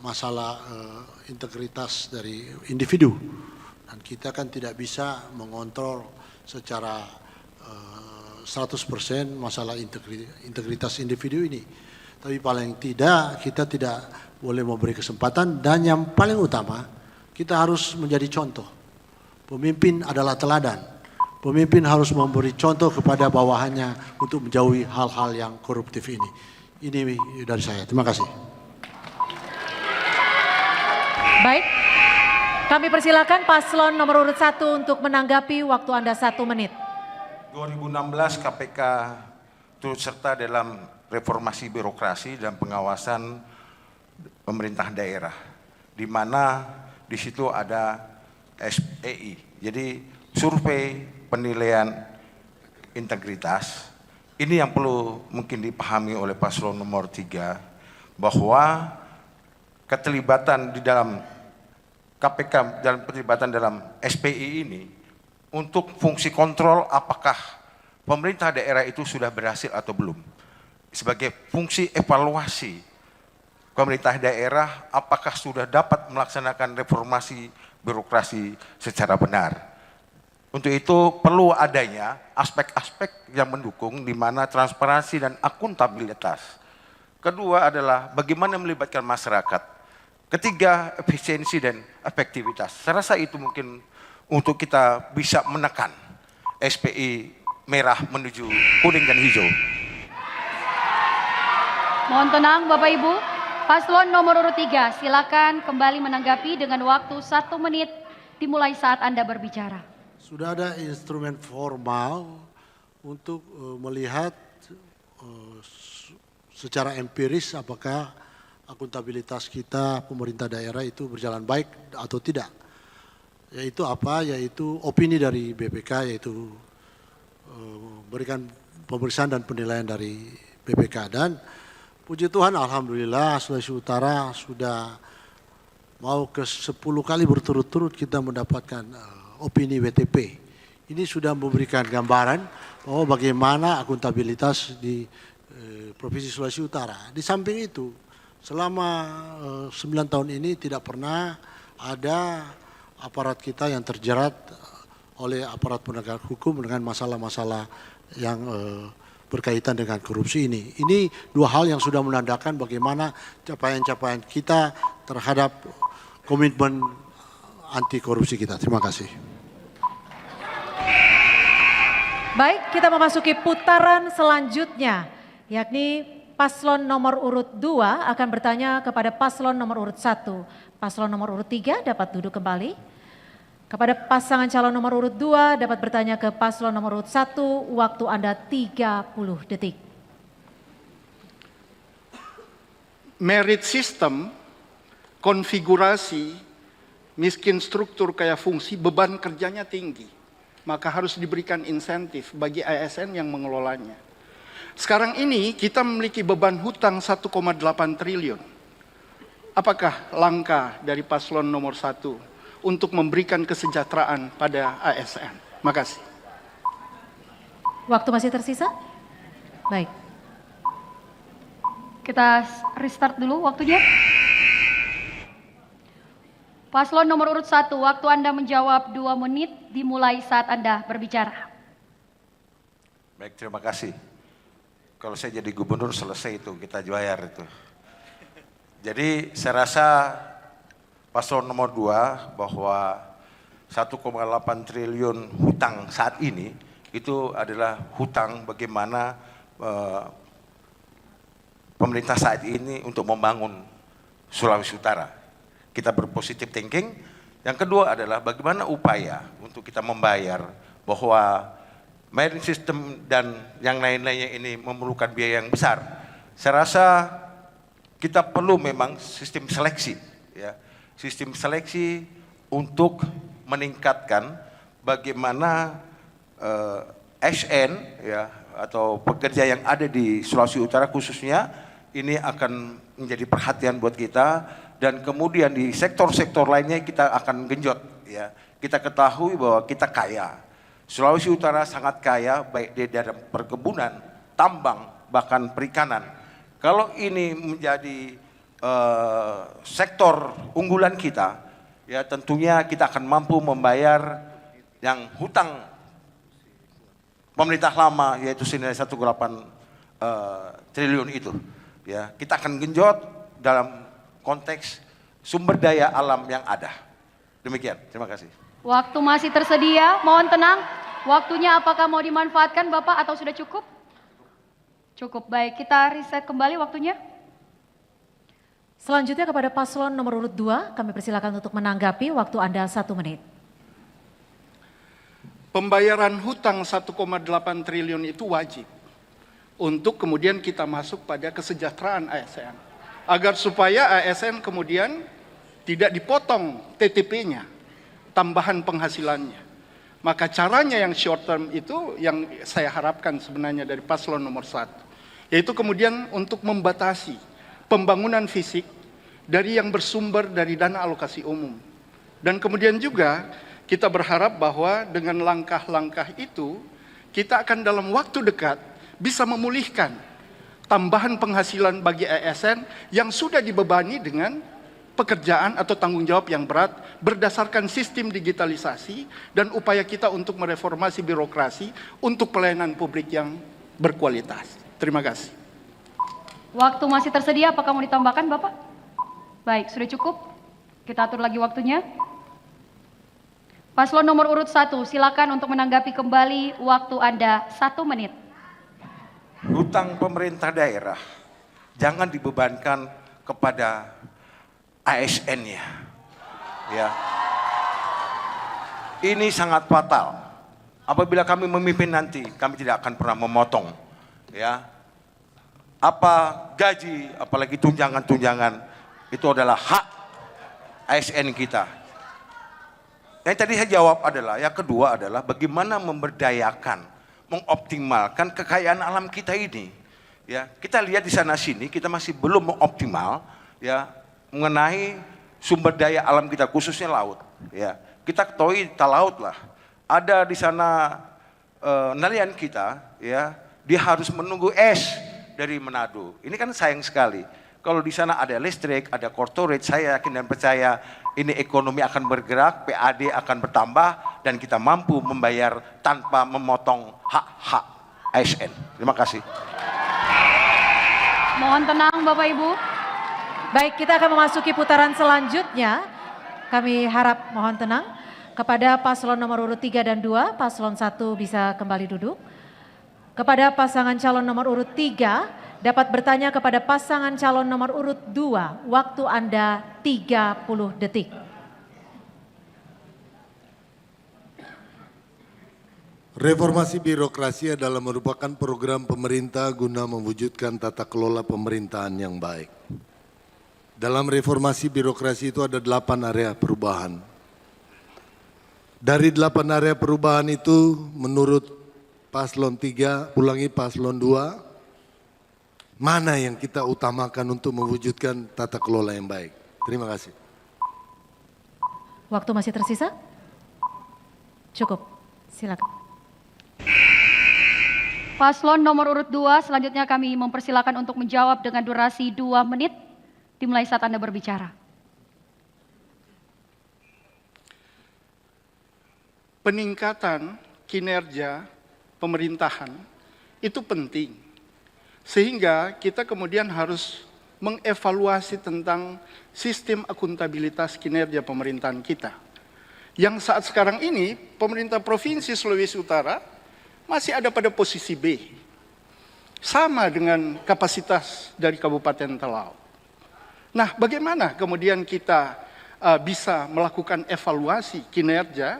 masalah integritas dari individu, dan kita kan tidak bisa mengontrol secara 100% masalah integritas individu ini. Tapi paling tidak kita tidak boleh memberi kesempatan, dan yang paling utama kita harus menjadi contoh. Pemimpin adalah teladan. Pemimpin harus memberi contoh kepada bawahannya untuk menjauhi hal-hal yang koruptif ini. Ini dari saya. Terima kasih. Baik, kami persilakan paslon nomor urut 1 untuk menanggapi. Waktu Anda 1 menit. 2016 KPK turut serta dalam reformasi birokrasi dan pengawasan pemerintah daerah, di mana di situ ada SPI, jadi survei penilaian integritas. Ini yang perlu mungkin dipahami oleh paslon nomor 3, bahwa keterlibatan di dalam KPK dalam keterlibatan dalam SPI ini untuk fungsi kontrol apakah pemerintah daerah itu sudah berhasil atau belum, sebagai fungsi evaluasi pemerintah daerah apakah sudah dapat melaksanakan reformasi birokrasi secara benar. Untuk itu perlu adanya aspek-aspek yang mendukung di mana transparansi dan akuntabilitas. Kedua adalah bagaimana melibatkan masyarakat. Ketiga, efisiensi dan efektivitas. Saya rasa itu mungkin untuk kita bisa menekan SPI merah menuju kuning dan hijau. Mohon tenang Bapak Ibu. Paslon nomor urut 3, silakan kembali menanggapi dengan waktu 1 menit dimulai saat Anda berbicara. Sudah ada instrumen formal untuk melihat secara empiris apakah akuntabilitas kita pemerintah daerah itu berjalan baik atau tidak. Yaitu apa? Yaitu opini dari BPK, yaitu berikan pemeriksaan dan penilaian dari BPK. Dan puji Tuhan alhamdulillah Sulawesi Utara sudah mau ke 10 kali berturut-turut kita mendapatkan opini WTP. Ini sudah memberikan gambaran bahwa bagaimana akuntabilitas di Provinsi Sulawesi Utara. Di samping itu, selama 9 tahun ini tidak pernah ada aparat kita yang terjerat oleh aparat penegak hukum dengan masalah-masalah yang berkaitan dengan korupsi ini. Ini dua hal yang sudah menandakan bagaimana capaian-capaian kita terhadap komitmen anti korupsi kita. Terima kasih. Baik, kita memasuki putaran selanjutnya, yakni paslon nomor urut 2 akan bertanya kepada paslon nomor urut 1. Paslon nomor urut 3 dapat duduk kembali. Kepada pasangan calon nomor urut 2 dapat bertanya ke paslon nomor urut 1, waktu Anda 30 detik. Merit system, konfigurasi, miskin struktur kaya fungsi, beban kerjanya tinggi. Maka harus diberikan insentif bagi ASN yang mengelolanya. Sekarang ini kita memiliki beban hutang 1,8 triliun. Apakah langkah dari paslon nomor 1 untuk memberikan kesejahteraan pada ASN? Makasih. Waktu masih tersisa? Baik. Kita restart dulu waktunya. Paslon nomor urut 1, waktu Anda menjawab 2 menit dimulai saat Anda berbicara. Baik, terima kasih. Kalau saya jadi gubernur selesai itu, kita bayar itu. Jadi saya rasa paslon nomor 2 bahwa 1,8 triliun hutang saat ini itu adalah hutang bagaimana pemerintah saat ini untuk membangun Sulawesi Utara. Kita berpositif thinking. Yang kedua adalah bagaimana upaya untuk kita membayar bahwa merit system dan yang lain-lainnya ini memerlukan biaya yang besar. Saya rasa kita perlu memang sistem seleksi, ya, sistem seleksi untuk meningkatkan bagaimana SN, ya, atau pekerja yang ada di Sulawesi Utara khususnya ini akan menjadi perhatian buat kita. Dan kemudian di sektor-sektor lainnya kita akan genjot, ya. Kita ketahui bahwa kita kaya. Sulawesi Utara sangat kaya baik di dalam perkebunan, tambang, bahkan perikanan. Kalau ini menjadi sektor unggulan kita, ya tentunya kita akan mampu membayar yang hutang pemerintah lama yaitu senilai 1,8 triliun itu. Ya, kita akan genjot dalam konteks sumber daya alam yang ada. Demikian, terima kasih. Waktu masih tersedia, mohon tenang. Waktunya apakah mau dimanfaatkan Bapak atau sudah cukup? Cukup, baik. Kita reset kembali waktunya. Selanjutnya kepada paslon nomor urut 2, kami persilakan untuk menanggapi, waktu Anda 1 menit. Pembayaran hutang 1,8 triliun itu wajib untuk kemudian kita masuk pada kesejahteraan ASN. Agar supaya ASN kemudian tidak dipotong TTP-nya, tambahan penghasilannya. Maka caranya yang short term itu yang saya harapkan sebenarnya dari paslon nomor 1. Yaitu kemudian untuk membatasi pembangunan fisik dari yang bersumber dari dana alokasi umum. Dan kemudian juga kita berharap bahwa dengan langkah-langkah itu kita akan dalam waktu dekat bisa memulihkan tambahan penghasilan bagi ASN yang sudah dibebani dengan pekerjaan atau tanggung jawab yang berat berdasarkan sistem digitalisasi dan upaya kita untuk mereformasi birokrasi untuk pelayanan publik yang berkualitas. Terima kasih. Waktu masih tersedia, apakah mau ditambahkan Bapak? Baik, sudah cukup. Kita atur lagi waktunya. Paslon nomor urut 1, silakan untuk menanggapi kembali, waktu Anda 1 menit. Hutang pemerintah daerah jangan dibebankan kepada ASN-nya. Ya. Ini sangat fatal. Apabila kami memimpin nanti, kami tidak akan pernah memotong, ya, apa gaji, apalagi tunjangan-tunjangan, itu adalah hak ASN kita. Yang tadi saya jawab adalah, yang kedua adalah bagaimana memberdayakan, mengoptimalkan kekayaan alam kita ini. Ya, kita lihat di sana sini kita masih belum mengoptimal, ya, mengenai sumber daya alam kita khususnya laut. Ya, kita ketahui laut lah. Ada di sana nelayan kita, ya, dia harus menunggu es dari Manado. Ini kan sayang sekali. Kalau di sana ada listrik, ada corporate, saya yakin dan percaya ini ekonomi akan bergerak, PAD akan bertambah, dan kita mampu membayar tanpa memotong hak-hak ASN. Terima kasih. Mohon tenang Bapak Ibu. Baik, kita akan memasuki putaran selanjutnya. Kami harap mohon tenang. Kepada paslon nomor urut 3 dan 2, paslon 1 bisa kembali duduk. Kepada pasangan calon nomor urut 3, dapat bertanya kepada pasangan calon nomor urut 2, waktu Anda 30 detik. Reformasi birokrasi adalah merupakan program pemerintah guna mewujudkan tata kelola pemerintahan yang baik. Dalam reformasi birokrasi itu ada 8 area perubahan. Dari 8 area perubahan itu menurut paslon 3, ulangi paslon 2, mana yang kita utamakan untuk mewujudkan tata kelola yang baik? Terima kasih. Waktu masih tersisa? Cukup, silakan. Paslon nomor urut 2, selanjutnya kami mempersilakan untuk menjawab dengan durasi 2 menit, dimulai saat Anda berbicara. Peningkatan kinerja pemerintahan itu penting. Sehingga kita kemudian harus mengevaluasi tentang sistem akuntabilitas kinerja pemerintahan kita. Yang saat sekarang ini pemerintah Provinsi Sulawesi Utara masih ada pada posisi B. Sama dengan kapasitas dari Kabupaten Talaut. Nah, bagaimana kemudian kita bisa melakukan evaluasi kinerja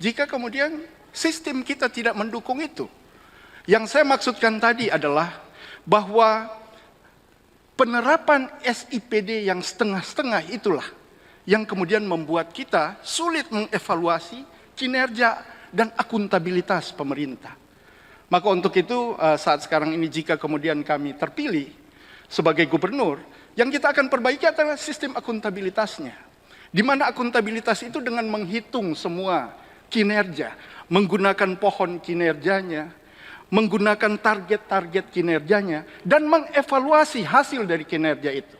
jika kemudian sistem kita tidak mendukung itu? Yang saya maksudkan tadi adalah bahwa penerapan SIPD yang setengah-setengah itulah yang kemudian membuat kita sulit mengevaluasi kinerja dan akuntabilitas pemerintah. Maka untuk itu saat sekarang ini jika kemudian kami terpilih sebagai gubernur, yang kita akan perbaiki adalah sistem akuntabilitasnya. Di mana akuntabilitas itu dengan menghitung semua kinerja, menggunakan pohon kinerjanya, menggunakan target-target kinerjanya, dan mengevaluasi hasil dari kinerja itu.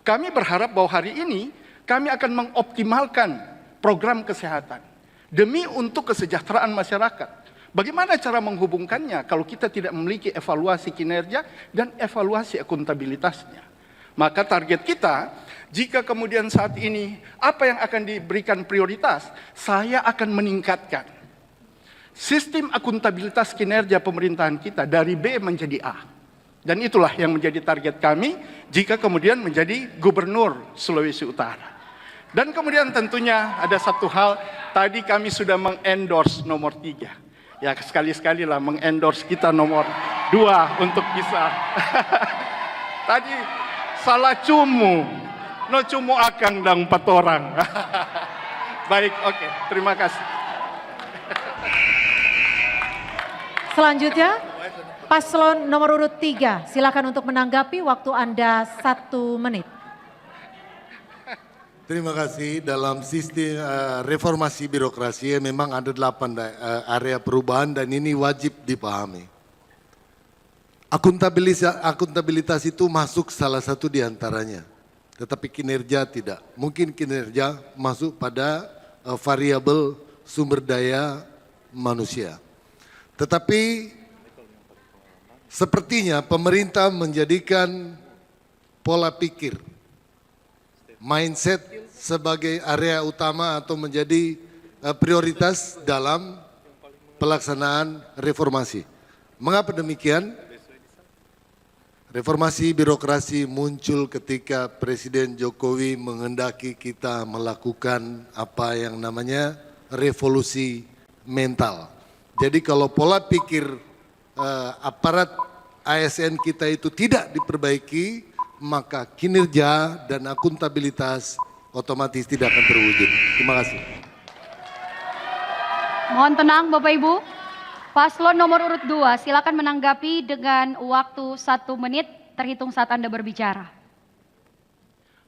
Kami berharap bahwa hari ini kami akan mengoptimalkan program kesehatan demi untuk kesejahteraan masyarakat. Bagaimana cara menghubungkannya kalau kita tidak memiliki evaluasi kinerja dan evaluasi akuntabilitasnya? Maka target kita, jika kemudian saat ini apa yang akan diberikan prioritas, saya akan meningkatkan sistem akuntabilitas kinerja pemerintahan kita dari B menjadi A. Dan itulah yang menjadi target kami jika kemudian menjadi gubernur Sulawesi Utara. Dan kemudian tentunya ada satu hal, tadi kami sudah mengendorse nomor 3. Ya sekali-sekali lah mengendorse kita nomor 2 untuk bisa. Tadi salah cumu, no cumu akang dang 4 orang. Baik, oke, terima kasih. Selanjutnya, paslon nomor urut 3, silakan untuk menanggapi, waktu Anda 1 menit. Terima kasih. Dalam sistem reformasi birokrasi memang ada 8 area perubahan dan ini wajib dipahami. Akuntabilitas itu masuk salah satu di antaranya, tetapi kinerja tidak. Mungkin kinerja masuk pada variabel sumber daya manusia. Tetapi sepertinya pemerintah menjadikan pola pikir, mindset sebagai area utama atau menjadi prioritas dalam pelaksanaan reformasi. Mengapa demikian? Reformasi birokrasi muncul ketika Presiden Jokowi menghendaki kita melakukan apa yang namanya revolusi mental. Jadi kalau pola pikir aparat ASN kita itu tidak diperbaiki, maka kinerja dan akuntabilitas otomatis tidak akan terwujud. Terima kasih. Mohon tenang Bapak Ibu. Paslon nomor urut 2 silakan menanggapi dengan waktu 1 menit terhitung saat Anda berbicara.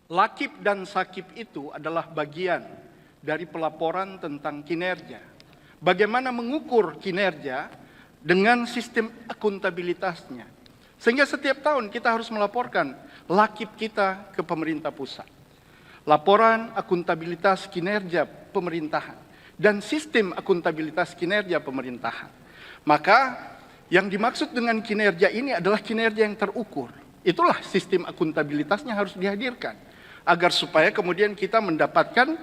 Lakip dan sakip itu adalah bagian dari pelaporan tentang kinerja. Bagaimana mengukur kinerja dengan sistem akuntabilitasnya. Sehingga setiap tahun kita harus melaporkan lakip kita ke pemerintah pusat. Laporan akuntabilitas kinerja pemerintahan dan sistem akuntabilitas kinerja pemerintahan. Maka yang dimaksud dengan kinerja ini adalah kinerja yang terukur. Itulah sistem akuntabilitasnya harus dihadirkan. Agar supaya kemudian kita mendapatkan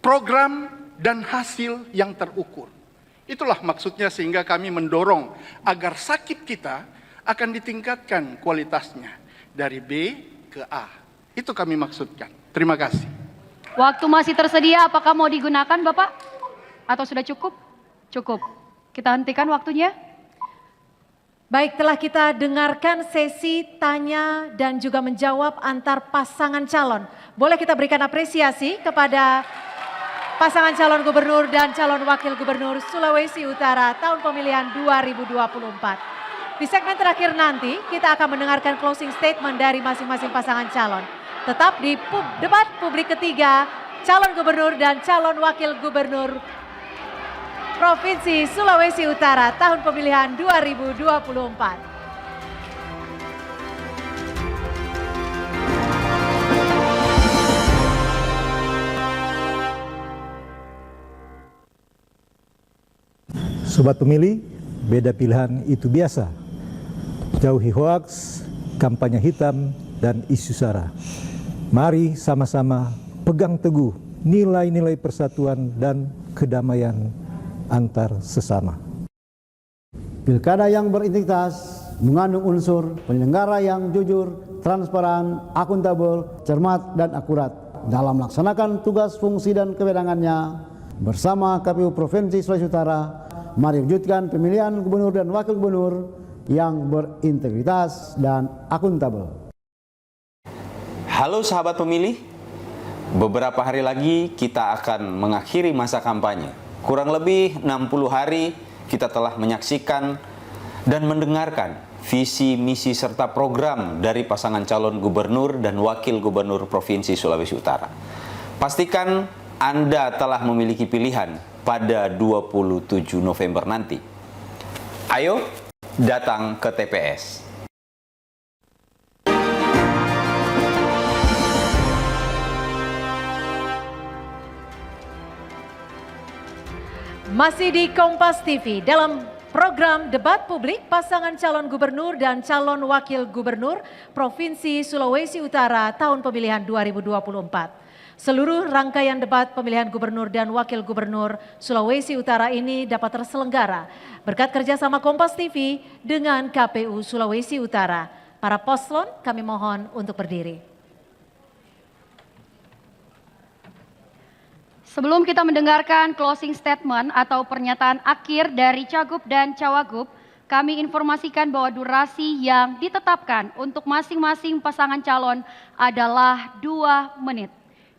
program dan hasil yang terukur. Itulah maksudnya sehingga kami mendorong agar sakip kita akan ditingkatkan kualitasnya. Dari B ke A. Itu kami maksudkan. Terima kasih. Waktu masih tersedia, apakah mau digunakan Bapak? Atau sudah cukup? Cukup. Kita hentikan waktunya. Baik, telah kita dengarkan sesi tanya dan juga menjawab antar pasangan calon. Boleh kita berikan apresiasi kepada pasangan calon gubernur dan calon wakil gubernur Sulawesi Utara tahun pemilihan 2024. Di segmen terakhir nanti kita akan mendengarkan closing statement dari masing-masing pasangan calon. Tetap di debat publik ketiga calon gubernur dan calon wakil gubernur Provinsi Sulawesi Utara tahun pemilihan 2024. Sobat pemilih, beda pilihan itu biasa. Jauhi hoaks, kampanye hitam, dan isu sara. Mari sama-sama pegang teguh nilai-nilai persatuan dan kedamaian antar sesama. Pilkada yang berintegritas mengandung unsur penyelenggara yang jujur, transparan, akuntabel, cermat, dan akurat dalam melaksanakan tugas, fungsi, dan kewenangannya. Bersama KPU Provinsi Sulawesi Utara, mari wujudkan pemilihan gubernur dan wakil gubernur yang berintegritas dan akuntabel. Halo sahabat pemilih, beberapa hari lagi kita akan mengakhiri masa kampanye. Kurang lebih 60 hari kita telah menyaksikan dan mendengarkan visi, misi, serta program dari pasangan calon gubernur dan wakil gubernur Provinsi Sulawesi Utara. Pastikan Anda telah memiliki pilihan pada 27 November nanti. Ayo datang ke TPS. Masih di Kompas TV dalam program debat publik pasangan calon gubernur dan calon wakil gubernur Provinsi Sulawesi Utara tahun pemilihan 2024. Seluruh rangkaian debat pemilihan gubernur dan wakil gubernur Sulawesi Utara ini dapat terselenggara berkat kerjasama Kompas TV dengan KPU Sulawesi Utara. Para paslon kami mohon untuk berdiri. Sebelum kita mendengarkan closing statement atau pernyataan akhir dari Cagup dan Cawagup, kami informasikan bahwa durasi yang ditetapkan untuk masing-masing pasangan calon adalah 2 menit.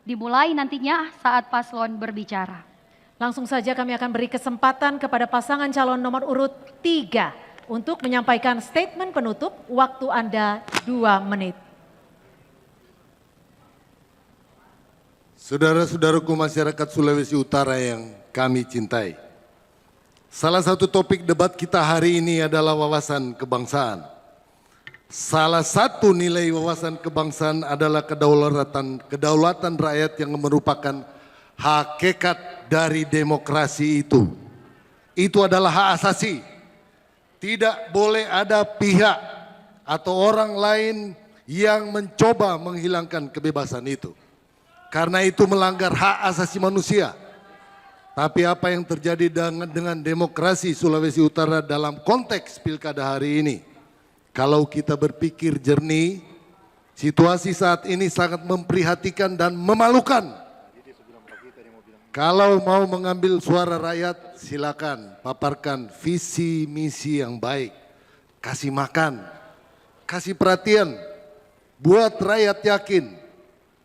Dimulai nantinya saat paslon berbicara. Langsung saja kami akan beri kesempatan kepada pasangan calon nomor urut 3 untuk menyampaikan statement penutup. Waktu Anda 2 menit. Saudara-saudaraku masyarakat Sulawesi Utara yang kami cintai, Salah satu topik debat kita hari ini adalah wawasan kebangsaan. Salah satu nilai wawasan kebangsaan adalah kedaulatan rakyat yang merupakan hakikat dari demokrasi itu. Itu adalah hak asasi. Tidak boleh ada pihak atau orang lain yang mencoba menghilangkan kebebasan itu. Karena itu melanggar hak asasi manusia. Tapi apa yang terjadi dengan demokrasi Sulawesi Utara dalam konteks pilkada hari ini? Kalau kita berpikir jernih, situasi saat ini sangat memprihatinkan dan memalukan. Kalau mau mengambil suara rakyat, silakan paparkan visi misi yang baik. Kasih makan, kasih perhatian, buat rakyat yakin,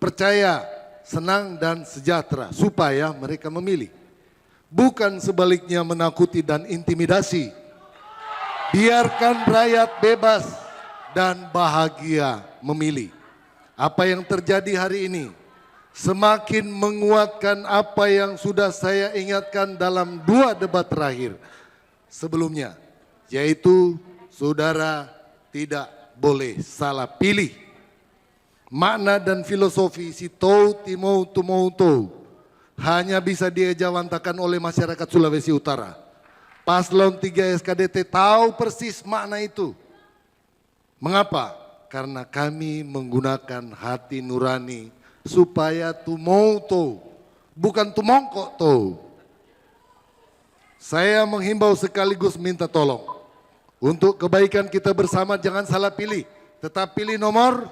percaya, senang dan sejahtera supaya mereka memilih. Bukan sebaliknya menakuti dan intimidasi. Biarkan rakyat bebas dan bahagia memilih. Apa yang terjadi hari ini semakin menguatkan apa yang sudah saya ingatkan dalam 2 debat terakhir sebelumnya, yaitu saudara tidak boleh salah pilih. Makna dan filosofi si tou timou tumou tou hanya bisa diejawantakan oleh masyarakat Sulawesi Utara. Paslon 3 SKDT tahu persis makna itu. Mengapa? Karena kami menggunakan hati nurani supaya tumou tou, bukan tumongkok tou. Saya menghimbau sekaligus minta tolong. Untuk kebaikan kita bersama jangan salah pilih. Tetap pilih nomor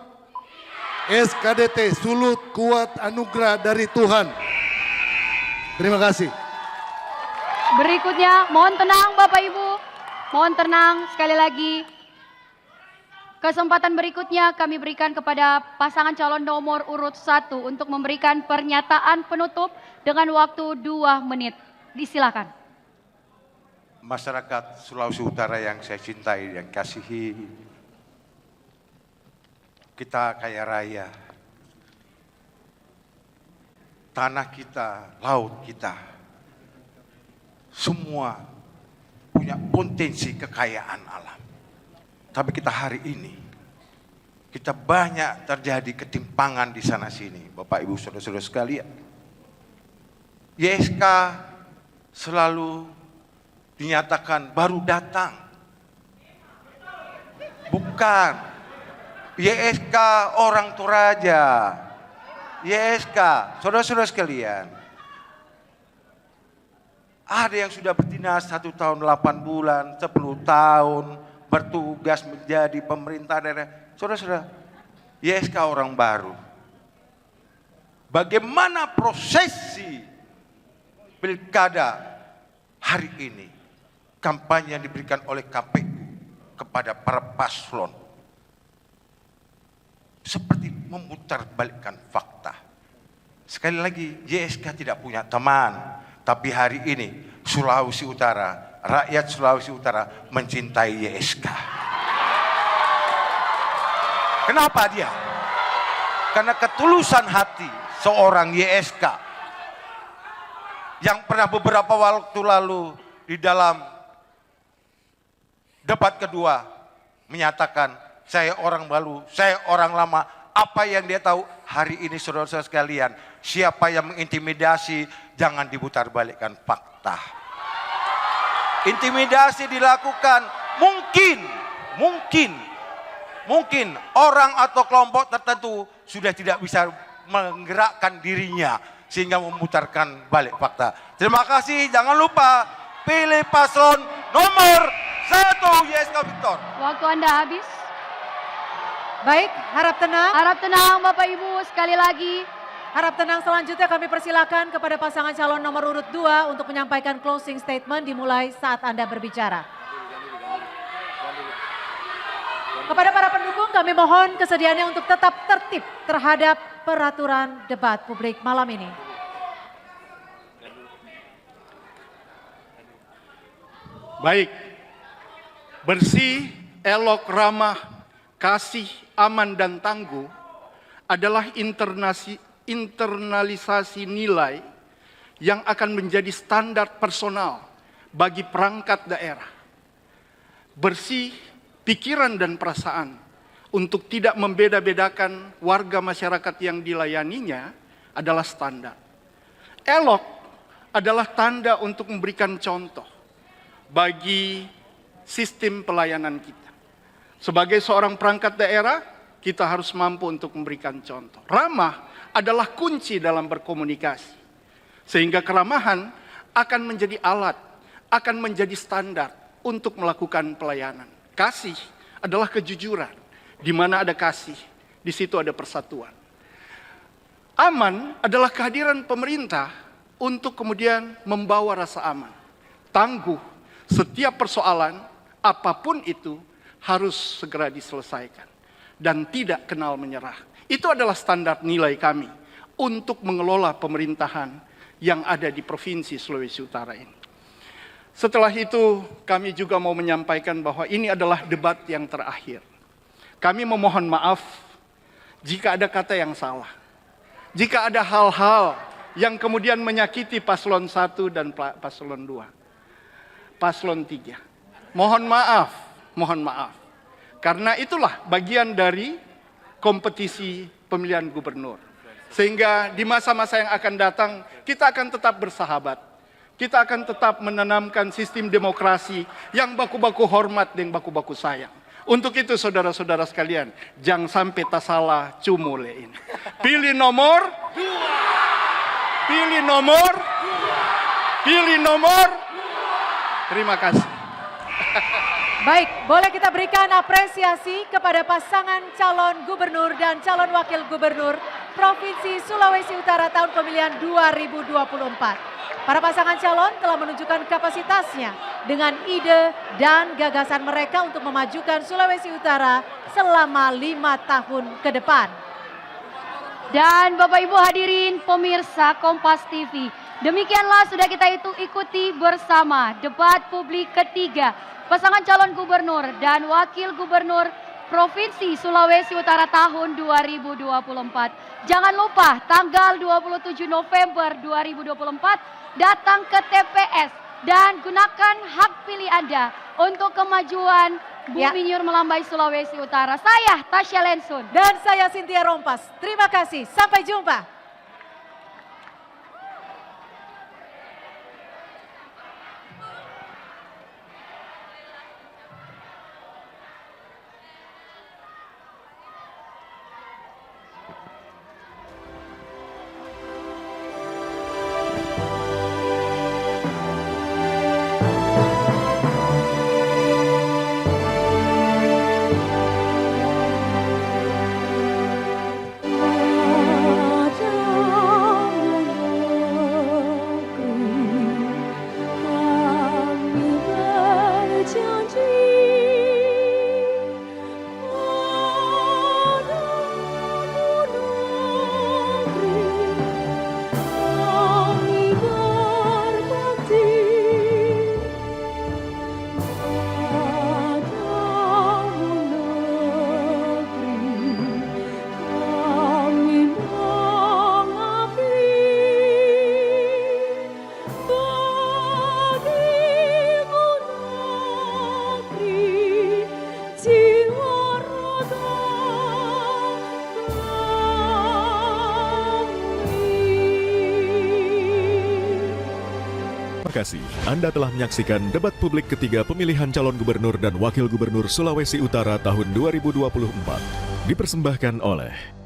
SKDT, Sulut Kuat Anugerah dari Tuhan. Terima kasih. Berikutnya, mohon tenang Bapak Ibu. Mohon tenang sekali lagi. Kesempatan berikutnya kami berikan kepada pasangan calon nomor urut 1 untuk memberikan pernyataan penutup dengan waktu 2 menit. Disilakan. Masyarakat Sulawesi Utara yang saya cintai, yang kasihi, kita kaya raya. Tanah kita, laut kita, semua punya potensi kekayaan alam. Tapi kita hari ini, kita banyak terjadi ketimpangan di sana sini, Bapak Ibu Saudara-saudara sekalian. YSK selalu dinyatakan baru datang. Bukan. YSK orang Toraja. YSK, saudara-saudara sekalian, ada yang sudah berdinas 1 tahun 8 bulan, 10 tahun, bertugas menjadi pemerintah daerah. Saudara-saudara, YSK orang baru. Bagaimana prosesi pilkada hari ini? Kampanye yang diberikan oleh KPU kepada para paslon. Seperti memutarbalikkan fakta. Sekali lagi, YSK tidak punya teman. Tapi hari ini, Sulawesi Utara, rakyat Sulawesi Utara mencintai YSK. Kenapa dia? Karena ketulusan hati seorang YSK yang pernah beberapa waktu lalu di dalam debat kedua menyatakan, saya orang baru, saya orang lama. Apa yang dia tahu hari ini, saudara-saudara sekalian, siapa yang mengintimidasi, jangan diputarbalikkan fakta. Intimidasi dilakukan mungkin orang atau kelompok tertentu sudah tidak bisa menggerakkan dirinya sehingga memutarkan balik fakta. Terima kasih, jangan lupa pilih paslon nomor 1 YSK Victor. Waktu Anda habis. Baik, harap tenang. Harap tenang Bapak Ibu, sekali lagi. Harap tenang, selanjutnya kami persilakan kepada pasangan calon nomor urut 2 untuk menyampaikan closing statement dimulai saat Anda berbicara. Kepada para pendukung kami mohon kesediaannya untuk tetap tertib terhadap peraturan debat publik malam ini. Baik, bersih, elok, ramah, kasih, aman dan tangguh adalah internalisasi nilai yang akan menjadi standar personal bagi perangkat daerah. Bersih pikiran dan perasaan untuk tidak membeda-bedakan warga masyarakat yang dilayaninya adalah standar. Elok adalah tanda untuk memberikan contoh bagi sistem pelayanan kita. Sebagai seorang perangkat daerah, kita harus mampu untuk memberikan contoh. Ramah adalah kunci dalam berkomunikasi. Sehingga keramahan akan menjadi alat, akan menjadi standar untuk melakukan pelayanan. Kasih adalah kejujuran. Di mana ada kasih, di situ ada persatuan. Aman adalah kehadiran pemerintah untuk kemudian membawa rasa aman. Tangguh, setiap persoalan, apapun itu, harus segera diselesaikan. Dan tidak kenal menyerah. Itu adalah standar nilai kami untuk mengelola pemerintahan yang ada di Provinsi Sulawesi Utara ini. Setelah itu, kami juga mau menyampaikan bahwa ini adalah debat yang terakhir. Kami memohon maaf jika ada kata yang salah. Jika ada hal-hal yang kemudian menyakiti paslon 1 dan paslon 2. Paslon 3. Mohon maaf. Karena itulah bagian dari kompetisi pemilihan gubernur. Sehingga di masa-masa yang akan datang, kita akan tetap bersahabat. Kita akan tetap menanamkan sistem demokrasi yang baku-baku hormat dan baku-baku sayang. Untuk itu saudara-saudara sekalian, jangan sampai tak salah cumule ini. Pilih nomor 2. Pilih nomor 2. Pilih nomor 2. Terima kasih. Baik, boleh kita berikan apresiasi kepada pasangan calon gubernur dan calon wakil gubernur Provinsi Sulawesi Utara tahun pemilihan 2024. Para pasangan calon telah menunjukkan kapasitasnya dengan ide dan gagasan mereka untuk memajukan Sulawesi Utara selama 5 tahun ke depan. Dan Bapak Ibu hadirin pemirsa Kompas TV, demikianlah sudah kita ikuti bersama debat publik ketiga pasangan calon gubernur dan wakil gubernur Provinsi Sulawesi Utara tahun 2024. Jangan lupa tanggal 27 November 2024 datang ke TPS dan gunakan hak pilih Anda untuk kemajuan Bumi Nyur Melambai Sulawesi Utara. Saya Tasya Lensun. Dan saya Cynthia Rompas. Terima kasih. Sampai jumpa. Terima kasih. Anda telah menyaksikan debat publik ketiga pemilihan calon gubernur dan wakil gubernur Sulawesi Utara tahun 2024. Dipersembahkan oleh